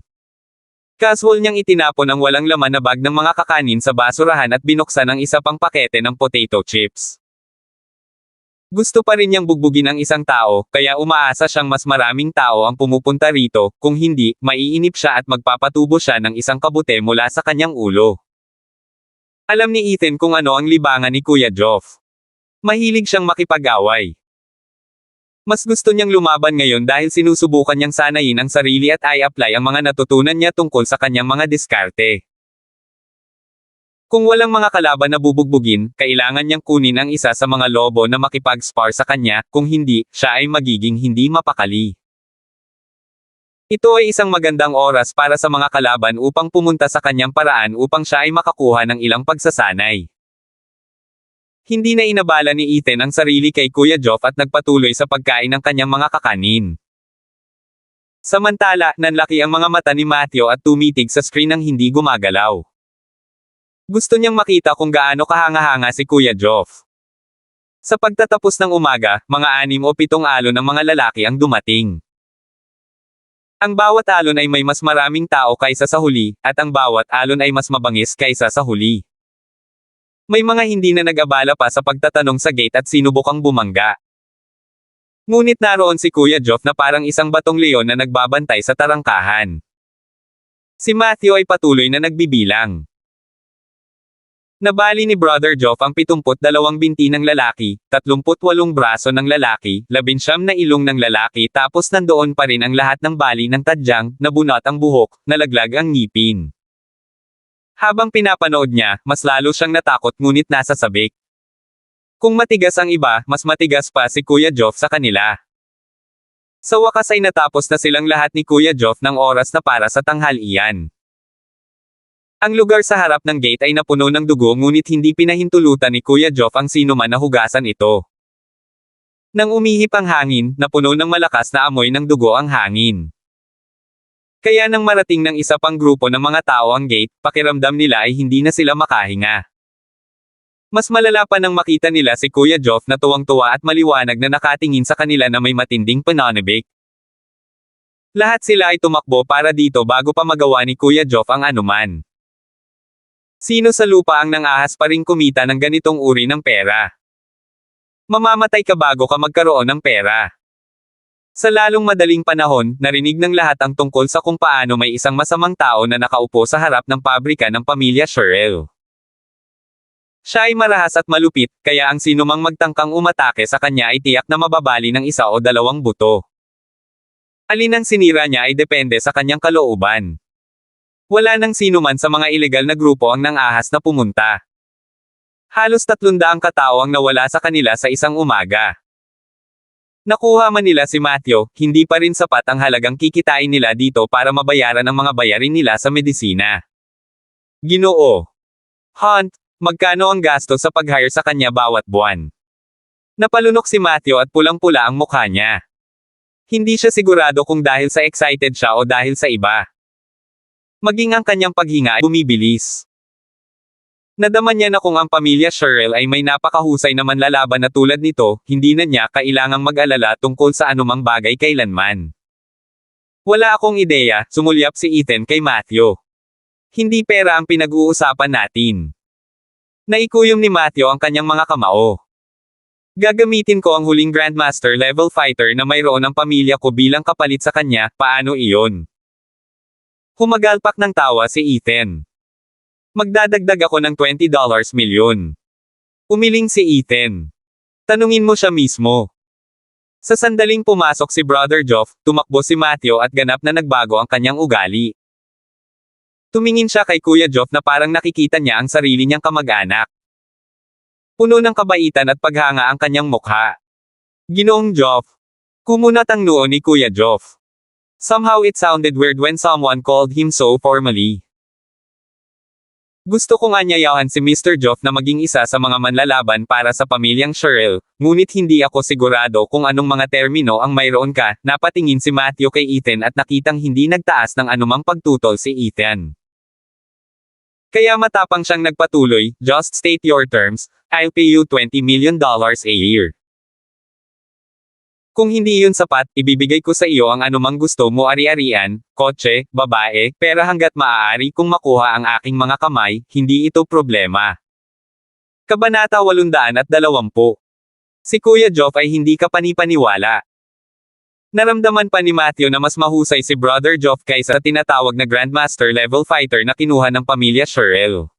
Casual niyang itinapon ang walang laman na bag ng mga kakanin sa basurahan at binuksan ang isa pang pakete ng potato chips. Gusto pa rin niyang bugbugin ang isang tao, kaya umaasa siyang mas maraming tao ang pumupunta rito, kung hindi, maiinip siya at magpapatubo siya ng isang kabute mula sa kanyang ulo. Alam ni Ethan kung ano ang libangan ni Kuya Joff. Mahilig siyang makipag-away. Mas gusto niyang lumaban ngayon dahil sinusubukan niyang sanayin ang sarili at i-apply ang mga natutunan niya tungkol sa kanyang mga diskarte. Kung walang mga kalaban na bubugbugin, kailangan niyang kunin ang isa sa mga lobo na makipag-spar sa kanya, kung hindi, siya ay magiging hindi mapakali. Ito ay isang magandang oras para sa mga kalaban upang pumunta sa kanyang paraan upang siya ay makakuha ng ilang pagsasanay. Hindi na inabala ni Ethan ang sarili kay Kuya Joff at nagpatuloy sa pagkain ng kanyang mga kakanin. Samantala, nanlaki ang mga mata ni Matthew at tumitig sa screen ng hindi gumagalaw. Gusto niyang makita kung gaano kahanga-hanga si Kuya Joff. Sa pagtatapos ng umaga, mga 6 o 7 alon ng mga lalaki ang dumating. Ang bawat alon ay may mas maraming tao kaysa sa huli, at ang bawat alon ay mas mabangis kaysa sa huli. May mga hindi na nag-abala pa sa pagtatanong sa gate at sinubukang bumangga. Ngunit naroon si Kuya Joff na parang isang batong leon na nagbabantay sa tarangkahan. Si Matthew ay patuloy na nagbibilang. Nabali ni Brother Joff ang 72 binti ng lalaki, 38 braso ng lalaki, 19 na ilong ng lalaki tapos nandoon pa rin ang lahat ng bali ng tadyang, nabunot ang buhok, nalaglag ang ngipin. Habang pinapanood niya, mas lalo siyang natakot ngunit nasa sabik. Kung matigas ang iba, mas matigas pa si Kuya Joff sa kanila. Sa wakas ay natapos na silang lahat ni Kuya Joff ng oras na para sa tanghalian. Ang lugar sa harap ng gate ay napuno ng dugo ngunit hindi pinahintulutan ni Kuya Joff ang sinuman na hugasan ito. Nang umihip ang hangin, napuno ng malakas na amoy ng dugo ang hangin. Kaya nang marating ng isa pang grupo ng mga tao ang gate, pakiramdam nila ay hindi na sila makahinga. Mas malala pa nang makita nila si Kuya Joff na tuwang-tuwa at maliwanag na nakatingin sa kanila na may matinding pananabik. Lahat sila ay tumakbo para dito bago pa magawa ni Kuya Joff ang anuman. Sino sa lupa ang nang-ahas pa ring kumita ng ganitong uri ng pera? Mamamatay ka bago ka magkaroon ng pera. Sa lalong madaling panahon, narinig ng lahat ang tungkol sa kung paano may isang masamang tao na nakaupo sa harap ng pabrika ng pamilya Sherrill. Siya ay marahas at malupit, kaya ang sinumang magtangkang umatake sa kanya ay tiyak na mababali ng isa o dalawang buto. Alin ang sinira niya ay depende sa kanyang kalooban. Wala nang sinuman sa mga ilegal na grupo ang nang-ahas na pumunta. Halos 300 katao ang nawala sa kanila sa isang umaga. Nakuha man nila si Matthew, hindi pa rin sapat ang halagang kikitain nila dito para mabayaran ang mga bayarin nila sa medisina. Ginoo. Hunt, magkano ang gasto sa pag-hire sa kanya bawat buwan? Napalunok si Matthew at pulang-pula ang mukha niya. Hindi siya sigurado kung dahil sa excited siya o dahil sa iba. Maging ang kanyang paghinga ay bumibilis. Nadama niya na kung ang pamilya Sherrill ay may napakahusay na manlalaban na tulad nito, hindi na niya kailangang mag-alala tungkol sa anumang bagay kailanman. Wala akong ideya, sumulyap si Ethan kay Matthew. Hindi pera ang pinag-uusapan natin. Naikuyom ni Matthew ang kanyang mga kamao. Gagamitin ko ang huling Grandmaster level fighter na mayroon ang pamilya ko bilang kapalit sa kanya, paano iyon? Humagalpak ng tawa si Ethan. Magdadagdag ako ng $20 milyon. Umiling si Ethan. Tanungin mo siya mismo. Sa sandaling pumasok si Brother Joff, tumakbo si Matthew at ganap na nagbago ang kanyang ugali. Tumingin siya kay Kuya Joff na parang nakikita niya ang sarili niyang kamag-anak. Puno ng kabaitan at paghanga ang kanyang mukha. Ginoong Joff. Kumunat ang noo ni Kuya Joff. Somehow it sounded weird when someone called him so formally. Gusto kong anyayahan si Mr. Joff na maging isa sa mga manlalaban para sa pamilyang Sherrill, ngunit hindi ako sigurado kung anong mga termino ang mayroon ka, napatingin si Matthew kay Ethan at nakitang hindi nagtaas ng anumang pagtutol si Ethan. Kaya matapang siyang nagpatuloy, just state your terms, I'll pay you $20 million a year. Kung hindi yun sapat, ibibigay ko sa iyo ang anumang gusto mo ari-arian, kotse, babae, pera hanggat maaari kung makuha ang aking mga kamay, hindi ito problema. Kabanata 820. Si Kuya Joff ay hindi ka panipaniwala. Naramdaman pa ni Matthew na mas mahusay si Brother Joff kaysa tinatawag na Grandmaster level fighter na kinuha ng pamilya Sherrill.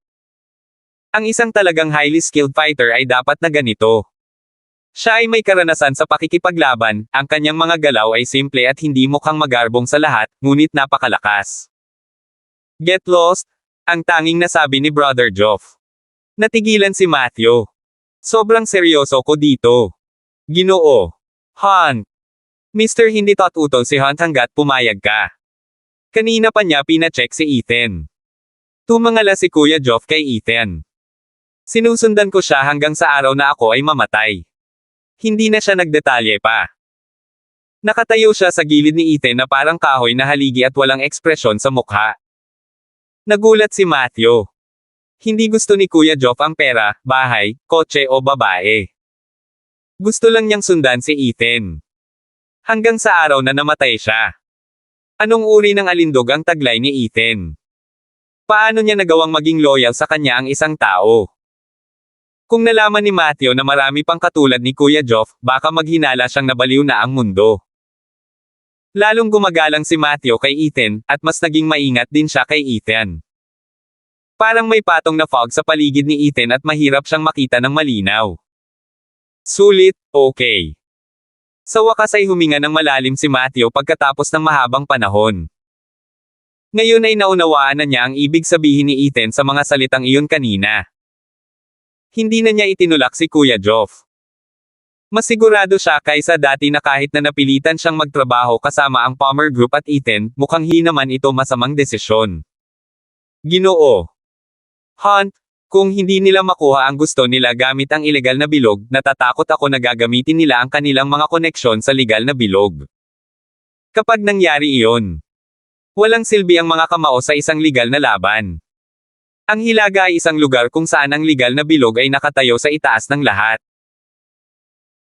Ang isang talagang highly skilled fighter ay dapat na ganito. Siya ay may karanasan sa pakikipaglaban, ang kanyang mga galaw ay simple at hindi mukhang magarbong sa lahat, ngunit napakalakas. Get lost? Ang tanging nasabi ni Brother Joff. Natigilan si Matthew. Sobrang seryoso ko dito. Ginoo. Hunt. Mr. Hindi tot-utol si Hunt hanggat pumayag ka. Kanina pa niya pina-check si Ethan. Tumangala si Kuya Joff kay Ethan. Sinusundan ko siya hanggang sa araw na ako ay mamatay. Hindi na siya nagdetalye pa. Nakatayo siya sa gilid ni Ethan na parang kahoy na haligi at walang ekspresyon sa mukha. Nagulat si Matthew. Hindi gusto ni Kuya Joff ang pera, bahay, kotse o babae. Gusto lang niyang sundan si Ethan. Hanggang sa araw na namatay siya. Anong uri ng alindog ang taglay ni Ethan? Paano niya nagawang maging loyal sa kanya ang isang tao? Kung nalaman ni Matthew na marami pang katulad ni Kuya Joff, baka maghinala siyang nabaliw na ang mundo. Lalong gumagalang si Matthew kay Ethan, at mas naging maingat din siya kay Ethan. Parang may patong na fog sa paligid ni Ethan at mahirap siyang makita ng malinaw. Sulit, okay. Sa wakas ay huminga ng malalim si Matthew pagkatapos ng mahabang panahon. Ngayon ay naunawaan na niya ang ibig sabihin ni Ethan sa mga salitang iyon kanina. Hindi na niya itinulak si Kuya Joff. Mas sigurado siya kaysa dati na kahit na napilitan siyang magtrabaho kasama ang Palmer Group at Ethan, mukhang hindi naman ito masamang desisyon. Ginoo. Hunt, kung hindi nila makuha ang gusto nila gamit ang ilegal na bilog, natatakot ako na gagamitin nila ang kanilang mga koneksyon sa legal na bilog. Kapag nangyari iyon, walang silbi ang mga kamao sa isang legal na laban. Ang Hilaga ay isang lugar kung saan ang legal na bilog ay nakatayo sa itaas ng lahat.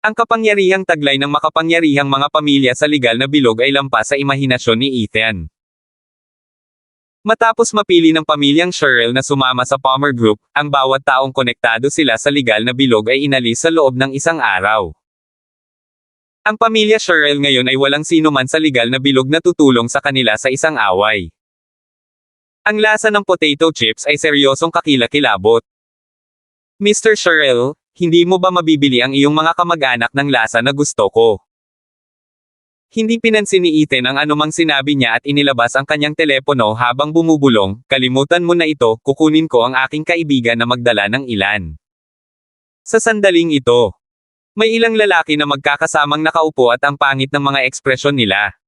Ang kapangyarihang taglay ng makapangyarihang mga pamilya sa legal na bilog ay lampas sa imahinasyon ni Ethan. Matapos mapili ng pamilyang Cheryl na sumama sa Palmer Group, ang bawat taong konektado sila sa legal na bilog ay inalis sa loob ng isang araw. Ang pamilya Cheryl ngayon ay walang sino man sa legal na bilog na tutulong sa kanila sa isang away. Ang lasa ng potato chips ay seryosong kakilakilabot. Mr. Cheryl, hindi mo ba mabibili ang iyong mga kamag-anak ng lasa na gusto ko? Hindi pinansin ni Ethan ang anumang sinabi niya at inilabas ang kanyang telepono habang bumubulong, kalimutan mo na ito, kukunin ko ang aking kaibigan na magdala ng ilan. Sa sandaling ito, may ilang lalaki na magkakasamang nakaupo at ang pangit ng mga ekspresyon nila.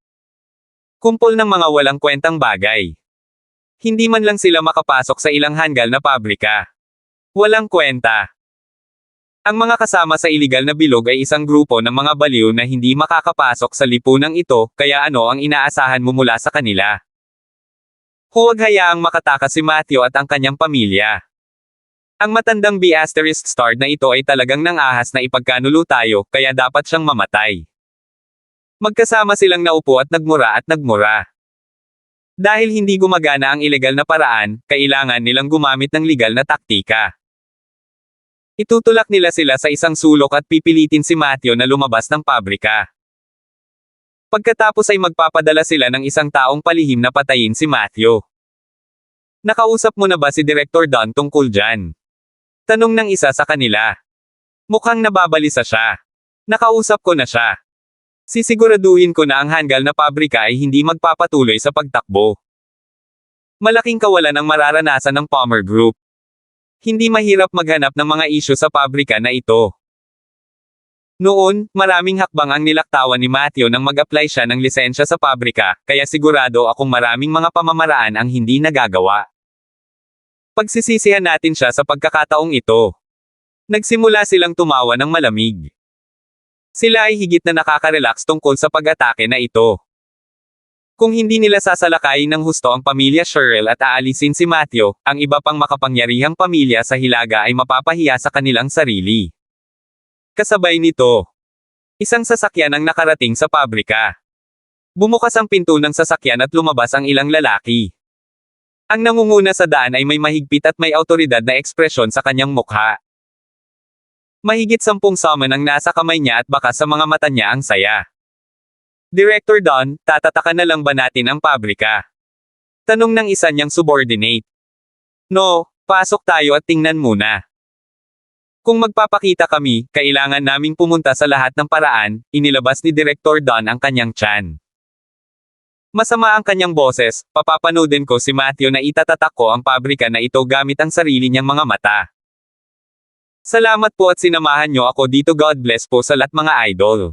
Kumpol ng mga walang kwentang bagay. Hindi man lang sila makapasok sa ilang hanggal na pabrika. Walang kwenta. Ang mga kasama sa iligal na bilog ay isang grupo ng mga baliw na hindi makakapasok sa lipunang ito, kaya ano ang inaasahan mo mula sa kanila? Huwag hayaang makatakas si Matthew at ang kanyang pamilya. Ang matandang B***star na ito ay talagang nangahas na ipagkanulo tayo, kaya dapat siyang mamatay. Magkasama silang naupo at nagmura. Dahil hindi gumagana ang ilegal na paraan, kailangan nilang gumamit ng legal na taktika. Itutulak nila sila sa isang sulok at pipilitin si Matthew na lumabas ng pabrika. Pagkatapos ay magpapadala sila ng isang taong palihim na patayin si Matthew. Nakausap mo na ba si Director Don tungkol dyan? Tanong ng isa sa kanila. Mukhang nababalisa siya. Nakausap ko na siya. Sisiguraduhin ko na ang hanggal na pabrika ay hindi magpapatuloy sa pagtakbo. Malaking kawalan ang mararanasan ng Palmer Group. Hindi mahirap maghanap ng mga isyu sa pabrika na ito. Noon, maraming hakbang ang nilaktawan ni Matthew nang mag-apply siya ng lisensya sa pabrika, kaya sigurado akong maraming mga pamamaraan ang hindi nagagawa. Pagsisisihan natin siya sa pagkakataong ito. Nagsimula silang tumawa ng malamig. Sila ay higit na nakaka-relax tungkol sa pag-atake na ito. Kung hindi nila sasalakayin ng husto ang pamilya Cheryl at aalisin si Matthew, ang iba pang makapangyarihang pamilya sa Hilaga ay mapapahiya sa kanilang sarili. Kasabay nito, isang sasakyan ang nakarating sa pabrika. Bumukas ang pinto ng sasakyan at lumabas ang ilang lalaki. Ang nangunguna sa daan ay may mahigpit at may awtoridad na ekspresyon sa kanyang mukha. Mahigit 10 summon ang nasa kamay niya at baka sa mga mata niya ang saya. Director Don, tatatakan na lang ba natin ang pabrika? Tanong ng isa niyang subordinate. No, pasok tayo at tingnan muna. Kung magpapakita kami, kailangan naming pumunta sa lahat ng paraan, inilabas ni Director Don ang kanyang tiyan. Masama ang kanyang boses, papapanoodin ko si Matthew na itatatak ko ang pabrika na ito gamit ang sarili niyang mga mata. Salamat po at sinamahan niyo ako dito. God bless po sa lahat mga idol.